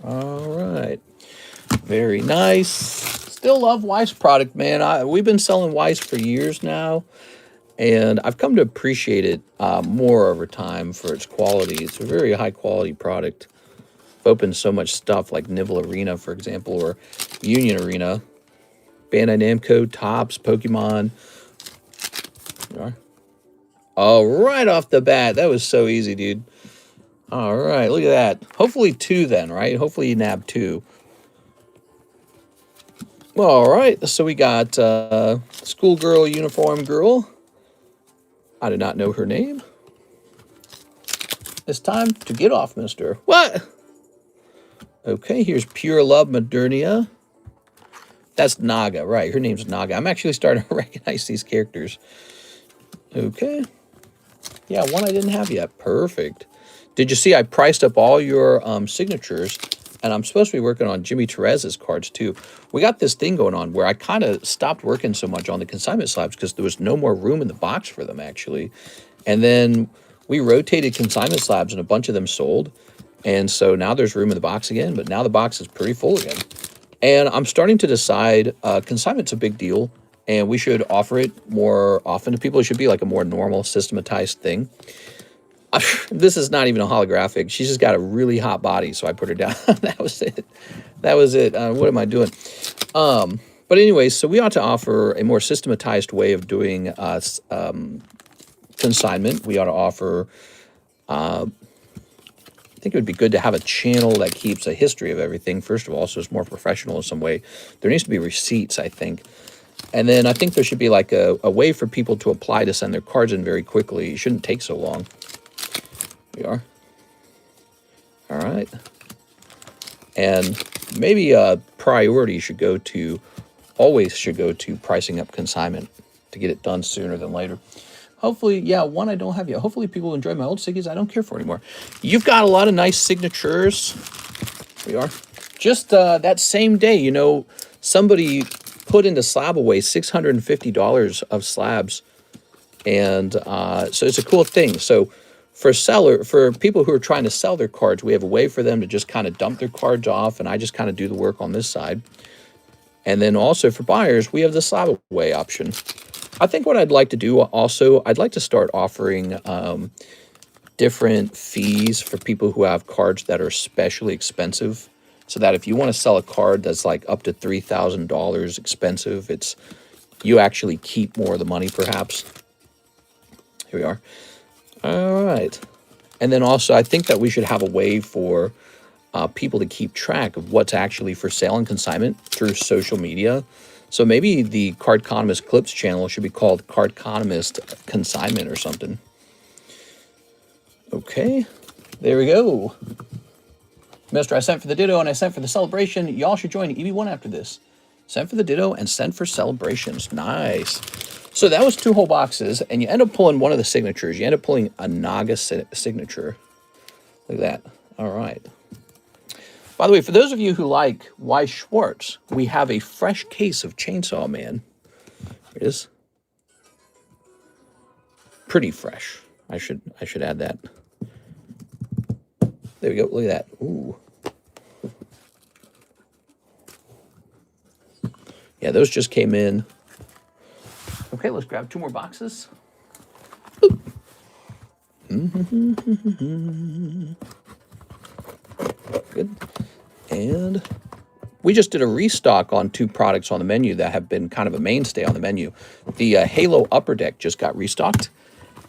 A: All right. Very nice. Still love Weiss product, man. We've been selling Weiss for years now, and I've come to appreciate it more over time for its quality. It's a very high-quality product. I've opened so much stuff like Nibble Arena, for example, or Union Arena. Bandai Namco, Topps, Pokemon. There you are. Oh, right off the bat. That was so easy, dude. All right, look at that. Hopefully 2 then, right? Hopefully you nab 2. All right, so we got schoolgirl, uniform girl. I did not know her name. It's time to get off, mister. What? Okay, here's Pure Love Modernia. That's Naga, right. Her name's Naga. I'm actually starting to recognize these characters. Okay. Yeah, one I didn't have yet. Perfect. Did you see I priced up all your signatures? And I'm supposed to be working on Jimmy Terez's cards, too. We got this thing going on where I kind of stopped working so much on the consignment slabs because there was no more room in the box for them, actually. And then we rotated consignment slabs and a bunch of them sold. And so now there's room in the box again, but now the box is pretty full again. And I'm starting to decide consignment's a big deal, and we should offer it more often to people. It should be like a more normal, systematized thing. This is not even a holographic. She's just got a really hot body, so I put her down. That was it. That was it. What am I doing? But anyways, so we ought to offer a more systematized way of doing consignment. We ought to offer... I think it would be good to have a channel that keeps a history of everything, first of all, so it's more professional in some way. There needs to be receipts, I think. And then I think there should be like a way for people to apply to send their cards in very quickly. It shouldn't take so long. Here we are. All right. And maybe priority should go to, always should go to pricing up consignment to get it done sooner than later. Hopefully, yeah, one I don't have yet. Hopefully people enjoy my old siggies I don't care for anymore. You've got a lot of nice signatures. Here we are. Just that same day, you know, somebody put into Slabaway $650 of slabs. And so it's a cool thing. So for people who are trying to sell their cards, we have a way for them to just kind of dump their cards off, and I just kind of do the work on this side. And then also for buyers, we have the Slabaway option. I think what I'd like to do also, I'd like to start offering different fees for people who have cards that are especially expensive, so that if you want to sell a card that's like up to $3,000 expensive, you actually keep more of the money perhaps. Here we are. All right. And then also I think that we should have a way for people to keep track of what's actually for sale and consignment through social media. So maybe the Cardconomist Clips channel should be called Cardconomist Consignment or something. Okay, there we go. Mister, I sent for the Ditto and I sent for the Celebration. Y'all should join EB1 after this. Sent for the Ditto and sent for Celebrations. Nice. So that was 2 whole boxes, and you end up pulling one of the signatures. You end up pulling a Naga signature. Look at that. All right. By the way, for those of you who like Weiss Schwarz, we have a fresh case of Chainsaw Man. It is pretty fresh. I should add that. There we go. Look at that. Ooh. Yeah, those just came in. Okay, let's grab 2 more boxes. Oop. Good. And we just did a restock on 2 products on the menu that have been kind of a mainstay on the menu. The Halo Upper Deck just got restocked,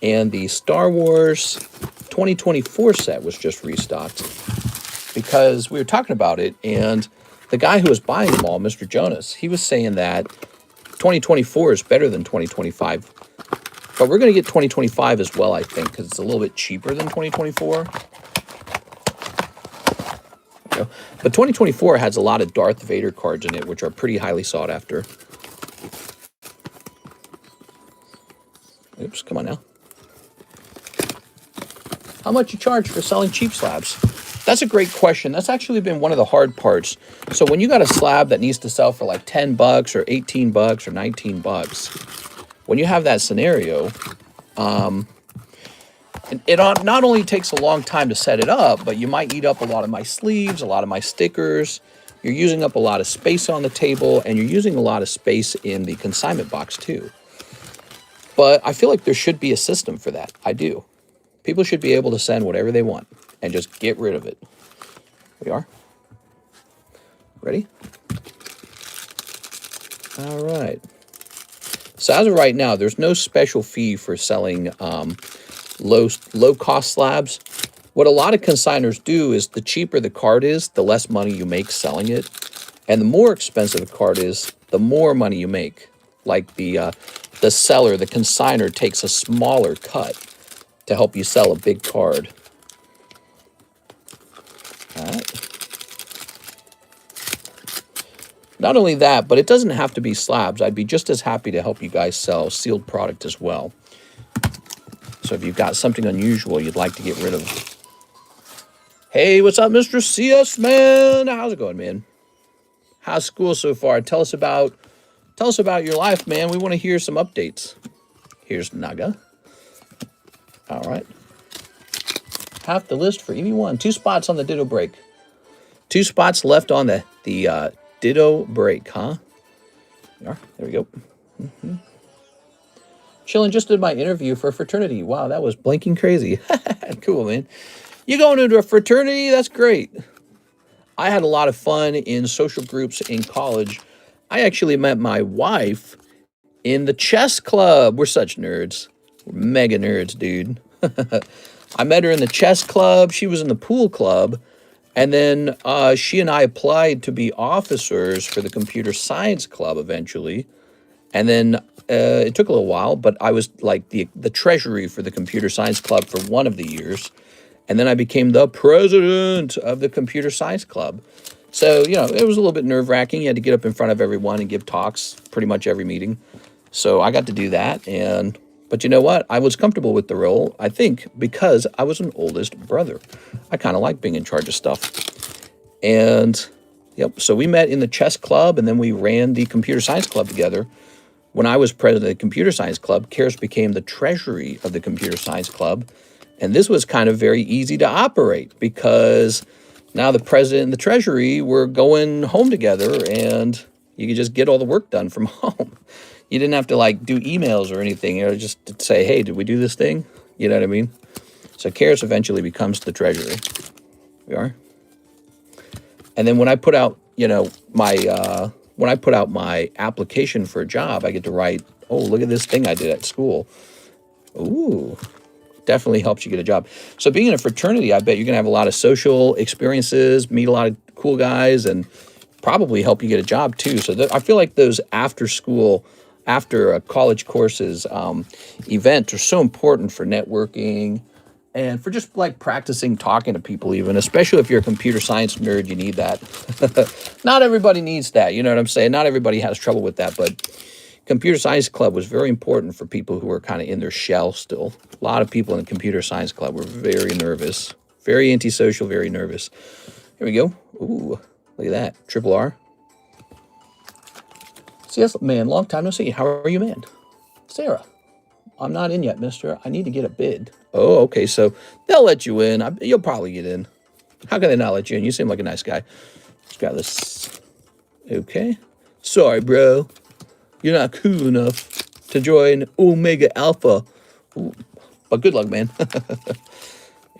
A: and the Star Wars 2024 set was just restocked because we were talking about it, and the guy who was buying them all, Mr. Jonas, he was saying that 2024 is better than 2025. But we're going to get 2025 as well, I think, because it's a little bit cheaper than 2024. But 2024 has a lot of Darth Vader cards in it, which are pretty highly sought after. Oops, come on now. How much you charge for selling cheap slabs? That's a great question. That's actually been one of the hard parts. So when you got a slab that needs to sell for like 10 bucks or 18 bucks or 19 bucks, when you have that scenario, it not only takes a long time to set it up, but you might eat up a lot of my sleeves, a lot of my stickers. You're using up a lot of space on the table, and you're using a lot of space in the consignment box too. But I feel like there should be a system for that. I do. People should be able to send whatever they want and just get rid of it. We are. Ready? All right. So as of right now, there's no special fee for selling low-cost slabs. What a lot of consigners do is the cheaper the card is, the less money you make selling it. And the more expensive a card is, the more money you make. Like the seller, the consigner, takes a smaller cut to help you sell a big card. All right. Not only that, but it doesn't have to be slabs. I'd be just as happy to help you guys sell sealed product as well. So if you've got something unusual you'd like to get rid of. Hey, what's up, Mr. CS, man? How's it going, man? How's school so far? Tell us about your life, man. We want to hear some updates. Here's Naga. All right. Half the list for EV1. 2 spots on the Ditto break. 2 spots left on the Ditto break, huh? There we go. Chilling, just did my interview for a fraternity. Wow, that was blinking crazy. Cool, man. You going into a fraternity? That's great. I had a lot of fun in social groups in college. I actually met my wife in the chess club. We're such nerds. We're mega nerds, dude. I met her in the chess club. She was in the pool club. And then she and I applied to be officers for the computer science club eventually. And then it took a little while, but I was like the treasury for the computer science club for one of the years. And then I became the president of the computer science club. So, you know, it was a little bit nerve-wracking. You had to get up in front of everyone and give talks pretty much every meeting. So I got to do that. But you know what? I was comfortable with the role, I think, because I was an oldest brother. I kind of like being in charge of stuff. And, yep, so we met in the chess club, and then we ran the computer science club together. When I was president of the computer science club, Karis became the treasury of the computer science club. And this was kind of very easy to operate because now the president and the treasury were going home together, and you could just get all the work done from home. You didn't have to like do emails or anything. You know, just to say, hey, did we do this thing? You know what I mean? So Karis eventually becomes the treasury. We are. And then when I put out, you know, my application for a job, I get to write, oh, look at this thing I did at school. Ooh, definitely helps you get a job. So being in a fraternity, I bet you're going to have a lot of social experiences, meet a lot of cool guys, and probably help you get a job too. So I feel like those after school, after college courses, events are so important for networking and for just like practicing talking to people even, especially if you're a computer science nerd, you need that. Not everybody needs that, you know what I'm saying? Not everybody has trouble with that, but computer science club was very important for people who were kind of in their shell still. A lot of people in the computer science club were very nervous, very antisocial, very nervous. Here we go. Ooh, look at that. Triple R. CS, man, long time no see. How are you, man? Sarah, I'm not in yet, mister. I need to get a bid. Oh, okay, so they'll let you in. You'll probably get in. How can they not let you in? You seem like a nice guy. Just got this. Okay. Sorry, bro. You're not cool enough to join Omega Alpha. Ooh. But good luck, man.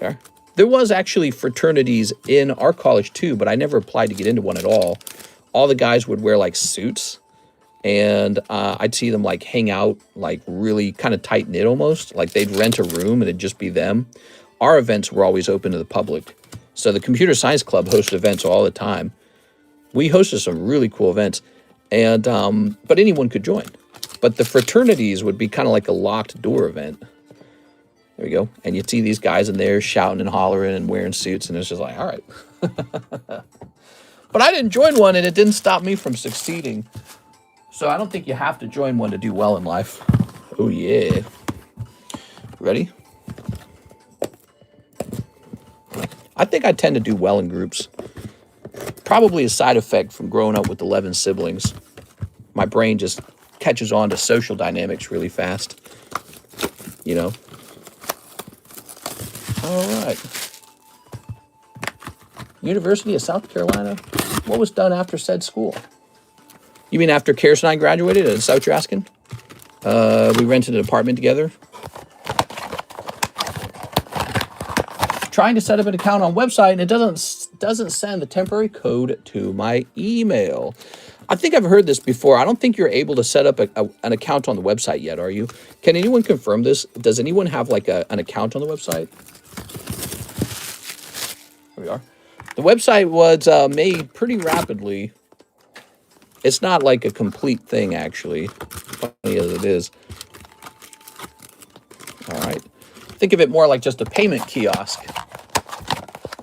A: Yeah. There was actually fraternities in our college too, but I never applied to get into one at all. All the guys would wear like suits, and I'd see them like hang out like really kind of tight knit almost. Like they'd rent a room and it'd just be them. Our events were always open to the public. So the Computer Science Club hosted events all the time. We hosted some really cool events, and but anyone could join. But the fraternities would be kind of like a locked door event. There we go. And you'd see these guys in there shouting and hollering and wearing suits, and it's just like, all right. But I didn't join one, and it didn't stop me from succeeding. So I don't think you have to join one to do well in life. Oh, yeah. Ready? I think I tend to do well in groups. Probably a side effect from growing up with 11 siblings. My brain just catches on to social dynamics really fast. You know? All right. University of South Carolina. What was done after said school? You mean after Karis and I graduated? Is that what you're asking? We rented an apartment together. Trying to set up an account on website, and it doesn't send the temporary code to my email. I think I've heard this before. I don't think you're able to set up an account on the website yet, are you? Can anyone confirm this? Does anyone have like an account on the website? Here we are. The website was made pretty rapidly. It's not like a complete thing, actually, funny as it is. All right. Think of it more like just a payment kiosk.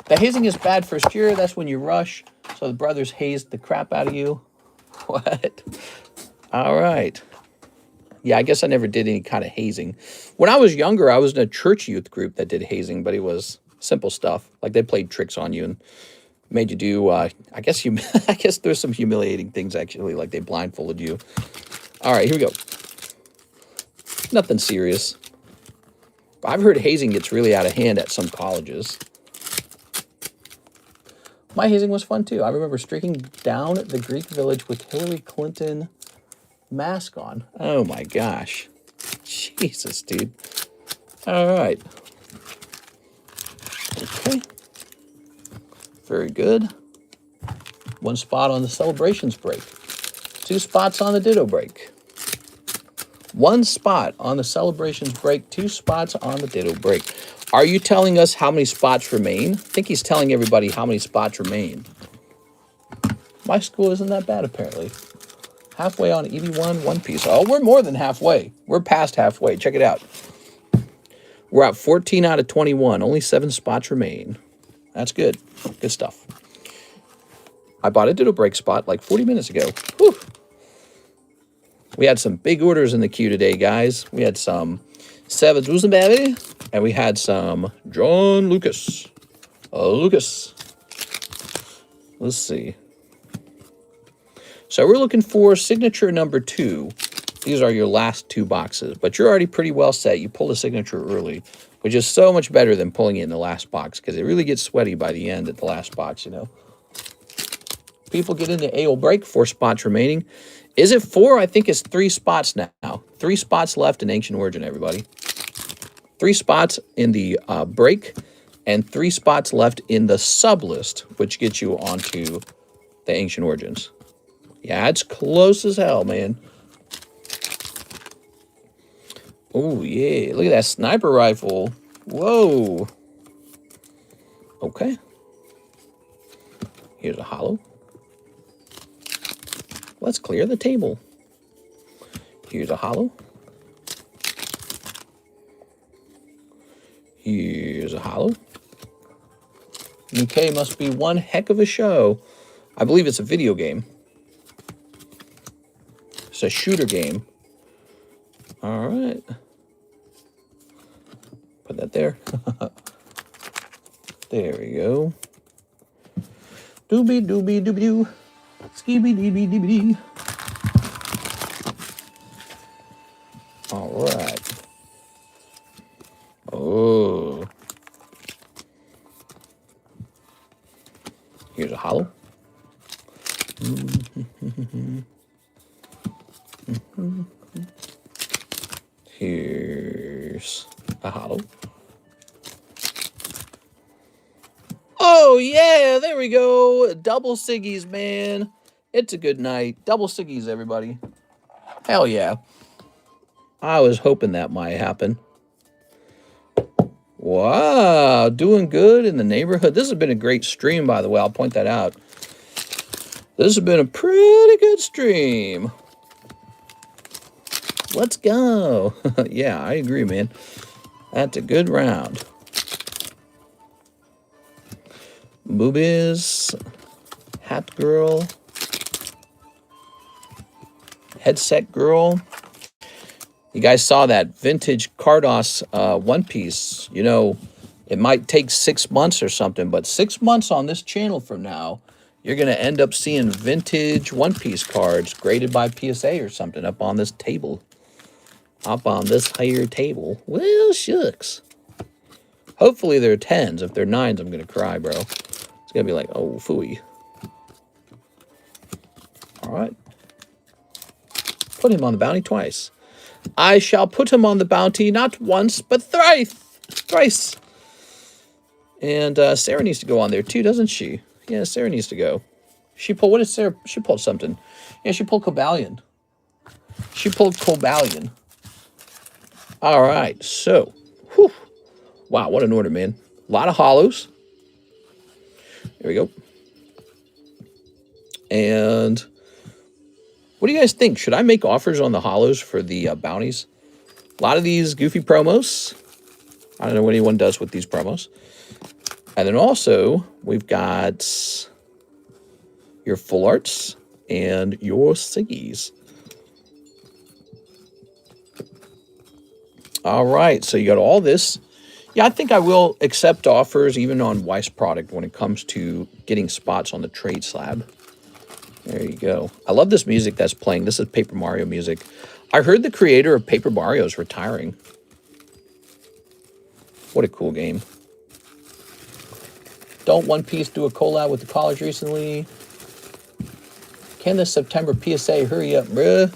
A: The hazing is bad first year. That's when you rush. So the brothers hazed the crap out of you. What? All right. Yeah, I guess I never did any kind of hazing. When I was younger, I was in a church youth group that did hazing, but it was simple stuff. Like they played tricks on you and made you do, I guess there's some humiliating things actually, like they blindfolded you. All right, here we go. Nothing serious. I've heard hazing gets really out of hand at some colleges. My hazing was fun too. I remember streaking down the Greek village with Hillary Clinton mask on. Oh my gosh. Jesus, dude. All right. Okay. Very good. 1 spot on the celebrations break. 2 spots on the ditto break. 1 spot on the celebrations break. 2 spots on the ditto break. Are you telling us how many spots remain? I think he's telling everybody how many spots remain. My school isn't that bad, apparently. Halfway on EV1, One Piece. Oh, we're more than halfway. We're past halfway. Check it out. We're at 14 out of 21. Only 7 spots remain. That's good. Good stuff. I bought a ditto break spot like 40 minutes ago. Whew. We had some big orders in the queue today, guys. We had some 7,000 baby, and we had some John Lucas. Lucas. Let's see. So we're looking for signature number 2. These are your last 2 boxes, but you're already pretty well set. You pulled a signature early, which is so much better than pulling it in the last box because it really gets sweaty by the end at the last box, you know. People get into AO break, 4 spots remaining. Is it 4? I think it's 3 spots now. 3 spots left in Ancient Origin, everybody. 3 spots in the break and 3 spots left in the sub list, which gets you onto the Ancient Origins. Yeah, it's close as hell, man. Oh, yeah. Look at that sniper rifle. Whoa. Okay. Here's a hollow. Let's clear the table. Here's a hollow. Here's a hollow. UK must be one heck of a show. I believe it's a video game. It's a shooter game. All right. Put that there. There we go. Doobie doobie doobie doo. Skibby deebie deebie dee. All right. Oh. Here's a hollow. Here's A hollow. Oh, yeah, there we go. Double Siggies, man. It's a good night. Double Siggies, everybody. Hell yeah. I was hoping that might happen. Wow, doing good in the neighborhood. This has been a great stream, by the way. I'll point that out. This has been a pretty good stream. Let's go. Yeah, I agree, man. That's a good round. Boobies, hat girl, headset girl. You guys saw that vintage Cardos One Piece. You know, it might take 6 months or something, but 6 months on this channel from now, you're going to end up seeing vintage One Piece cards graded by PSA or something up on this table. Up on this higher table. Well, shucks. Hopefully they're 10s. If they're 9s, I'm going to cry, bro. It's going to be like, oh, phooey. All right. Put him on the bounty twice. I shall put him on the bounty not once, but thrice. Thrice. And Sarah needs to go on there too, doesn't she? Yeah, Sarah needs to go. She pulled, what is Sarah? She pulled something. Yeah, she pulled Cobalion. She pulled Cobalion. All right, so, whew. Wow, what an order, man. A lot of hollows. There we go. And what do you guys think? Should I make offers on the hollows for the bounties? A lot of these goofy promos. I don't know what anyone does with these promos. And then also, we've got your full arts and your Siggies. All right, so you got all this. Yeah, I think I will accept offers even on Weiss product when it comes to getting spots on the trade slab. There you go. I love this music that's playing. This is Paper Mario music. I heard the creator of Paper Mario is retiring. What a cool game. Don't One Piece do a collab with the college recently? Can this September PSA hurry up, bruh?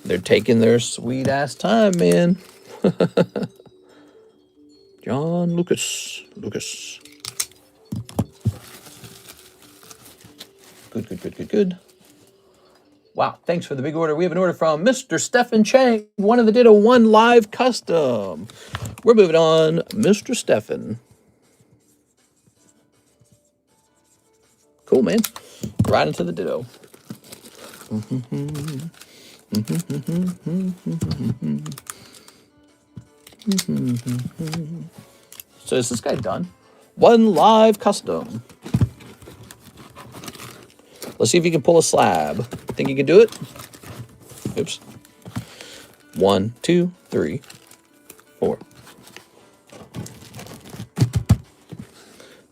A: They're taking their sweet ass time, man. John Lucas. Good. Wow, thanks for the big order. We have an order from Mr. Stephen Chang, one of the Ditto 1 live custom. We're moving on, Mr. Stephen. Cool, man. Right into the Ditto. So is this guy done? One live custom. Let's see if you can pull a slab. Think you can do it? Oops. 1, 2, 3, 4.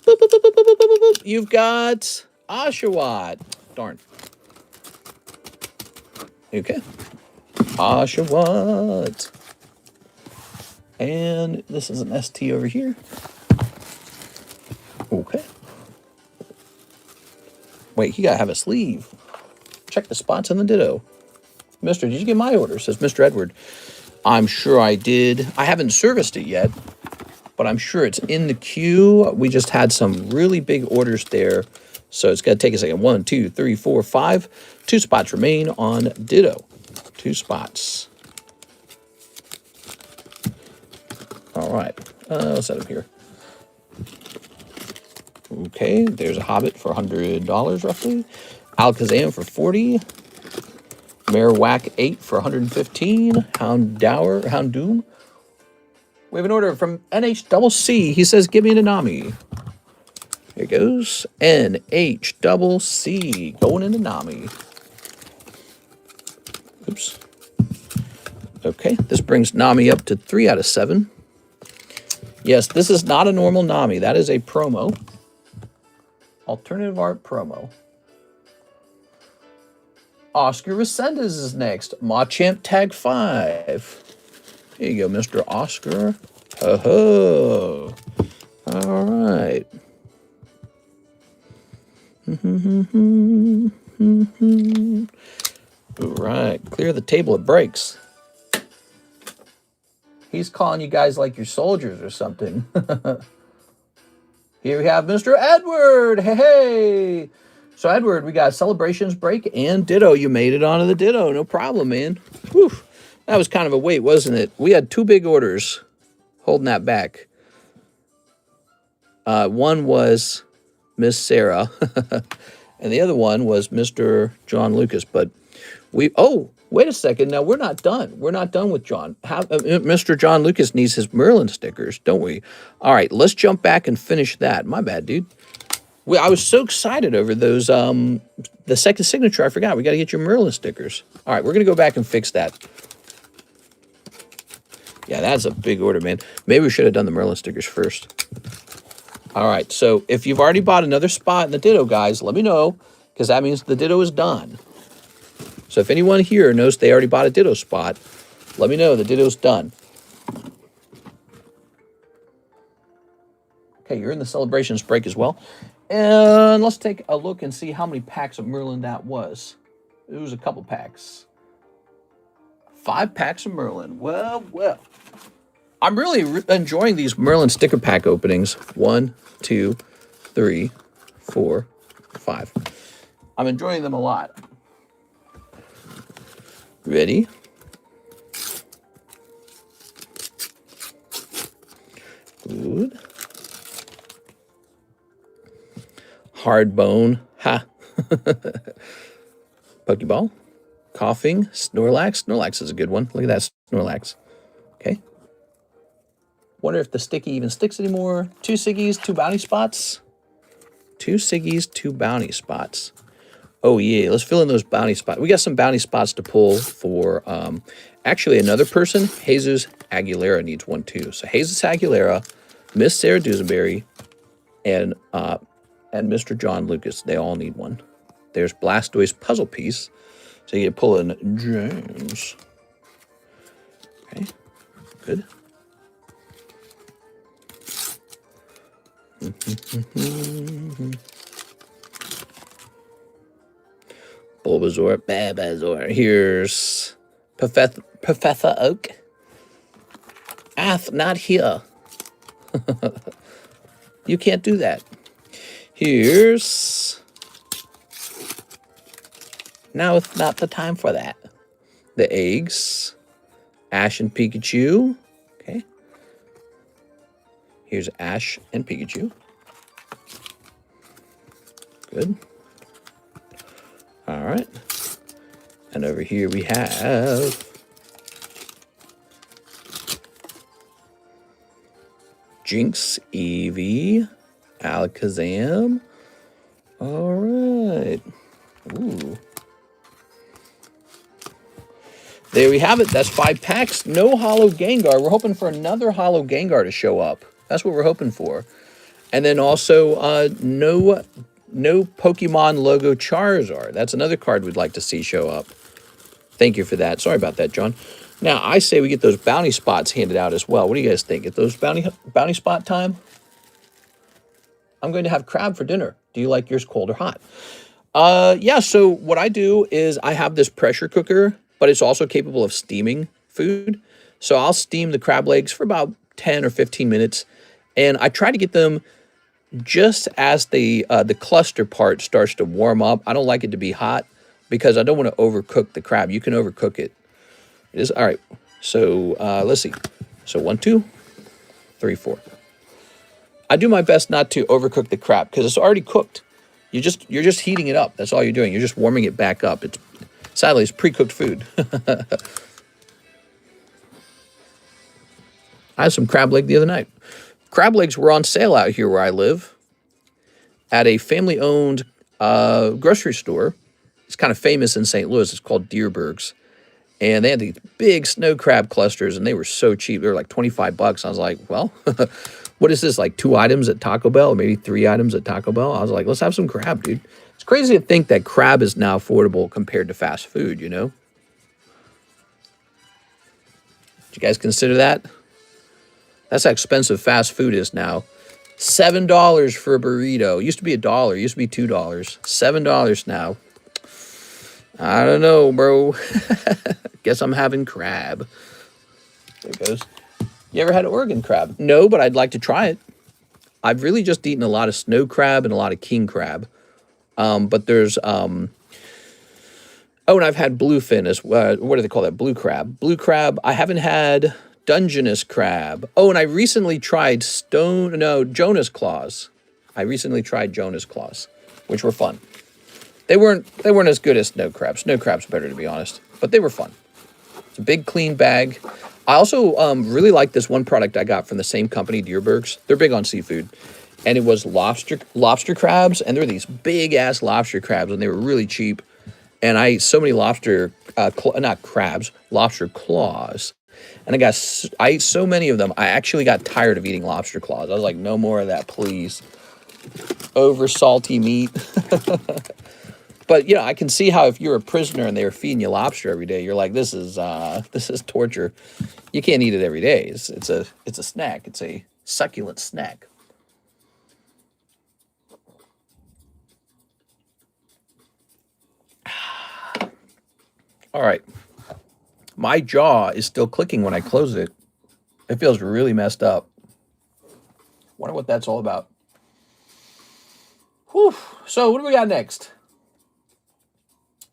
A: Boop, boop, boop, boop, boop, boop, boop, boop. You've got Oshawott. Darn. Okay. Oshawott. And this is an ST over here. Okay. Wait, he gotta have a sleeve. Check the spots on the Ditto. Mister, did you get my order? Says Mr. Edward. I'm sure I did. I haven't serviced it yet, but I'm sure it's in the queue. We just had some really big orders there, so it's gonna take a second. 1, 2, 3, 4, 5. 2 spots remain on Ditto. 2 spots. All right, let's set him here. Okay, there's a Hobbit for $100 roughly. Alakazam for $40. Marowak 8 for $115. Houndoom. We have an order from NHCC. He says, give me an Nanami. Here it goes. NHCC. Going into Nami. Oops. Okay, this brings Nami up to 3 out of 7. Yes, this is not a normal Nami. That is a promo. Alternative art promo. Oscar Resendez is next. Machamp Tag 5. Here you go, Mr. Oscar. Ho-ho. All right. All right. Clear the table. It breaks. He's calling you guys like your soldiers or something. Here we have Mr. Edward. Hey, hey. So, Edward, we got Celebrations Break and Ditto. You made it onto the Ditto. No problem, man. Whew. That was kind of a wait, wasn't it? We had 2 big orders holding that back. One was Miss Sarah, and the other one was Mr. John Lucas. But oh, wait a second. Now, we're not done. We're not done with John. Mr. John Lucas needs his Merlin stickers, don't we? All right, let's jump back and finish that. My bad, dude. I was so excited over those, the second signature, I forgot. We got to get your Merlin stickers. All right, we're going to go back and fix that. Yeah, that's a big order, man. Maybe we should have done the Merlin stickers first. All right, so if you've already bought another spot in the Ditto, guys, let me know, because that means the Ditto is done. So if anyone here knows they already bought a Ditto spot, let me know the Ditto's done. Okay, you're in the Celebrations Break as well. And let's take a look and see how many packs of Merlin that was. It was a couple packs. 5 packs of Merlin. Well, well. I'm really enjoying these Merlin sticker pack openings. 1, 2, 3, 4, 5. I'm enjoying them a lot. Ready? Good. Hard bone. Ha. Pokeball. Coughing. Snorlax. Snorlax is a good one. Look at that Snorlax. Okay. Wonder if the sticky even sticks anymore. 2 Siggies, 2 bounty spots. 2 Siggies, 2 bounty spots. Oh, yeah. Let's fill in those bounty spots. We got some bounty spots to pull for actually another person. Jesus Aguilera needs one, too. So Jesus Aguilera, Miss Sarah Dusenberry, and Mr. John Lucas. They all need one. There's Blastoise puzzle piece. So you pull in James. Okay. Good. Bulbasaur, Babazor. Here's Professor Oak. Not here. You can't do that. Here's... Now it's not the time for that. The eggs. Ash and Pikachu. Okay. Here's Ash and Pikachu. Good. All right. And over here we have Jinx, Eevee, Alakazam. All right. Ooh. There we have it. That's 5 packs. No Holo Gengar. We're hoping for another Holo Gengar to show up. That's what we're hoping for. And then also no Pokemon logo Charizard. That's another card we'd like to see show up. Thank you for that. Sorry about that, John. Now, I say we get those bounty spots handed out as well. What do you guys think? Get those bounty spot time? I'm going to have crab for dinner. Do you like yours cold or hot? Yeah, so what I do is I have this pressure cooker, but it's also capable of steaming food. So I'll steam the crab legs for about 10 or 15 minutes. And I try to get them just as the cluster part starts to warm up. I don't like it to be hot because I don't want to overcook the crab. You can overcook it. It is all right. So let's see. So 1, 2, 3, 4. I do my best not to overcook the crab because it's already cooked. You're just heating it up. That's all you're doing. You're just warming it back up. Sadly, it's pre-cooked food. I had some crab leg the other night. Crab legs were on sale out here where I live at a family-owned grocery store. It's kind of famous in St. Louis. It's called Deerberg's. And they had these big snow crab clusters, and they were so cheap. They were like 25 bucks. I was like, well, what is this, like 2 items at Taco Bell, or maybe 3 items at Taco Bell? I was like, let's have some crab, dude. It's crazy to think that crab is now affordable compared to fast food, you know? Did you guys consider that? That's how expensive fast food is now. $7 for a burrito. It used to be $1. It used to be $2. $7 now. I don't know, bro. Guess I'm having crab. There it goes. You ever had Oregon crab? No, but I'd like to try it. I've really just eaten a lot of snow crab and a lot of king crab. But there's oh, and I've had bluefin as well. What do they call that? Blue crab. Blue crab. I haven't had Dungeness crab. Oh, and I recently tried Jonas claws. I recently tried Jonas claws, which were fun. They weren't as good as snow crabs. Snow crab's better, to be honest, but they were fun. It's a big, clean bag. I also really like this one product I got from the same company, Dierberg's. They're big on seafood. And it was lobster crabs, and they're these big-ass lobster crabs, and they were really cheap. And I ate so many lobster claws. And I ate so many of them, I actually got tired of eating lobster claws. I was like, no more of that, please. Over salty meat. But, you know, I can see how if you're a prisoner and they were feeding you lobster every day, you're like, this is torture. You can't eat it every day. It's a snack. It's a succulent snack. All right. My jaw is still clicking when I close it. It feels really messed up. Wonder what that's all about. Whew. So what do we got next?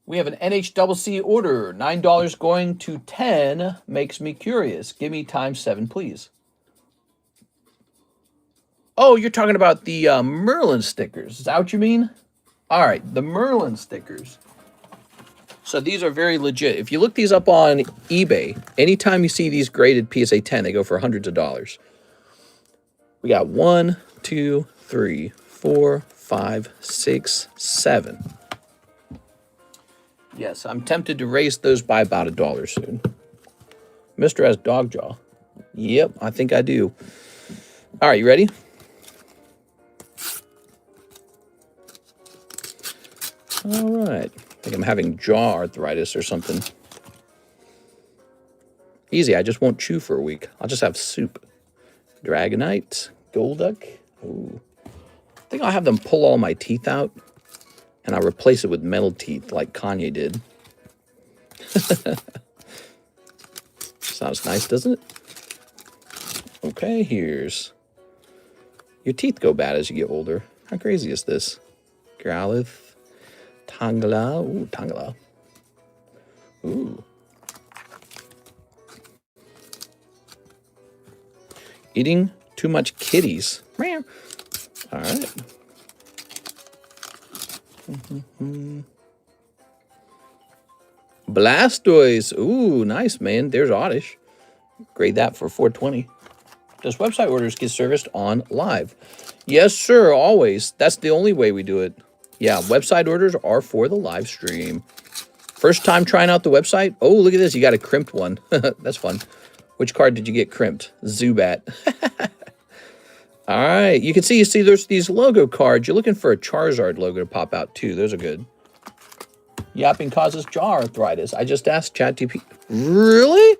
A: We have an NHCC order. $9 going to 10 makes me curious. Give me ×7, please. Oh, you're talking about the Merlin stickers. Is that what you mean? All right, the Merlin stickers. So these are very legit. If you look these up on eBay, anytime you see these graded PSA 10, they go for hundreds of dollars. We got 1, 2, 3, 4, 5, 6, 7. Yes, I'm tempted to raise those by about $1 soon. Mr. has dog jaw. Yep, I think I do. All right, you ready? All right. I think I'm having jaw arthritis or something. Easy, I just won't chew for a week. I'll just have soup. Dragonite, Golduck. Ooh. I think I'll have them pull all my teeth out, and I'll replace it with metal teeth like Kanye did. Sounds nice, doesn't it? Okay, here's... Your teeth go bad as you get older. How crazy is this? Growlithe, Tangela. Ooh, Tangela. Ooh. Eating too much kitties. All right. Blastoise. Ooh, nice, man. There's Oddish. Grade that for 420. Does website orders get serviced on live? Yes, sir, always. That's the only way we do it. Yeah, website orders are for the live stream. First time trying out the website? Oh, look at this. You got a crimped one. That's fun. Which card did you get crimped? Zubat. All right. You see there's these logo cards. You're looking for a Charizard logo to pop out, too. Those are good. Yapping causes jaw arthritis. I just asked ChatGPT. Really?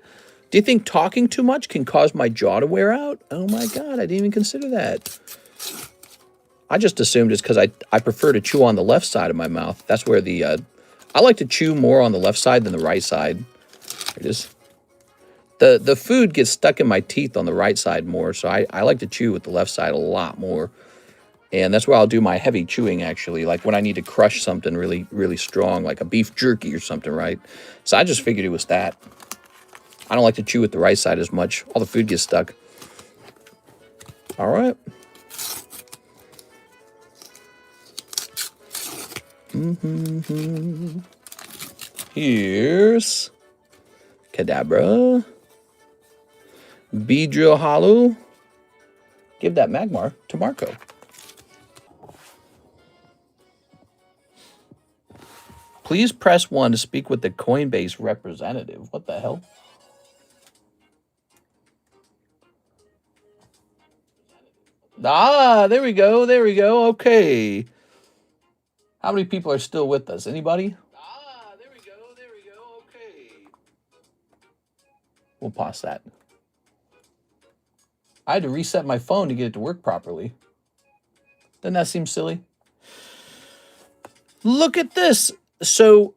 A: Do you think talking too much can cause my jaw to wear out? Oh, my God. I didn't even consider that. I just assumed it's because I prefer to chew on the left side of my mouth. That's where the... I like to chew more on the left side than the right side. There it is. The food gets stuck in my teeth on the right side more, so I like to chew with the left side a lot more. And that's where I'll do my heavy chewing, actually, like when I need to crush something really, really strong, like a beef jerky or something, right? So I just figured it was that. I don't like to chew with the right side as much. All the food gets stuck. All right. Here's Kadabra. Beedrill Hollow. Give that Magmar to Marco. Please press 1 to speak with the Coinbase representative. What the hell? Ah, there we go. There we go. Okay. How many people are still with us? Anybody? Ah, there we go. There we go. Okay. We'll pause that. I had to reset my phone to get it to work properly. Doesn't that seem silly? Look at this. So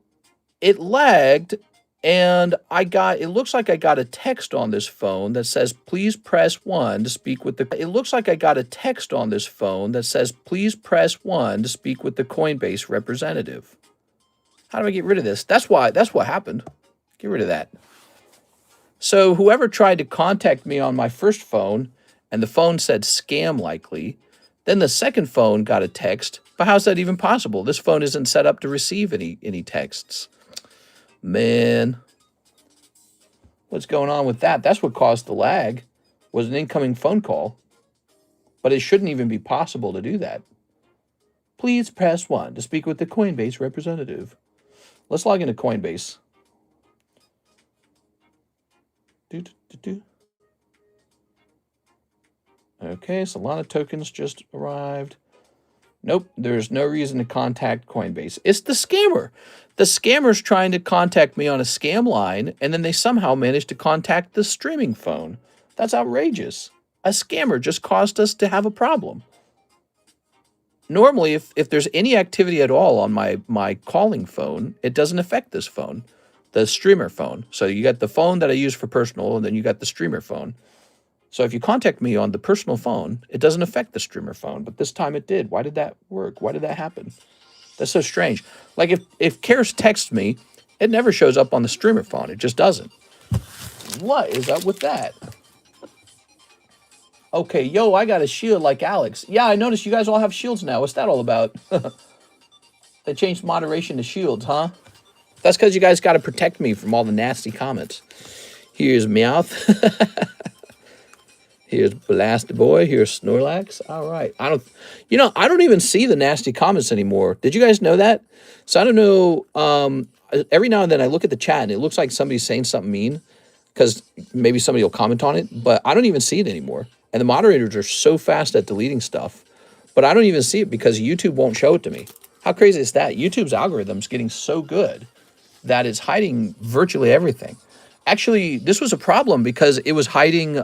A: it lagged, And it looks like I got a text on this phone that says, please press 1 to speak with the, it looks like I got a text on this phone that says, please press 1 to speak with the Coinbase representative. How do I get rid of this? That's what happened. Get rid of that. So whoever tried to contact me on my first phone and the phone said scam likely, then the second phone got a text. But how's that even possible? This phone isn't set up to receive any texts. Man, what's going on with that? That's what caused the lag, was an incoming phone call. But it shouldn't even be possible to do that. Please press 1 to speak with the Coinbase representative. Let's log into Coinbase. Okay, Solana tokens just arrived. Nope, there's no reason to contact Coinbase. It's the scammer. The scammer's trying to contact me on a scam line, and then they somehow managed to contact the streaming phone. That's outrageous. A scammer just caused us to have a problem. Normally, if there's any activity at all on my calling phone, it doesn't affect this phone, the streamer phone. So you got the phone that I use for personal, and then you got the streamer phone. So if you contact me on the personal phone, it doesn't affect the streamer phone, but this time it did. Why did that work? Why did that happen? That's so strange. Like if Karis texts me, it never shows up on the streamer phone. It just doesn't. What is up with that? Okay, yo, I got a shield like Alex. Yeah, I noticed you guys all have shields now. What's that all about? They changed moderation to shields, huh? That's because you guys got to protect me from all the nasty comments. Here's Meowth. Here's Blast Boy. Here's Snorlax. All right. I don't even see the nasty comments anymore. Did you guys know that? So I don't know. Every now and then I look at the chat and it looks like somebody's saying something mean because maybe somebody will comment on it, but I don't even see it anymore. And the moderators are so fast at deleting stuff, but I don't even see it because YouTube won't show it to me. How crazy is that? YouTube's algorithm's getting so good that it's hiding virtually everything. Actually, this was a problem because it was hiding...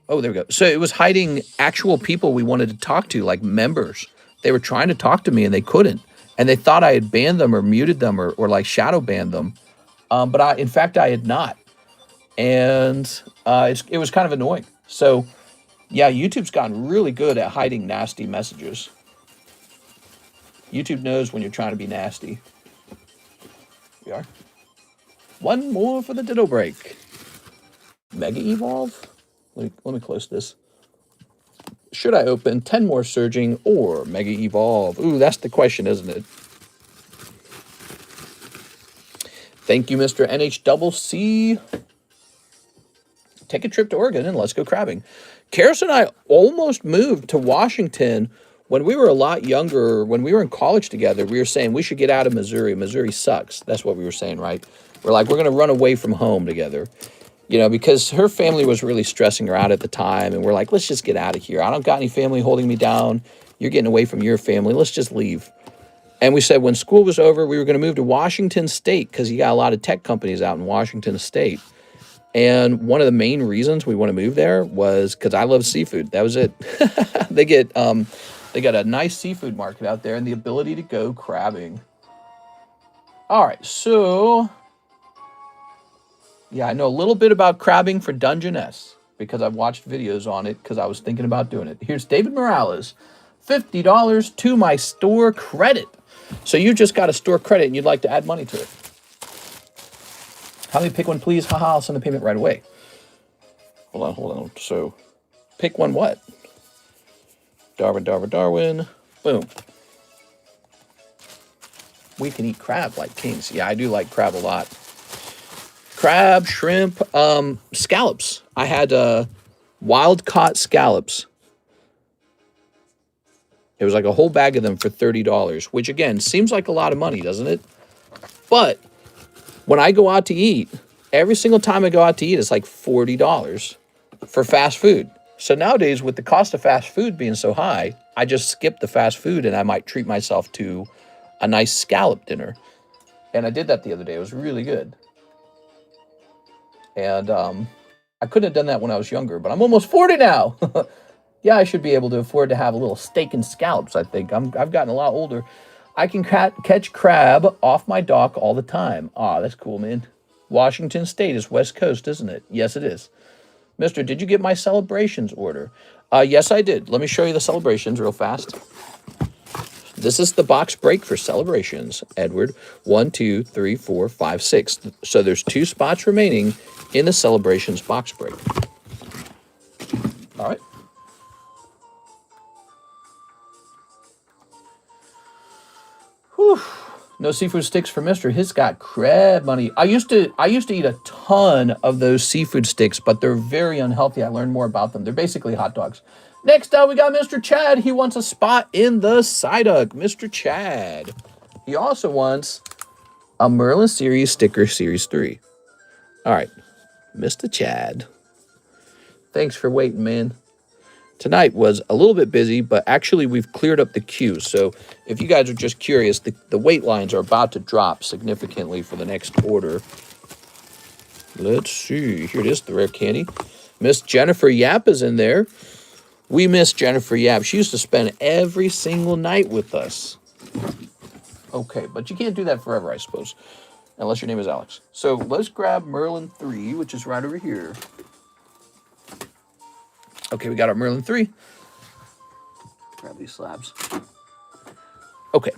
A: oh, there we go. So it was hiding actual people we wanted to talk to, like members. They were trying to talk to me and they couldn't. And they thought I had banned them or muted them or like shadow banned them. But in fact, I had not. And it was kind of annoying. So yeah, YouTube's gotten really good at hiding nasty messages. YouTube knows when you're trying to be nasty. We are. One more for the ditto break. Mega Evolve? Let me close this. Should I open 10 more surging or Mega Evolve? Ooh, that's the question, isn't it? Thank you, Mr. NHCC. Take a trip to Oregon and let's go crabbing. Karis and I almost moved to Washington when we were a lot younger. When we were in college together, we were saying we should get out of Missouri. Missouri sucks. That's what we were saying, right? We're like, we're going to run away from home together. You know, because her family was really stressing her out at the time. And we're like, let's just get out of here. I don't got any family holding me down. You're getting away from your family. Let's just leave. And we said when school was over, we were going to move to Washington State because you got a lot of tech companies out in Washington State. And one of the main reasons we want to move there was because I love seafood. That was it. They got a nice seafood market out there and the ability to go crabbing. All right, so... yeah, I know a little bit about crabbing for Dungeon S because I've watched videos on it because I was thinking about doing it. Here's David Morales, $50 to my store credit. So you just got a store credit and you'd like to add money to it. How many pick one, please? Haha, I'll send the payment right away. Hold on. So pick one what? Darwin. Boom. We can eat crab like kings. Yeah, I do like crab a lot. Crab, shrimp, scallops. I had wild caught scallops. It was like a whole bag of them for $30, which again, seems like a lot of money, doesn't it? But when I go out to eat, every single time I go out to eat, it's like $40 for fast food. So nowadays, with the cost of fast food being so high, I just skip the fast food and I might treat myself to a nice scallop dinner. And I did that the other day. It was really good. And I couldn't have done that when I was younger, but I'm almost 40 now. Yeah, I should be able to afford to have a little steak and scallops, I think. I've gotten a lot older. I can catch crab off my dock all the time. Aw, that's cool, man. Washington State is West Coast, isn't it? Yes, it is. Mister, did you get my celebrations order? Yes, I did. Let me show you the celebrations real fast. This is the box break for celebrations, Edward. 1, 2, 3, 4, 5, 6. So there's 2 spots remaining in the celebrations box break. All right. Whew. No seafood sticks for Mister. He's got crab money. I used to eat a ton of those seafood sticks, but they're very unhealthy. I learned more about them. They're basically hot dogs. Next up, we got Mr. Chad. He wants a spot in the Psyduck. Mr. Chad. He also wants a Merlin Series sticker, Series 3. All right, Mr. Chad. Thanks for waiting, man. Tonight was a little bit busy, but actually we've cleared up the queue. So if you guys are just curious, the wait lines are about to drop significantly for the next order. Let's see. Here it is, the rare candy. Miss Jennifer Yap is in there. We miss Jennifer Yap. She used to spend every single night with us. Okay, but you can't do that forever, I suppose, unless your name is Alex. So let's grab Merlin 3, which is right over here. Okay, we got our Merlin 3. Grab these slabs. Okay.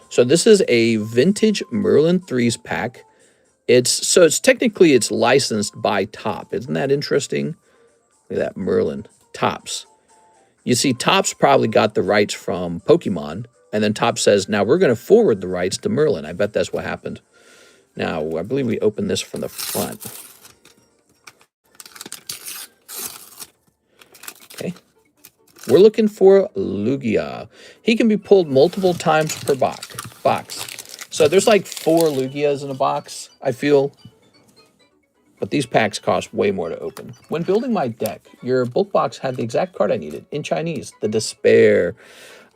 A: So this is a vintage Merlin 3s pack. It's technically licensed by Top. Isn't that interesting? Look at that Merlin Tops. You see, Topps probably got the rights from Pokemon, and then Top says, now we're going to forward the rights to Merlin. I bet that's what happened. Now, I believe we open this from the front. Okay. We're looking for Lugia. He can be pulled multiple times per box. So there's like 4 Lugias in a box, I feel. But these packs cost way more to open. When building my deck, your bulk box had the exact card I needed. In Chinese, the Despair.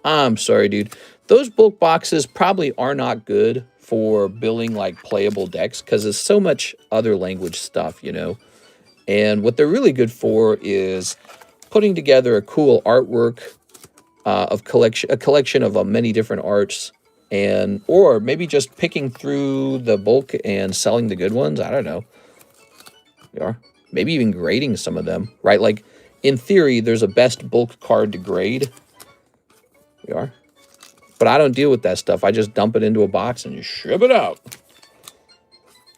A: I'm sorry, dude. Those bulk boxes probably are not good for building like playable decks because there's so much other language stuff, you know. And what they're really good for is putting together a cool artwork a collection of many different arts, or maybe just picking through the bulk and selling the good ones. I don't know. Maybe even grading some of them, right? Like, in theory, there's a best bulk card to grade. But I don't deal with that stuff. I just dump it into a box and just ship it out.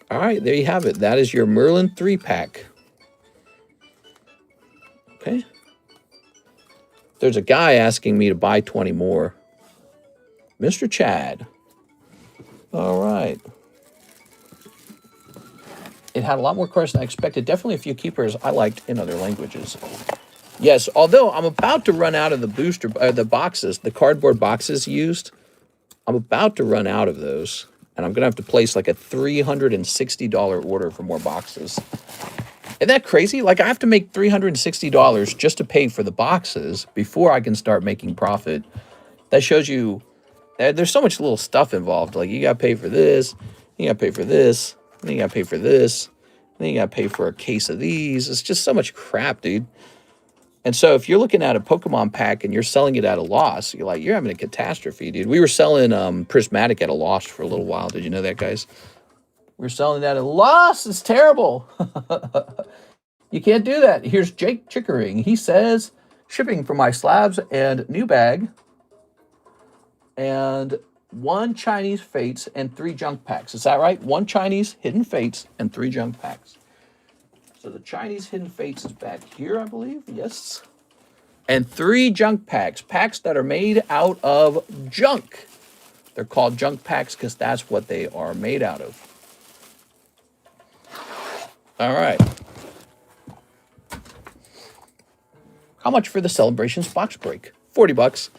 A: All right, there you have it. That is your Merlin 3-pack. Okay. There's a guy asking me to buy 20 more. Mr. Chad. All right. It had a lot more cards than I expected. Definitely a few keepers I liked in other languages. Yes, although I'm about to run out of the boxes, the cardboard boxes used. I'm about to run out of those. And I'm going to have to place like a $360 order for more boxes. Isn't that crazy? Like, I have to make $360 just to pay for the boxes before I can start making profit. That shows you there's so much little stuff involved. Like, you got to pay for this, you got to pay for this, then you got to pay for this, then you got to pay for a case of these. It's just so much crap, dude. And so if you're looking at a Pokemon pack and you're selling it at a loss, you're having a catastrophe, dude. We were selling Prismatic at a loss for a little while. Did you know that, guys? We're selling that at a loss. It's terrible. You can't do that. Here's Jake Chickering. He says, shipping for my slabs and new bag, and 1 Chinese Fates and 3 junk packs. Is that right? 1 Chinese Hidden Fates and 3 junk packs. So the Chinese Hidden Fates is back here, I believe. Yes. And 3 junk packs. Packs that are made out of junk. They're called junk packs because that's what they are made out of. All right. How much for the Celebrations box break? 40 bucks.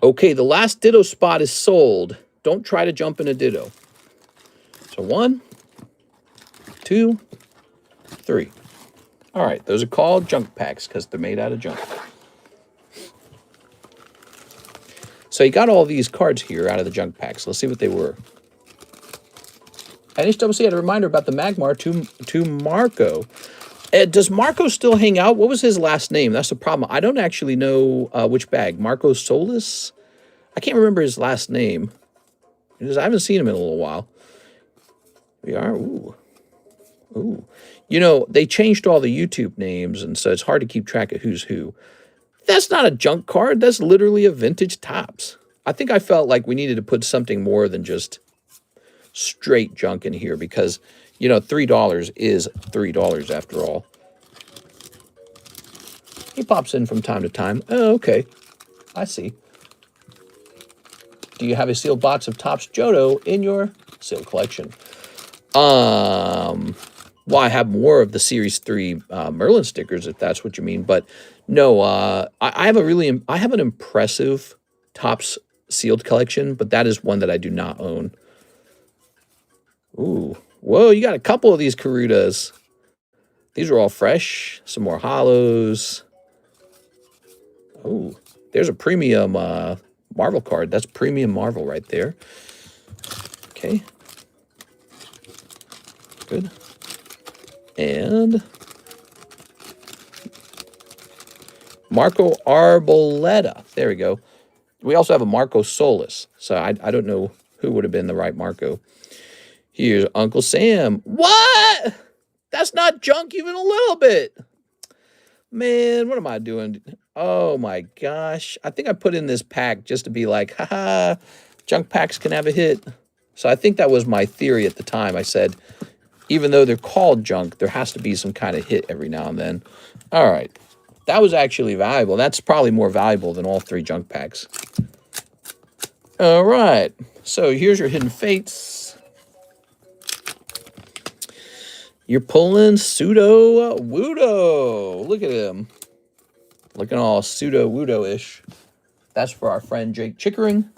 A: Okay, the last Ditto spot is sold. Don't try to jump in a Ditto. So 1, 2, 3. All right, those are called junk packs because they're made out of junk. So you got all these cards here out of the junk packs. Let's see what they were. NHWC had a reminder about the Magmar to Marco. Does Marco still hang out? What was his last name? That's the problem. I don't actually know which bag. Marco Solis? I can't remember his last name. Because I haven't seen him in a little while. We are. Ooh. Ooh. You know, they changed all the YouTube names, and so it's hard to keep track of who's who. That's not a junk card. That's literally a vintage Topps. I think I felt like we needed to put something more than just straight junk in here because, you know, $3 is $3 after all. He pops in from time to time. Oh, okay. I see. Do you have a sealed box of Topps Johto in your sealed collection? Well, I have more of the Series 3 Merlin stickers, if that's what you mean. But no, I have an impressive Topps sealed collection, but that is one that I do not own. Ooh, whoa, you got a couple of these Karutas. These are all fresh. Some more hollows. Ooh, there's a premium Marvel card. That's premium Marvel right there. Okay. Good. And Marco Arboleda. There we go. We also have a Marco Solis. So I don't know who would have been the right Marco. Here's Uncle Sam. What? That's not junk even a little bit. Man, what am I doing? Oh my gosh. I think I put in this pack just to be like, haha, junk packs can have a hit. So I think that was my theory at the time. I said, even though they're called junk, there has to be some kind of hit every now and then. All right. That was actually valuable. That's probably more valuable than all 3 junk packs. All right. So here's your Hidden Fates. You're pulling Pseudo Wudo. Look at him. Looking all Pseudo Wudo-ish. That's for our friend Jake Chickering.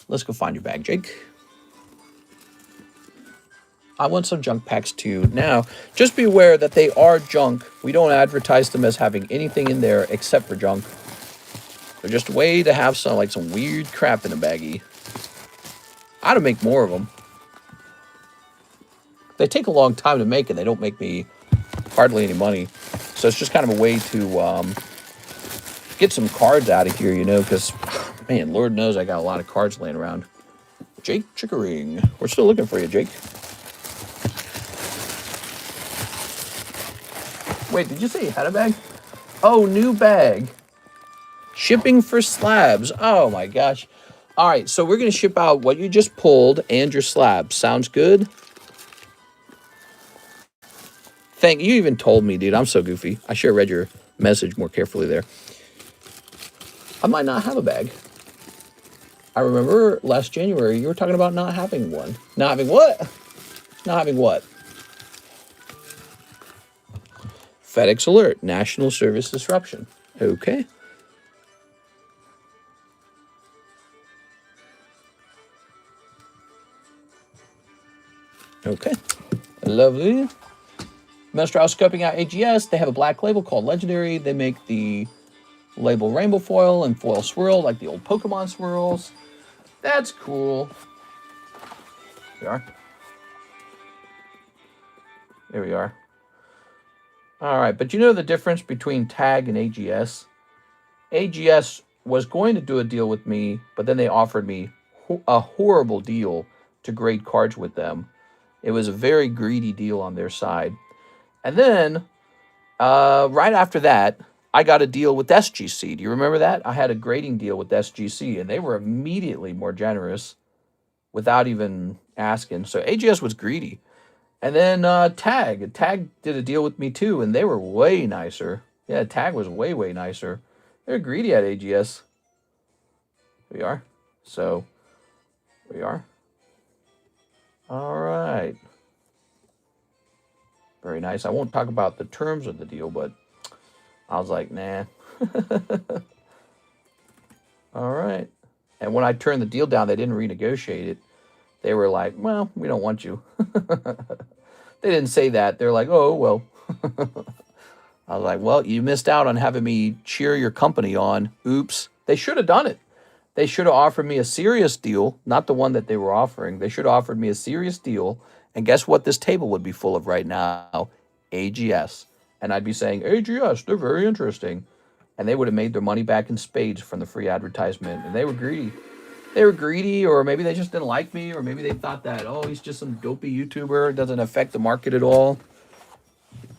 A: Let's go find your bag, Jake. I want some junk packs too. Now, just be aware that they are junk. We don't advertise them as having anything in there except for junk. They're just a way to have some weird crap in a baggie. I'd make more of them. They take a long time to make, and they don't make me hardly any money. So it's just kind of a way to get some cards out of here, you know, because, man, Lord knows I got a lot of cards laying around. Jake Chickering. We're still looking for you, Jake. Wait, did you say you had a bag? Oh, new bag. Shipping for slabs. Oh, my gosh. All right, so we're going to ship out what you just pulled and your slabs. Sounds good? You even told me, dude. I'm so goofy. I should have read your message more carefully there. I might not have a bag. I remember last January you were talking about not having one. Not having what? Not having what? FedEx alert. National service disruption. Okay. Okay. Lovely. Menstrel scoping out AGS. They have a black label called Legendary. They make the label rainbow foil and foil swirl like the old Pokemon swirls. That's cool. There we are. There we are. All right, but you know the difference between TAG and AGS? AGS was going to do a deal with me, but then they offered me a horrible deal to grade cards with them. It was a very greedy deal on their side. And then, right after that, I got a deal with SGC. Do you remember that? I had a grading deal with SGC, and they were immediately more generous without even asking. So AGS was greedy. And then TAG did a deal with me too, and they were way nicer. Yeah, TAG was way, way nicer. They're greedy at AGS. We are. So, we are. All right. Very nice. I won't talk about the terms of the deal, but I was like, nah. All right. And when I turned the deal down, they didn't renegotiate it. They were like, well, we don't want you. They didn't say that. They're like, oh, well. I was like, well, you missed out on having me cheer your company on. Oops. They should have done it. They should have offered me a serious deal, not the one that they were offering. They should have offered me a serious deal. And guess what this table would be full of right now? AGS. And I'd be saying, AGS, they're very interesting. and they would have made their money back in spades from the free advertisement. And they were greedy. They were greedy, or maybe they just didn't like me, or maybe they thought that, oh, he's just some dopey YouTuber. It doesn't affect the market at all.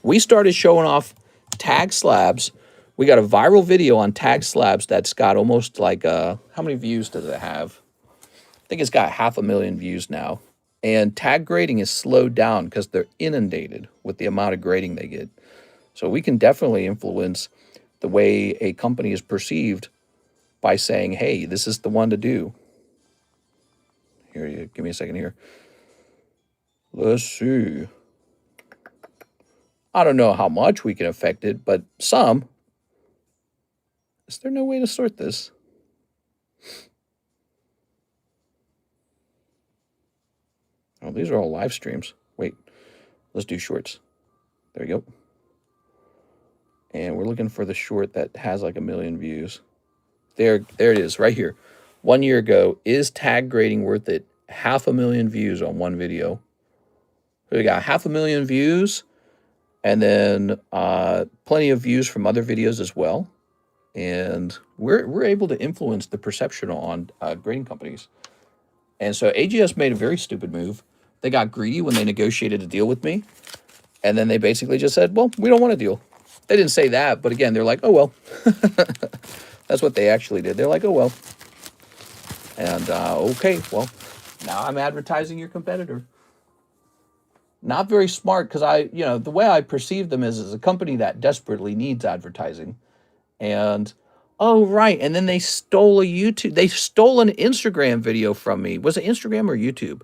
A: We started showing off tag slabs. We got a viral video on tag slabs that's got almost like, how many views does it have? I think it's got 500,000 views now. And tag grading is slowed down because they're inundated with the amount of grading they get. So we can definitely influence the way a company is perceived by saying, hey, this is the one to do. Here, give me a second here. Let's see. I don't know how much we can affect it, but some. Is there no way to sort this? Oh, these are all live streams. Wait, let's do shorts. There you go. And we're looking for the short that has like 1 million views. There it is, right here. 1 year ago, is tag grading worth it? 500,000 views on one video. So we got 500,000 views, and then plenty of views from other videos as well. And we're able to influence the perception on grading companies. And so AGS made a very stupid move. They got greedy when they negotiated a deal with me. And then they basically just said, well, we don't want a deal. They didn't say that, but again, they're like, oh, well. That's what they actually did. They're like, oh, well. And, okay, well, now I'm advertising your competitor. Not very smart, because the way I perceive them is a company that desperately needs advertising. And, oh, right, and then they stole an Instagram video from me. Was it Instagram or YouTube?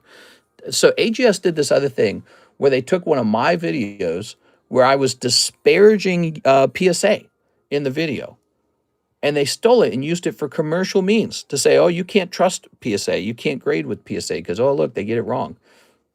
A: So AGS did this other thing where they took one of my videos where I was disparaging PSA in the video. And they stole it and used it for commercial means to say, oh, you can't trust PSA. You can't grade with PSA because, oh, look, they get it wrong.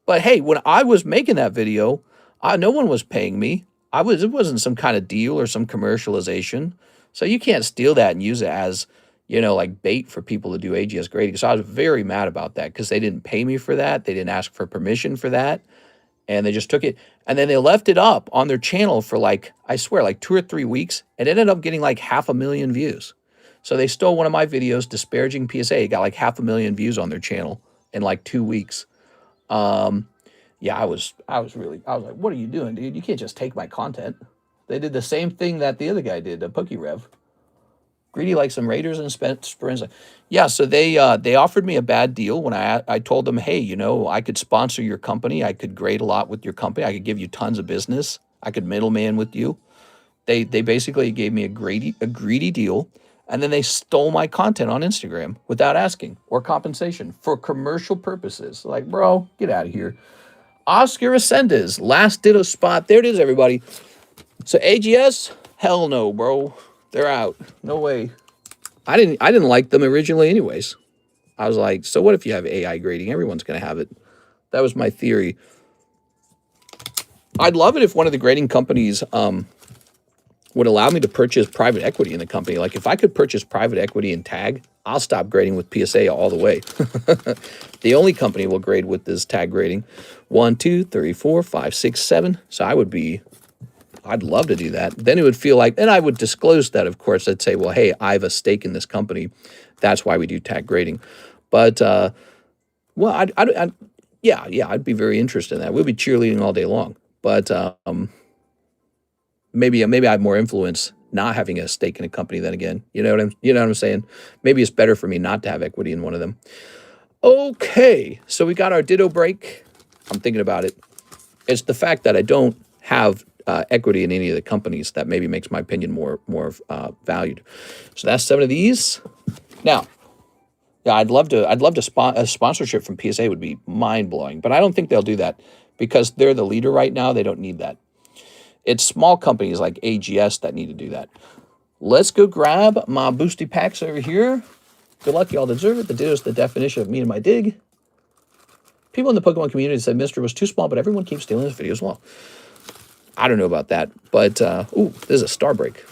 A: But, hey, when I was making that video, no one was paying me. It wasn't some kind of deal or some commercialization. So you can't steal that and use it as, like bait for people to do AGS grading. So I was very mad about that because they didn't pay me for that. They didn't ask for permission for that. And they just took it. And then they left it up on their channel for I swear, 2 or 3 weeks. And it ended up getting 500,000 views. So they stole one of my videos disparaging PSA. It got 500,000 views on their channel in 2 weeks. Yeah, I was like, what are you doing, dude? You can't just take my content. They did the same thing that the other guy did, PokeRev. Greedy like some Raiders and Sprints. Yeah, so they offered me a bad deal when I told them, hey, I could sponsor your company. I could grade a lot with your company. I could give you tons of business. I could middleman with you. They basically gave me a greedy deal, and then they stole my content on Instagram without asking or compensation for commercial purposes. Like, bro, get out of here. Oscar Ascendez, last ditto spot. There it is, everybody. So AGS, hell no, bro. They're out. No way. I didn't like them originally anyways. I was like, so what if you have AI grading? Everyone's going to have it. That was my theory. I'd love it if one of the grading companies would allow me to purchase private equity in the company. Like if I could purchase private equity in tag, I'll stop grading with PSA all the way. The only company will grade with this tag grading. 1, 2, 3, 4, 5, 6, 7. So I'd love to do that. Then it would feel like, and I would disclose that, of course. I'd say, well, hey, I have a stake in this company. That's why we do tag grading. But, well, I'd be very interested in that. We'll be cheerleading all day long. But maybe I have more influence not having a stake in a company then again. You know what I'm saying? Maybe it's better for me not to have equity in one of them. Okay, so we got our ditto break. I'm thinking about it. It's the fact that I don't have equity in any of the companies that maybe makes my opinion more valued. So that's 7 of these. Now, yeah, I'd love to a sponsorship from PSA would be mind blowing, but I don't think they'll do that because they're the leader right now. They don't need that. It's small companies like AGS that need to do that. Let's go grab my boosty packs over here. Good luck, y'all deserve it. The ditto is the definition of me and my dig. People in the Pokemon community said Mr. was too small, but everyone keeps stealing his videos as well. I don't know about that, but, ooh, this is a star break.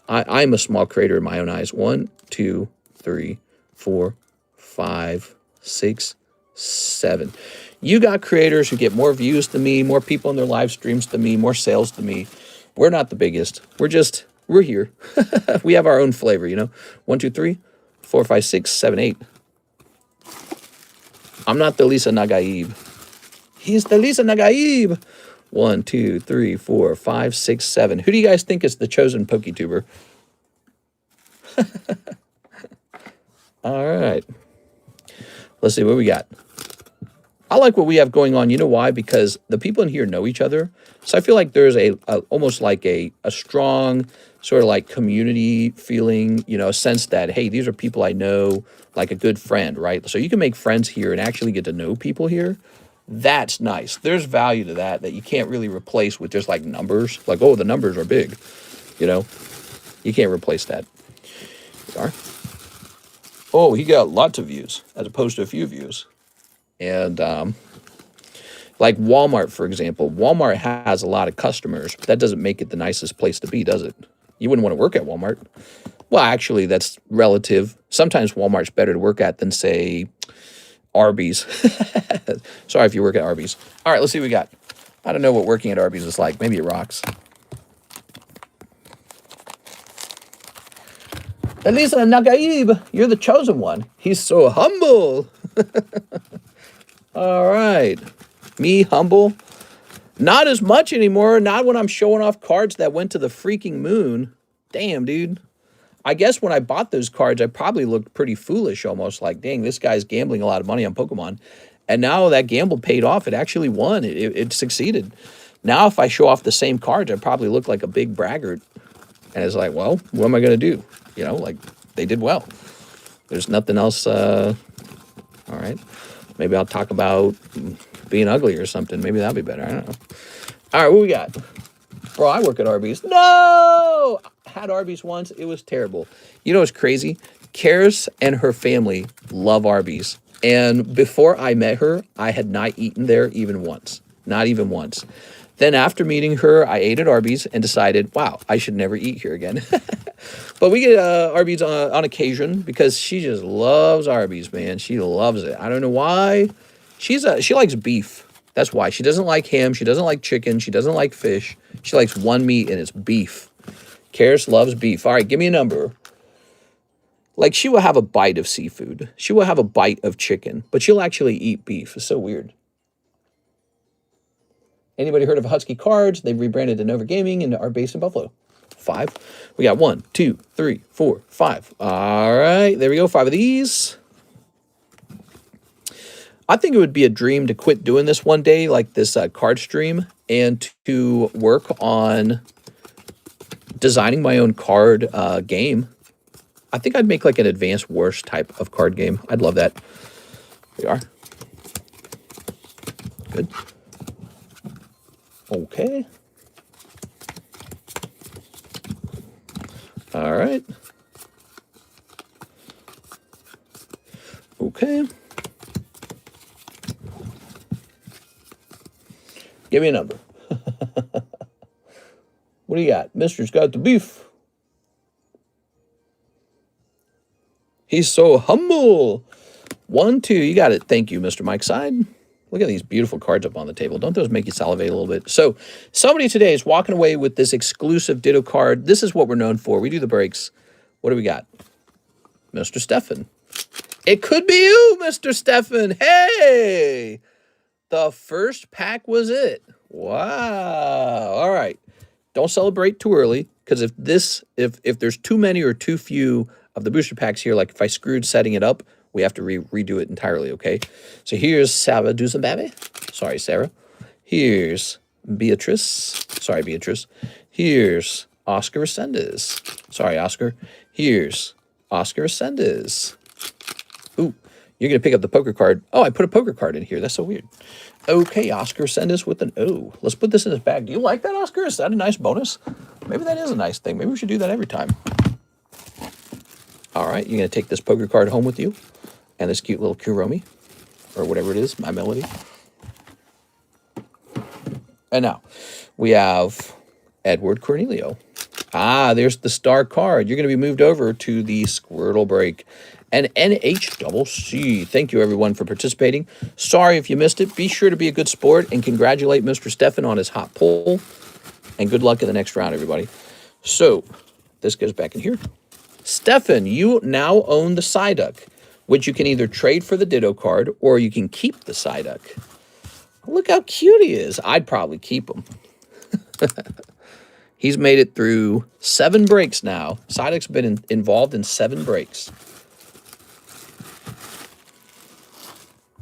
A: I'm a small creator in my own eyes. 1, 2, 3, 4, 5, 6, 7. You got creators who get more views than me, more people in their live streams than me, more sales than me. We're not the biggest. We're just We're here. We have our own flavor, you know. 1, 2, 3, 4, 5, 6, 7, 8. I'm not the Lisa Nagaib. He's the Lisa Nagaib. 1, 2, 3, 4, 5, 6, 7. Who do you guys think is the chosen PokeTuber? All right. Let's see what we got. I like what we have going on. You know why? Because the people in here know each other. So I feel like there's almost like a strong sort of like community feeling, you know, a sense that, hey, these are people I know, like a good friend, right? So you can make friends here and actually get to know people here. That's nice. There's value to that you can't really replace with just like numbers. Like, oh, the numbers are big, you know? You can't replace that. There are. Oh, he got lots of views as opposed to a few views. And like Walmart, for example, Walmart has a lot of customers, but that doesn't make it the nicest place to be, does it? You wouldn't want to work at Walmart. Well, actually, that's relative. Sometimes Walmart's better to work at than, say, Arby's. Sorry if you work at Arby's. All right, let's see what we got. I don't know what working at Arby's is like. Maybe it rocks. Elisa Nagaib, you're the chosen one. He's so humble. All right. Me, humble. Not as much anymore. Not when I'm showing off cards that went to the freaking moon. Damn, dude. I guess when I bought those cards, I probably looked pretty foolish almost. Like, dang, this guy's gambling a lot of money on Pokemon. And now that gamble paid off. It actually won. It succeeded. Now if I show off the same cards, I probably look like a big braggart. And it's like, well, what am I going to do? You know, like, they did well. There's nothing else. All right. Maybe I'll talk about being ugly or something. Maybe that'll be better. I don't know. All right, what we got? Bro, I work at Arby's. No! I had Arby's once. It was terrible. You know what's crazy? Karis and her family love Arby's. And before I met her, I had not eaten there even once. Not even once. Then after meeting her, I ate at Arby's and decided, wow, I should never eat here again. But we get Arby's on occasion because she just loves Arby's, man. She loves it. I don't know why. She likes beef. That's why. She doesn't like ham. She doesn't like chicken. She doesn't like fish. She likes one meat, and it's beef. Karis loves beef. All right, give me a number. Like, she will have a bite of seafood. She will have a bite of chicken, but she'll actually eat beef. It's so weird. Anybody heard of Husky Cards? They've rebranded to Nova Gaming and are based in Buffalo. 5. We got 1, 2, 3, 4, 5. All right, there we go. 5 of these. I think it would be a dream to quit doing this one day, like this card stream, and to work on designing my own card game. I think I'd make like an Advanced Wars type of card game. I'd love that. There we are. Good. Okay. All right. Okay. Give me a number. What do you got? Mister's got the beef. He's so humble. 1, 2. You got it. Thank you, Mr. Mike Side. Look at these beautiful cards up on the table. Don't those make you salivate a little bit? So somebody today is walking away with this exclusive Ditto card. This is what we're known for. We do the breaks. What do we got? Mr. Stefan. It could be you, Mr. Stefan. Hey! The first pack was it. Wow. All right. Don't celebrate too early, because if there's too many or too few of the booster packs here, like if I screwed setting it up, we have to redo it entirely, okay? So here's Sarah Dusenbaby. Sorry, Sarah. Here's Beatrice. Sorry, Beatrice. Here's Oscar Ascendez. Sorry, Oscar. Here's Oscar Ascendez. Ooh, you're going to pick up the poker card. Oh, I put a poker card in here. That's so weird. Okay, Oscar Ascendez with an O. Let's put this in his bag. Do you like that, Oscar? Is that a nice bonus? Maybe that is a nice thing. Maybe we should do that every time. All right, you're going to take this poker card home with you. And this cute little Kuromi, or whatever it is, my melody. And now, we have Edward Cornelio. Ah, there's the star card. You're going to be moved over to the Squirtle break. And NHCC. Thank you, everyone, for participating. Sorry if you missed it. Be sure to be a good sport and congratulate Mr. Stefan on his hot pull. And good luck in the next round, everybody. So, this goes back in here. Stefan, you now own the Psyduck, which you can either trade for the Ditto card or you can keep the Psyduck. Look how cute he is. I'd probably keep him. He's made it through 7 breaks now. Psyduck's been involved in 7 breaks.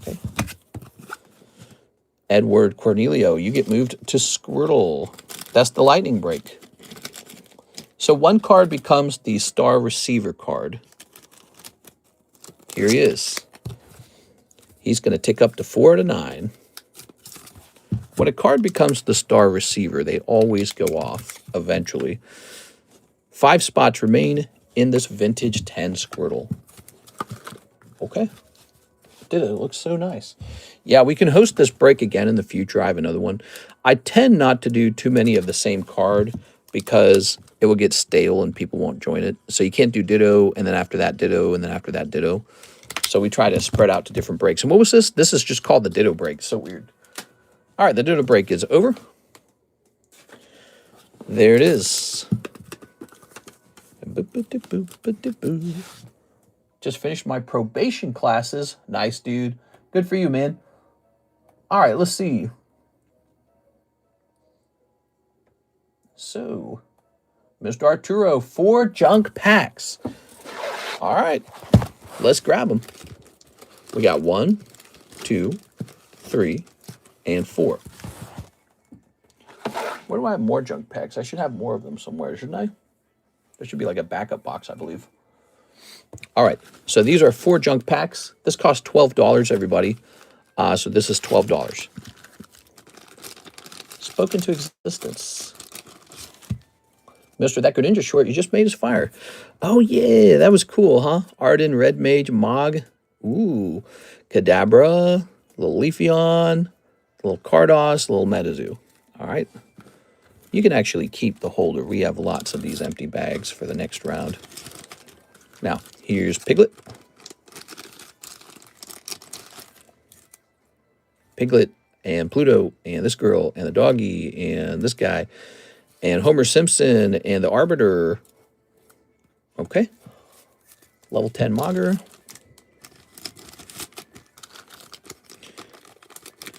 A: Okay. Edward Cornelio, you get moved to Squirtle. That's the lightning break. So 1 card becomes the Star Receiver card. Here he is. He's going to tick up to 4 to 9. When a card becomes the Star Receiver, they always go off eventually. 5 spots remain in this vintage 10 Squirtle. Okay. It looks so nice. Yeah, we can host this break again in the future. I have another one. I tend not to do too many of the same card because it will get stale and people won't join it. So you can't do Ditto, and then after that Ditto, and then after that Ditto. So we try to spread out to different breaks. And what was this? This is just called the Ditto break. So weird. All right, the Ditto break is over. There it is. Just finished my probation classes. Nice, dude. Good for you, man. All right, let's see. So, Mr. Arturo, 4 junk packs. All right, let's grab them. We got 1, 2, 3, and 4. Where do I have more junk packs? I should have more of them somewhere, shouldn't I? There should be like a backup box, I believe. All right, so these are 4 junk packs. This costs $12, everybody. So this is $12. Spoken to existence. Mr. That Good Ninja short you just made us fire. Oh, yeah, that was cool, huh? Arden, Red Mage, Mog. Ooh, Kadabra, little Leafeon, little Cardos, little Metazoo. All right. You can actually keep the holder. We have lots of these empty bags for the next round. Now, here's Piglet. Piglet and Pluto and this girl and the doggy and this guy and Homer Simpson and the Arbiter. Okay. Level 10 Mogger.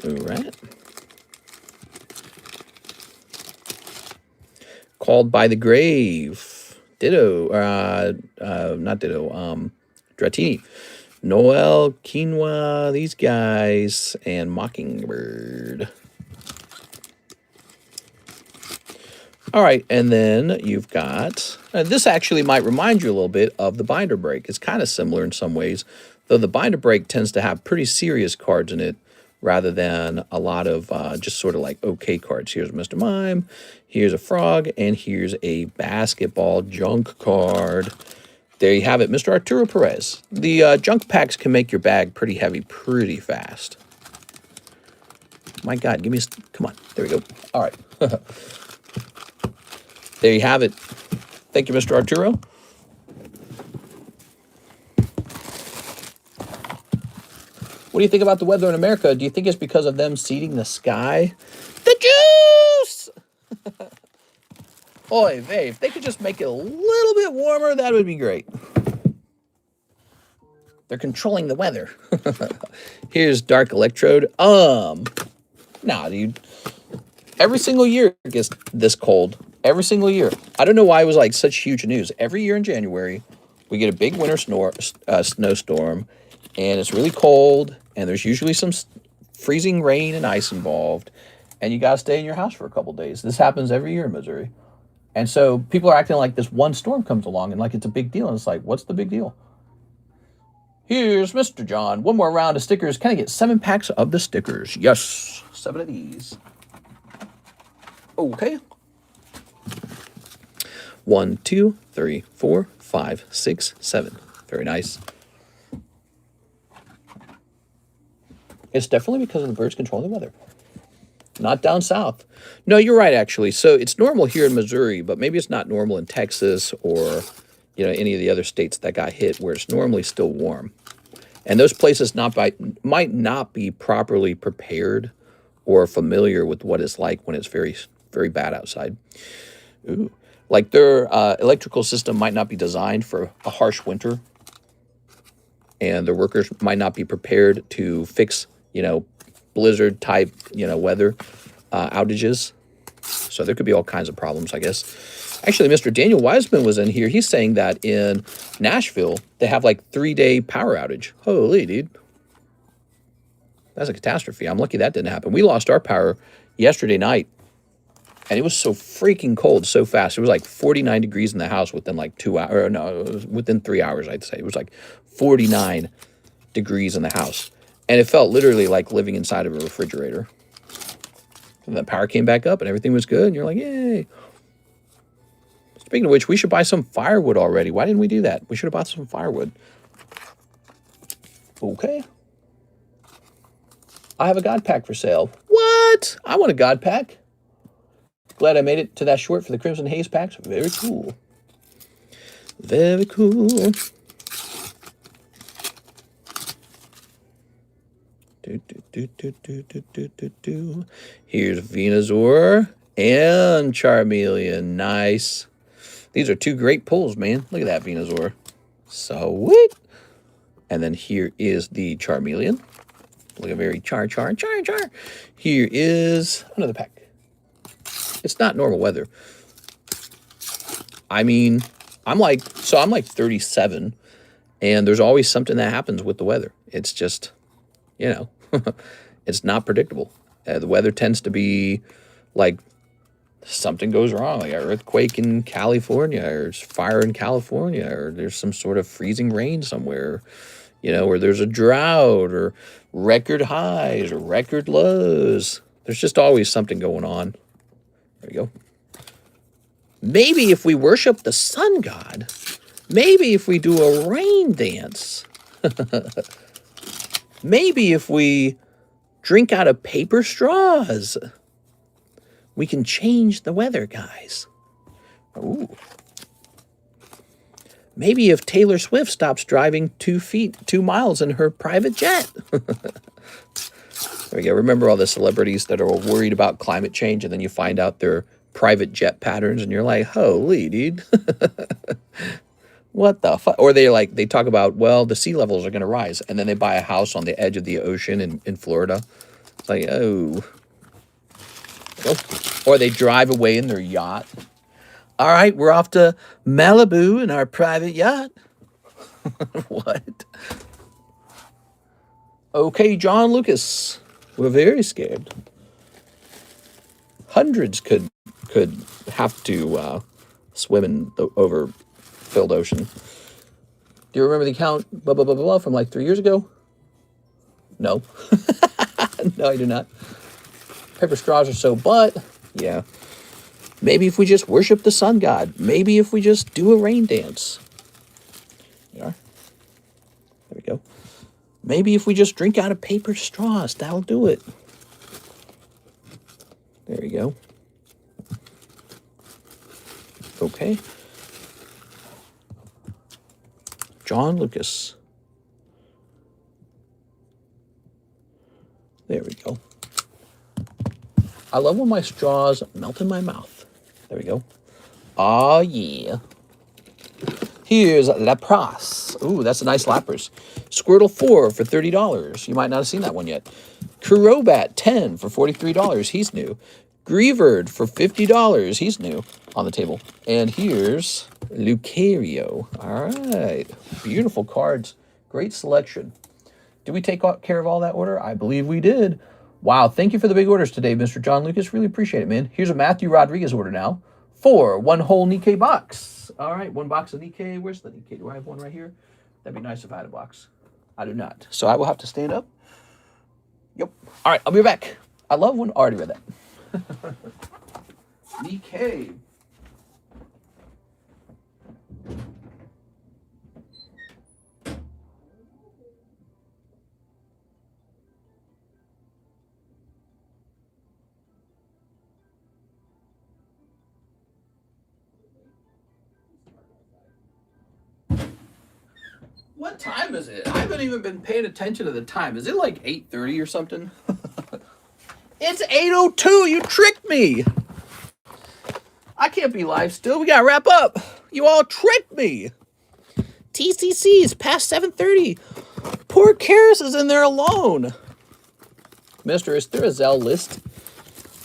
A: All right. Called by the Grave. Ditto. Not Ditto. Dratini. Noel, Quinoa, these guys, and Mockingbird. All right, and then you've got... this actually might remind you a little bit of the binder break. It's kind of similar in some ways, though the binder break tends to have pretty serious cards in it rather than a lot of just sort of like okay cards. Here's Mr. Mime, here's a frog, and here's a basketball junk card. There you have it, Mr. Arturo Perez. The junk packs can make your bag pretty heavy pretty fast. My God, give me a... Come on, there we go. All right. There you have it. Thank you, Mr. Arturo. What do you think about the weather in America? Do you think it's because of them seeding the sky? The juice! Oy vey, if they could just make it a little bit warmer, that would be great. They're controlling the weather. Here's Dark Electrode. Nah, dude. Every single year it gets this cold. Every single year. I don't know why it was like such huge news. Every year in January, we get a big winter snowstorm, and it's really cold, and there's usually some freezing rain and ice involved, and you got to stay in your house for a couple days. This happens every year in Missouri. And so people are acting like this one storm comes along and like it's a big deal. And it's like, what's the big deal? Here's Mr. John. One more round of stickers. Can I get 7 packs of the stickers? Yes. 7 of these. Okay. 1, 2, 3, 4, 5, 6, 7. Very nice. It's definitely because of the birds controlling the weather. Not down south. No, you're right, actually. So it's normal here in Missouri, but maybe it's not normal in Texas or, you know, any of the other states that got hit where it's normally still warm. And those places might not be properly prepared or familiar with what it's like when it's very, very bad outside. Ooh. Like their electrical system might not be designed for a harsh winter, and their workers might not be prepared to fix, blizzard type, weather outages. So there could be all kinds of problems, I guess. Actually, Mr. Daniel Wiseman was in here. He's saying that in Nashville, they have like 3-day power outage. Holy, dude. That's a catastrophe. I'm lucky that didn't happen. We lost our power yesterday night, and it was so freaking cold so fast. It was like 49 degrees in the house within like 2 hours. Or no, it was within 3 hours, I'd say. It was like 49 degrees in the house. And it felt literally like living inside of a refrigerator. And the power came back up and everything was good. And you're like, yay. Speaking of which, we should buy some firewood already. Why didn't we do that? We should have bought some firewood. Okay. I have a God pack for sale. What? I want a God pack. Glad I made it to that short for the Crimson Haze packs. Very cool. Very cool. Here's Venusaur and Charmeleon. Nice. These are two great pulls, man. Look at that Venusaur. Sweet. And then here is the Charmeleon. Look at very char. Here is another pack. It's not normal weather. I mean, I'm like 37, and there's always something that happens with the weather. It's just, it's not predictable. The weather tends to be like something goes wrong, like an earthquake in California, or there's fire in California, or there's some sort of freezing rain somewhere, or there's a drought, or record highs, or record lows. There's just always something going on. There we go. Maybe if we worship the sun god, maybe if we do a rain dance, maybe if we drink out of paper straws, we can change the weather, guys. Ooh. Maybe if Taylor Swift stops driving 2 miles in her private jet. There we go. Remember all the celebrities that are worried about climate change, and then you find out their private jet patterns, and you're like, holy, dude. What the fuck? Or they talk about, well, the sea levels are going to rise, and then they buy a house on the edge of the ocean in Florida. It's like, oh. Or they drive away in their yacht. All right, we're off to Malibu in our private yacht. What? Okay, John Lucas. We're very scared. Hundreds could have to swim in the overfilled ocean. Do you remember the account from like 3 years ago? No. No, I do not. Paper straws are so butt. Yeah. Maybe if we just worship the sun god. Maybe if we just do a rain dance. Yeah. There we go. Maybe if we just drink out of paper straws, that'll do it. There we go. Okay. John Lucas. There we go. I love when my straws melt in my mouth. There we go. Oh, yeah. Here's Lapras. Ooh, that's a nice Lapras. Squirtle 4 for $30. You might not have seen that one yet. Kurobat 10 for $43. He's new. Greavard for $50. He's new on the table. And here's Lucario. All right. Beautiful cards. Great selection. Did we take care of all that order? I believe we did. Wow. Thank you for the big orders today, Mr. John Lucas. Really appreciate it, man. Here's a Matthew Rodriguez order now for one whole Nikkei box. All right. One box of Nikkei. Where's the Nikkei? Do I have one right here? That'd be nice if I had a box. I do not. So I will have to stand up. Yep. All right. I'll be back. I love when I already read that. Nikkei. What time is it? I haven't even been paying attention to the time. Is it like 8:30 or something? It's 8:02. You tricked me. I can't be live still. We gotta wrap up. You all tricked me. TCC is past 7:30. Poor Karis is in there alone. Mister, is there a ZELLE list?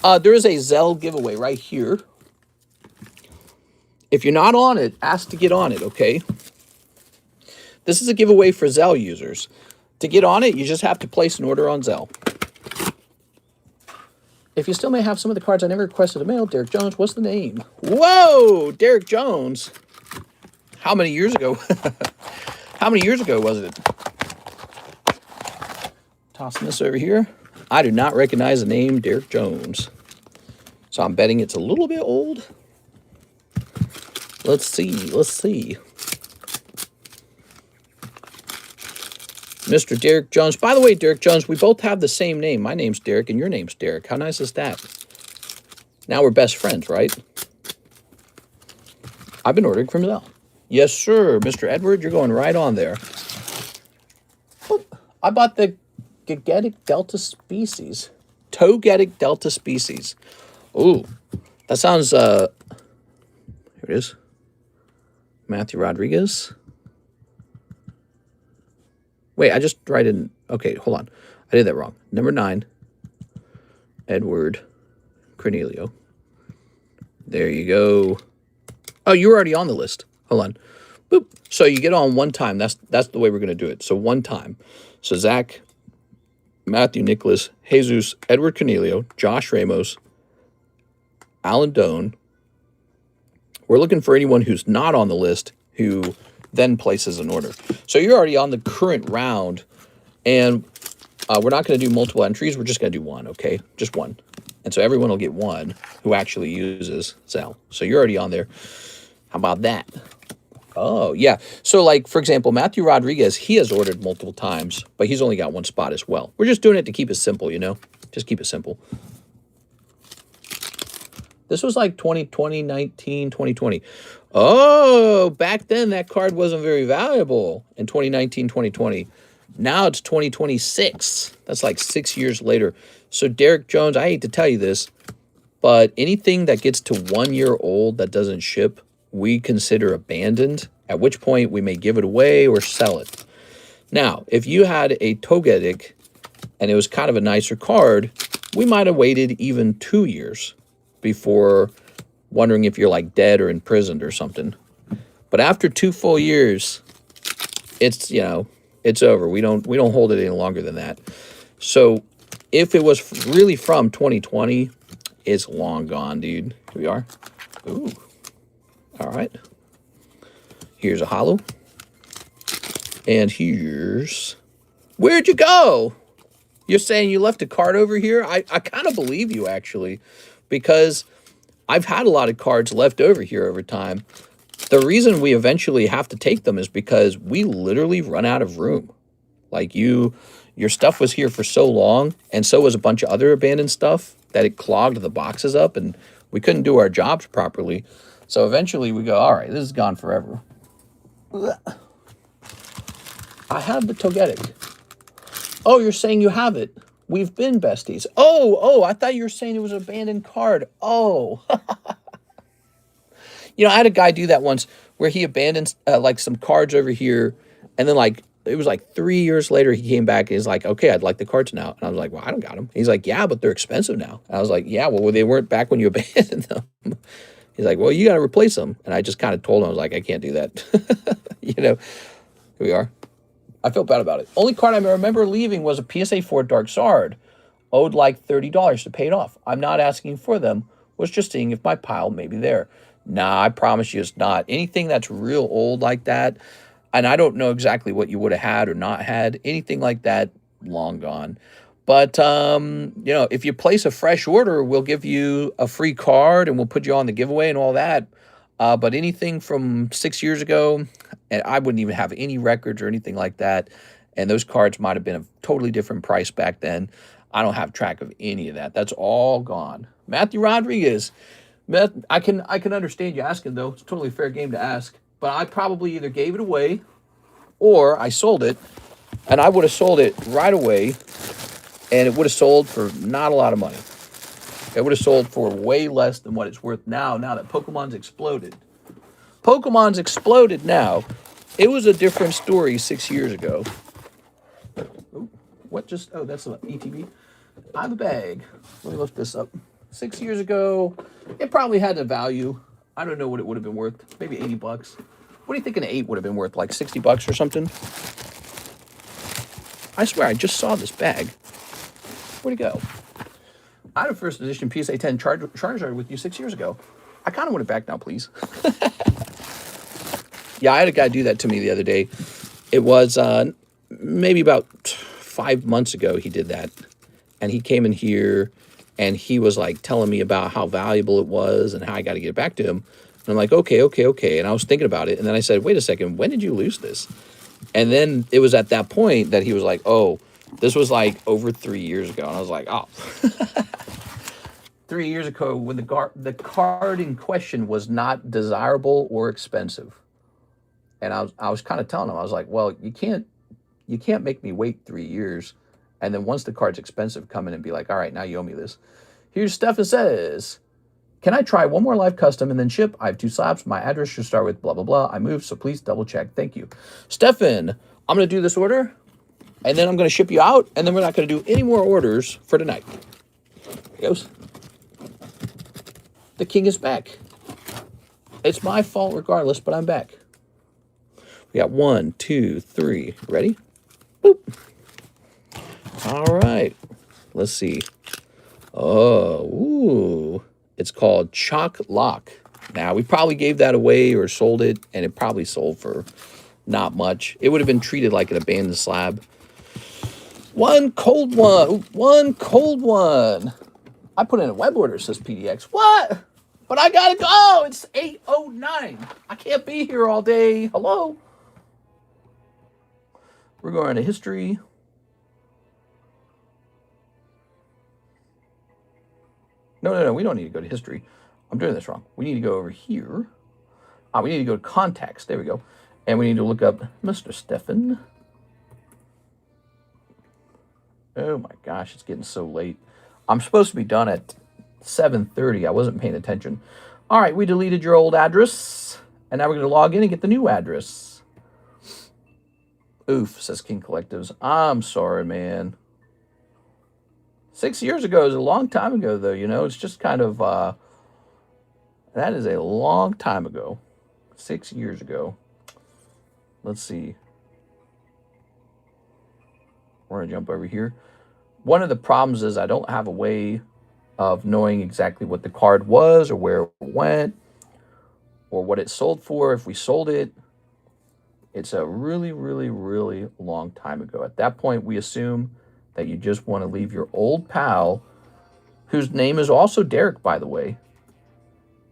A: There is a ZELLE giveaway right here. If you're not on it, ask to get on it, okay? This is a giveaway for ZELLE users. To get on it, you just have to place an order on ZELLE. If you still may have some of the cards I never requested to mail, Derek Jones, what's the name? Whoa, Derek Jones. How many years ago? How many years ago was it? Tossing this over here. I do not recognize the name Derek Jones. So I'm betting it's a little bit old. Let's see. Let's see. Mr. Derek Jones. By the way, Derek Jones, we both have the same name. My name's Derek and your name's Derek. How nice is that? Now we're best friends, right? I've been ordering from ZELLE. Yes, sir. Mr. Edward, you're going right on there. I bought the Togetic Delta Species. Togetic Delta Species. Ooh, that sounds, here it is. Matthew Rodriguez. Wait, I just write in. Okay, hold on. I did that wrong. Number 9, Edward Cornelio. There you go. Oh, you were already on the list. Hold on. Boop. So you get on one time. That's the way we're going to do it. So one time. So Zach, Matthew, Nicholas, Jesus, Edward Cornelio, Josh Ramos, Alan Doan. We're looking for anyone who's not on the list who then places an order. So you're already on the current round, and we're not going to do multiple entries. We're just going to do one, okay? Just one. And so everyone will get one who actually uses ZELLE. So you're already on there. How about that? Oh, yeah. So, like, for example, Matthew Rodriguez, he has ordered multiple times, but he's only got one spot as well. We're just doing it to keep it simple, you know? Just keep it simple. This was like 2019, 2020. Oh, back then that card wasn't very valuable in 2019, 2020. Now it's 2026. That's like 6 years later. So Derek Jones, I hate to tell you this, but anything that gets to 1 year old that doesn't ship, we consider abandoned, at which point we may give it away or sell it. Now, if you had a Togetic and it was kind of a nicer card, we might have waited even 2 years before wondering if you're like dead or imprisoned or something. But after 2 full years, it's, you know, it's over. We don't hold it any longer than that. So if it was really from 2020, it's long gone, dude. Here we are. Ooh. All right. Here's a holo. And here's... Where'd you go? You're saying you left a card over here? I kind of believe you, actually, because I've had a lot of cards left over here over time. The reason we eventually have to take them is because we literally run out of room. Like your stuff was here for so long, and so was a bunch of other abandoned stuff, that it clogged the boxes up, and we couldn't do our jobs properly. So eventually we go, all right, this is gone forever. I have the Togetic. Oh, you're saying you have it. We've been besties. Oh, I thought you were saying it was an abandoned card. Oh. You know, I had a guy do that once where he abandoned like some cards over here, and then like it was like 3 years later he came back and he's like, okay, I'd like the cards now. And I was like, well, I don't got them. He's like, yeah, but they're expensive now. And I was like, yeah, well, they weren't back when you abandoned them. He's like, well, you got to replace them. And I just kind of told him, I was like, I can't do that. You know, here we are. I felt bad about it. Only card I remember leaving was a PSA 4 Dark Sard. Owed like $30 to pay it off. I'm not asking for them. Was just seeing if my pile may be there. Nah, I promise you it's not. Anything that's real old like that, and I don't know exactly what you would have had or not had, anything like that, long gone. But, you know, if you place a fresh order, we'll give you a free card and we'll put you on the giveaway and all that. But anything from 6 years ago, and I wouldn't even have any records or anything like that. And those cards might have been a totally different price back then. I don't have track of any of that. That's all gone. Matthew Rodriguez. I can understand you asking, though. It's a totally fair game to ask. But I probably either gave it away or I sold it. And I would have sold it right away. And it would have sold for not a lot of money. It would have sold for way less than what it's worth now that Pokemon's exploded. Pokemon's exploded now. It was a different story 6 years ago. Oh, what just... Oh, that's an ETB. I have a bag. Let me lift this up. 6 years ago, it probably had a value. I don't know what it would have been worth. Maybe 80 bucks. What do you think an 8 would have been worth? Like 60 bucks or something? I swear, I just saw this bag. Where'd it go? I had a first edition PSA 10 Charizard with you 6 years ago. I kind of want it back now, please. Yeah, I had a guy do that to me the other day. It was maybe about 5 months ago he did that. And he came in here and he was like telling me about how valuable it was and how I got to get it back to him. And I'm like, okay. And I was thinking about it. And then I said, wait a second, when did you lose this? And then it was at that point that he was like, oh, this was like over 3 years ago. And I was like, oh. 3 years ago when the card in question was not desirable or expensive. And I was kind of telling him, I was like, well, you can't make me wait 3 years. And then once the card's expensive, come in and be like, all right, now you owe me this. Here's Stefan says, can I try one more live custom and then ship? I have 2 slabs. My address should start with blah, blah, blah. I moved, so please double check. Thank you. Stefan, I'm going to do this order, and then I'm going to ship you out, and then we're not going to do any more orders for tonight. There he goes. The king is back. It's my fault regardless, but I'm back. We got 1, 2, 3. Ready? Boop. All right. Let's see. Oh, ooh. It's called Chalk Lock. Now, we probably gave that away or sold it, and it probably sold for not much. It would have been treated like an abandoned slab. One cold one. Ooh, one cold one. I put in a web order, says PDX. What? But I gotta go. It's 8:09. I can't be here all day. Hello? We're going to history. No, we don't need to go to history. I'm doing this wrong. We need to go over here. We need to go to contacts. There we go. And we need to look up Mr. Stefan. Oh my gosh, it's getting so late. I'm supposed to be done at 7:30. I wasn't paying attention. All right, we deleted your old address. And now we're going to log in and get the new address. Oof, says King Collectives. I'm sorry, man. 6 years ago is a long time ago, though. You know, it's just kind of, that is a long time ago. 6 years ago. Let's see. We're going to jump over here. One of the problems is I don't have a way of knowing exactly what the card was or where it went or what it sold for if we sold it. It's a really, really, really long time ago. At that point, we assume that you just want to leave your old pal, whose name is also Derek, by the way,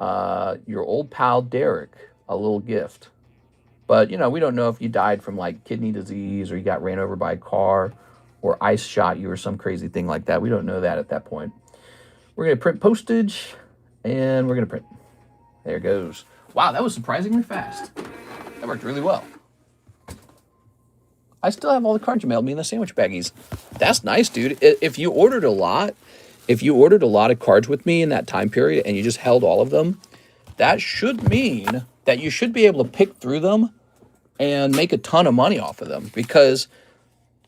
A: your old pal Derek, a little gift. But, you know, we don't know if you died from, like, kidney disease or you got ran over by a car or ice shot you or some crazy thing like that. We don't know that at that point. We're going to print postage, and we're going to print. There it goes. Wow, that was surprisingly fast. That worked really well. I still have all the cards you mailed me in the sandwich baggies. That's nice, dude. If you ordered a lot of cards with me in that time period and you just held all of them, that should mean that you should be able to pick through them and make a ton of money off of them, because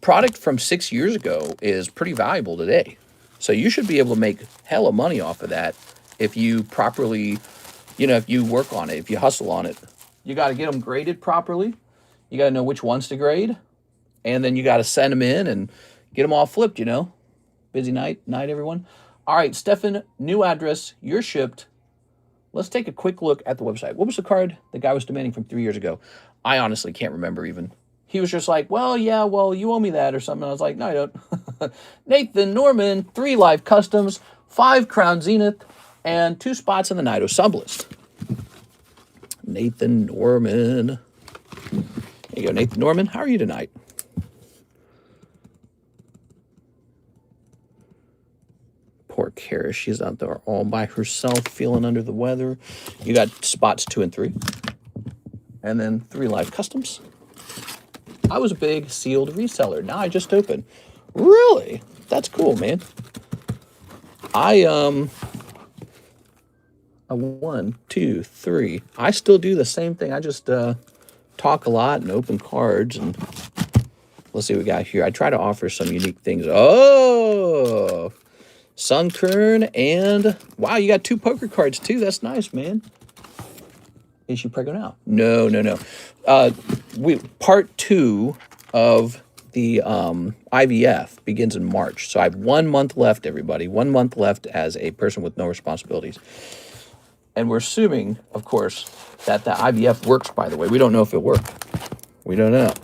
A: product from 6 years ago is pretty valuable today. So you should be able to make hella money off of that if you properly, you know, if you work on it, if you hustle on it. You got to get them graded properly. You got to know which ones to grade. And then you got to send them in and get them all flipped, you know. Busy night, everyone. All right, Stefan, new address. You're shipped. Let's take a quick look at the website. What was the card the guy was demanding from 3 years ago? I honestly can't remember even. He was just like, well, yeah, well, you owe me that or something. I was like, no, I don't. Nathan Norman, 3 live customs, 5 Crown Zenith, and 2 spots in the Nido sublist. Nathan Norman. There you go, Nathan Norman. How are you tonight? Poor Kara, she's out there all by herself, feeling under the weather. You got spots 2 and 3. And then 3 live customs. I was a big sealed reseller. Now I just opened. Really? That's cool, man. A 1, 2, 3. I still do the same thing. I just talk a lot and open cards, and let's see what we got here. I try to offer some unique things. Oh, Sunkern, and wow, you got 2 poker cards too. That's nice, man. Is she pregnant now? No, no, no. Part 2 of the IVF begins in March. So I have 1 month left, everybody. 1 month left as a person with no responsibilities. And we're assuming, of course, that the IVF works, by the way. We don't know if it worked. We don't know.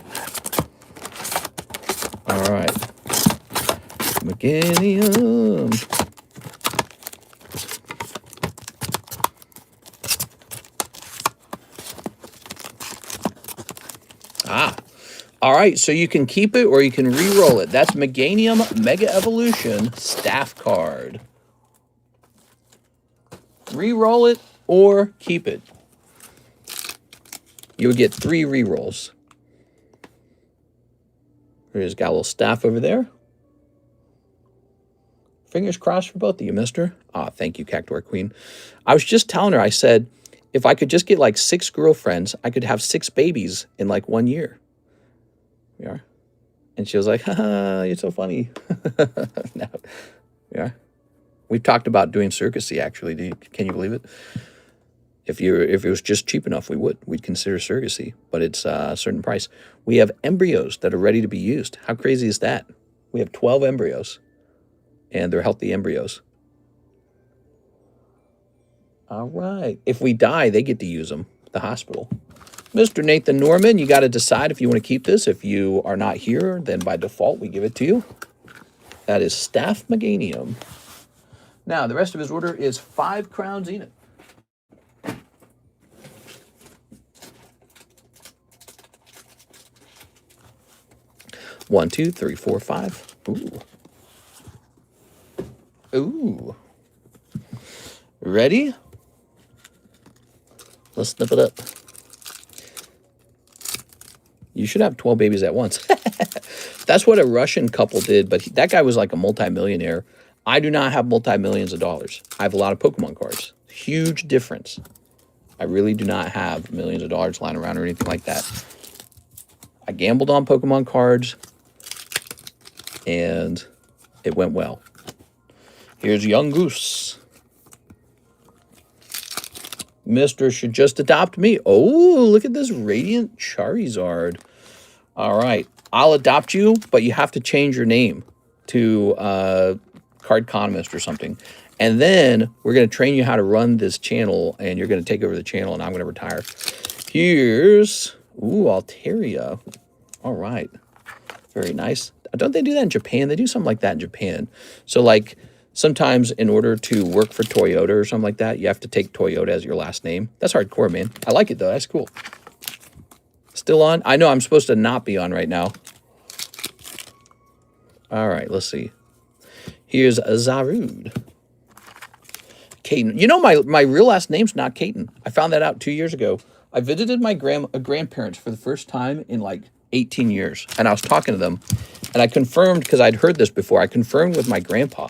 A: All right. Meganium. All right, so you can keep it or you can re-roll it. That's Meganium Mega Evolution Staff Card. Re-roll it or keep it. You would get 3 re-rolls. There's got a little staff over there. Fingers crossed for both of you, mister. Ah, thank you, Cactuar Queen. I was just telling her, I said, if I could just get like 6 girlfriends, I could have 6 babies in like 1 year. We are. And she was like, haha, you're so funny. No. Yeah. We've talked about doing surrogacy, actually. Can you believe it? If it was just cheap enough, we'd consider surrogacy, but it's a certain price. We have embryos that are ready to be used. How crazy is that? We have 12 embryos, and they're healthy embryos. All right. If we die, they get to use them, the hospital. Mr. Nathan Norman, you got to decide if you want to keep this. If you are not here, then by default, we give it to you. That is Staff Meganium. Now, the rest of his order is 5 Crown Zenith. One, 2, 3, 4, 5. Ooh. Ooh. Ready? Let's snip it up. You should have 12 babies at once. That's what a Russian couple did, but that guy was like a multimillionaire. I do not have multi-millions of dollars. I have a lot of Pokemon cards. Huge difference. I really do not have millions of dollars lying around or anything like that. I gambled on Pokemon cards, and it went well. Here's Young Goose. Mister should just adopt me. Oh, look at this Radiant Charizard. All right. I'll adopt you, but you have to change your name to TheCardconomist or something. And then we're going to train you how to run this channel, and you're going to take over the channel, and I'm going to retire. Here's, ooh, Altaria. All right. Very nice. Don't they do that in Japan? They do something like that in Japan. So, like, sometimes in order to work for Toyota or something like that, you have to take Toyota as your last name. That's hardcore, man. I like it, though. That's cool. Still on? I know I'm supposed to not be on right now. All right, let's see. Here's Zarud. Caden. You know, my real last name's not Caden. I found that out 2 years ago. I visited my grandparents for the first time in like 18 years. And I was talking to them. And I confirmed, because I'd heard this before, I confirmed with my grandpa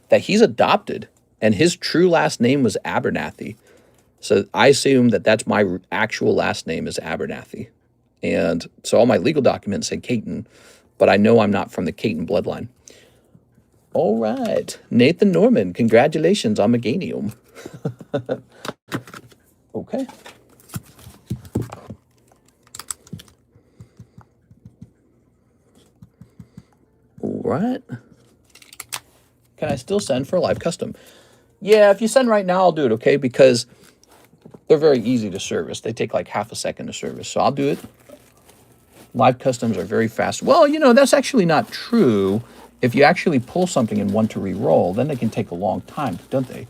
A: that he's adopted. And his true last name was Abernathy. So I assume that that's my actual last name is Abernathy. And so all my legal documents say Caton. But I know I'm not from the Caton bloodline. All right. Nathan Norman, congratulations on Meganium. Okay. All right. Can I still send for a live custom? Yeah, if you send right now, I'll do it, okay? Because they're very easy to service. They take like half a second to service. So I'll do it. Live customs are very fast. Well, you know, that's actually not true. If you actually pull something and want to re-roll, then they can take a long time, don't they?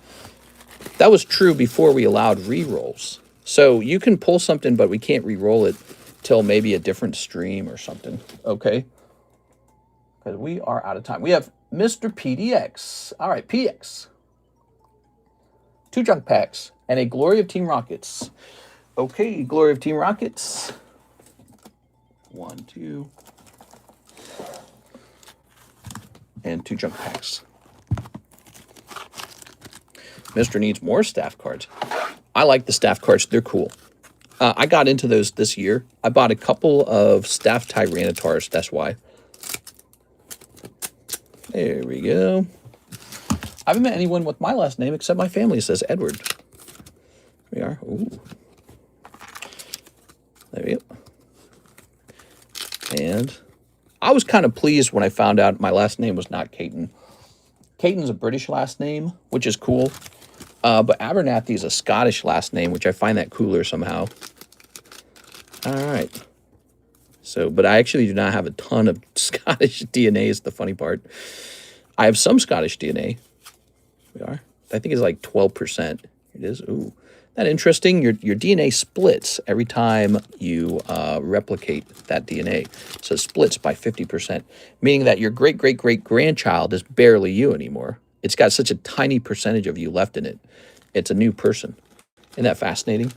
A: That was true before we allowed re-rolls. So you can pull something, but we can't re-roll it till maybe a different stream or something, okay? Because we are out of time. We have Mr. PDX. All right, PDX. 2 junk packs and a Glory of Team Rockets. Okay, Glory of Team Rockets. 1, 2. And 2 junk packs. Mr. needs more staff cards. I like the staff cards. They're cool. I got into those this year. I bought a couple of staff Tyrannotars. That's why. There we go. I haven't met anyone with my last name except my family says Edward. There we are. Ooh. There we go. And I was kind of pleased when I found out my last name was not Caton. Caton's a British last name, which is cool. But Abernathy is a Scottish last name, which I find that cooler somehow. All right. So, but I actually do not have a ton of Scottish DNA is the funny part. I have some Scottish DNA. We are. I think it's like 12%. It is. Ooh. That interesting. Your DNA splits every time you replicate that DNA. So it splits by 50%, meaning that your great-great-great-grandchild is barely you anymore. It's got such a tiny percentage of you left in it. It's a new person. Isn't that fascinating?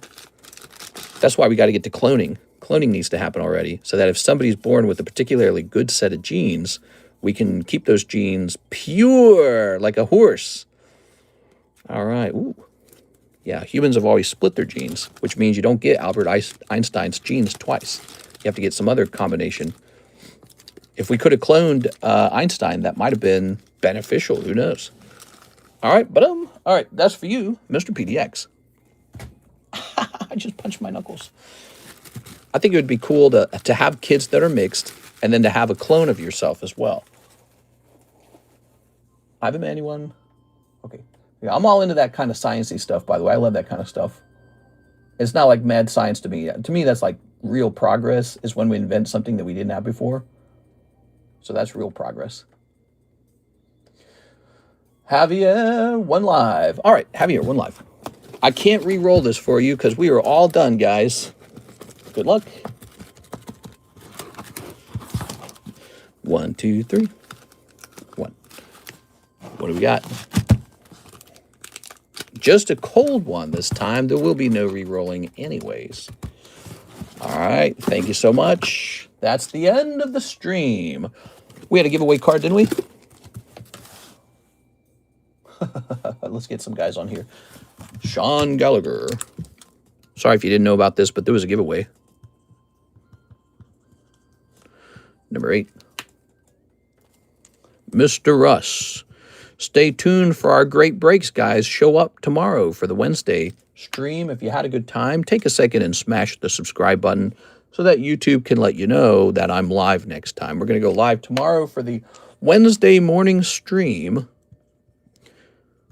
A: That's why we got to get to cloning. Cloning needs to happen already, so that if somebody's born with a particularly good set of genes, we can keep those genes pure like a horse. All right. Ooh. Yeah, humans have always split their genes, which means you don't get Albert Einstein's genes twice. You have to get some other combination. If we could have cloned Einstein, that might have been beneficial. Who knows? All right, all right, that's for you, Mr. PDX. I just punched my knuckles. I think it would be cool to have kids that are mixed and then to have a clone of yourself as well. I haven't met anyone. Okay. Yeah, I'm all into that kind of sciencey stuff, by the way. I love that kind of stuff. It's not like mad science to me. To me, that's like real progress is when we invent something that we didn't have before. So that's real progress. Javier, one live. All right, Javier, one live. I can't re-roll this for you because we are all done, guys. Good luck. 1, 2, 3. 1. What do we got? Just a cold one this time. There will be no re-rolling anyways. All right. Thank you so much. That's the end of the stream. We had a giveaway card, didn't we? Let's get some guys on here. Sean Gallagher. Sorry if you didn't know about this, but there was a giveaway. Number 8. Mr. Russ. Stay tuned for our great breaks, guys. Show up tomorrow for the Wednesday stream. If you had a good time, take a second and smash the subscribe button so that YouTube can let you know that I'm live next time. We're going to go live tomorrow for the Wednesday morning stream.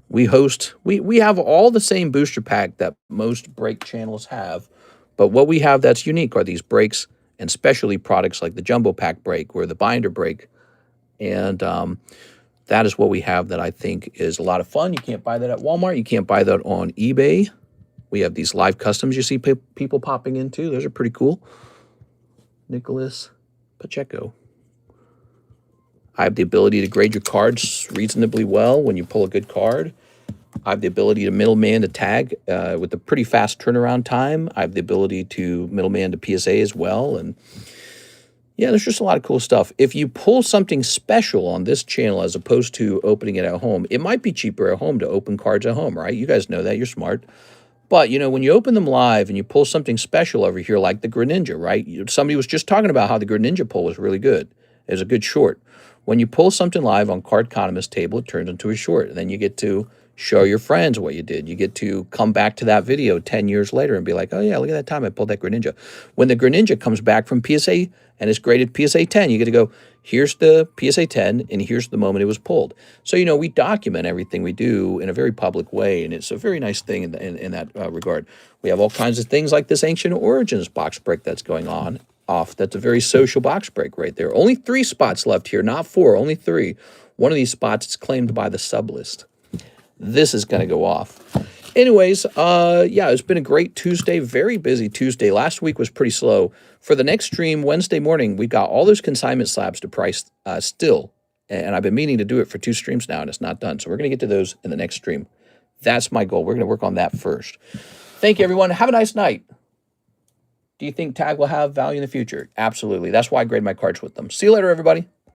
A: We have all the same booster pack that most break channels have, but what we have that's unique are these breaks and specialty products like the jumbo pack break or the binder break. And that is what we have that I think is a lot of fun. You can't buy that at Walmart. You can't buy that on eBay. We have these live customs you see people popping into. Those are pretty cool. Nicholas Pacheco. I have the ability to grade your cards reasonably well when you pull a good card. I have the ability to middleman to tag with a pretty fast turnaround time. I have the ability to middleman to PSA as well. And yeah, there's just a lot of cool stuff. If you pull something special on this channel as opposed to opening it at home, it might be cheaper at home to open cards at home, right? You guys know that. You're smart. But, you know, when you open them live and you pull something special over here like the Greninja, right? Somebody was just talking about how the Greninja pull was really good. It was a good short. When you pull something live on Cardconomist table, it turns into a short. And then you get to show your friends what you did. You get to come back to that video 10 years later and be like, oh, yeah, look at that time I pulled that Greninja. When the Greninja comes back from PSA and is graded PSA 10, you get to go, here's the PSA 10, and here's the moment it was pulled. So, you know, we document everything we do in a very public way, and it's a very nice thing in that regard. We have all kinds of things like this Ancient Origins box break that's going on. That's a very social box break right there. Only 3 spots left here, not 4, only 3. One of these spots is claimed by the sub list. This is going to go off. Anyways, yeah, it's been a great Tuesday, very busy Tuesday. Last week was pretty slow. For the next stream, Wednesday morning, we got all those consignment slabs to price still. And I've been meaning to do it for 2 streams now, and it's not done. So we're going to get to those in the next stream. That's my goal. We're going to work on that first. Thank you, everyone. Have a nice night. Do you think tag will have value in the future? Absolutely. That's why I grade my cards with them. See you later, everybody.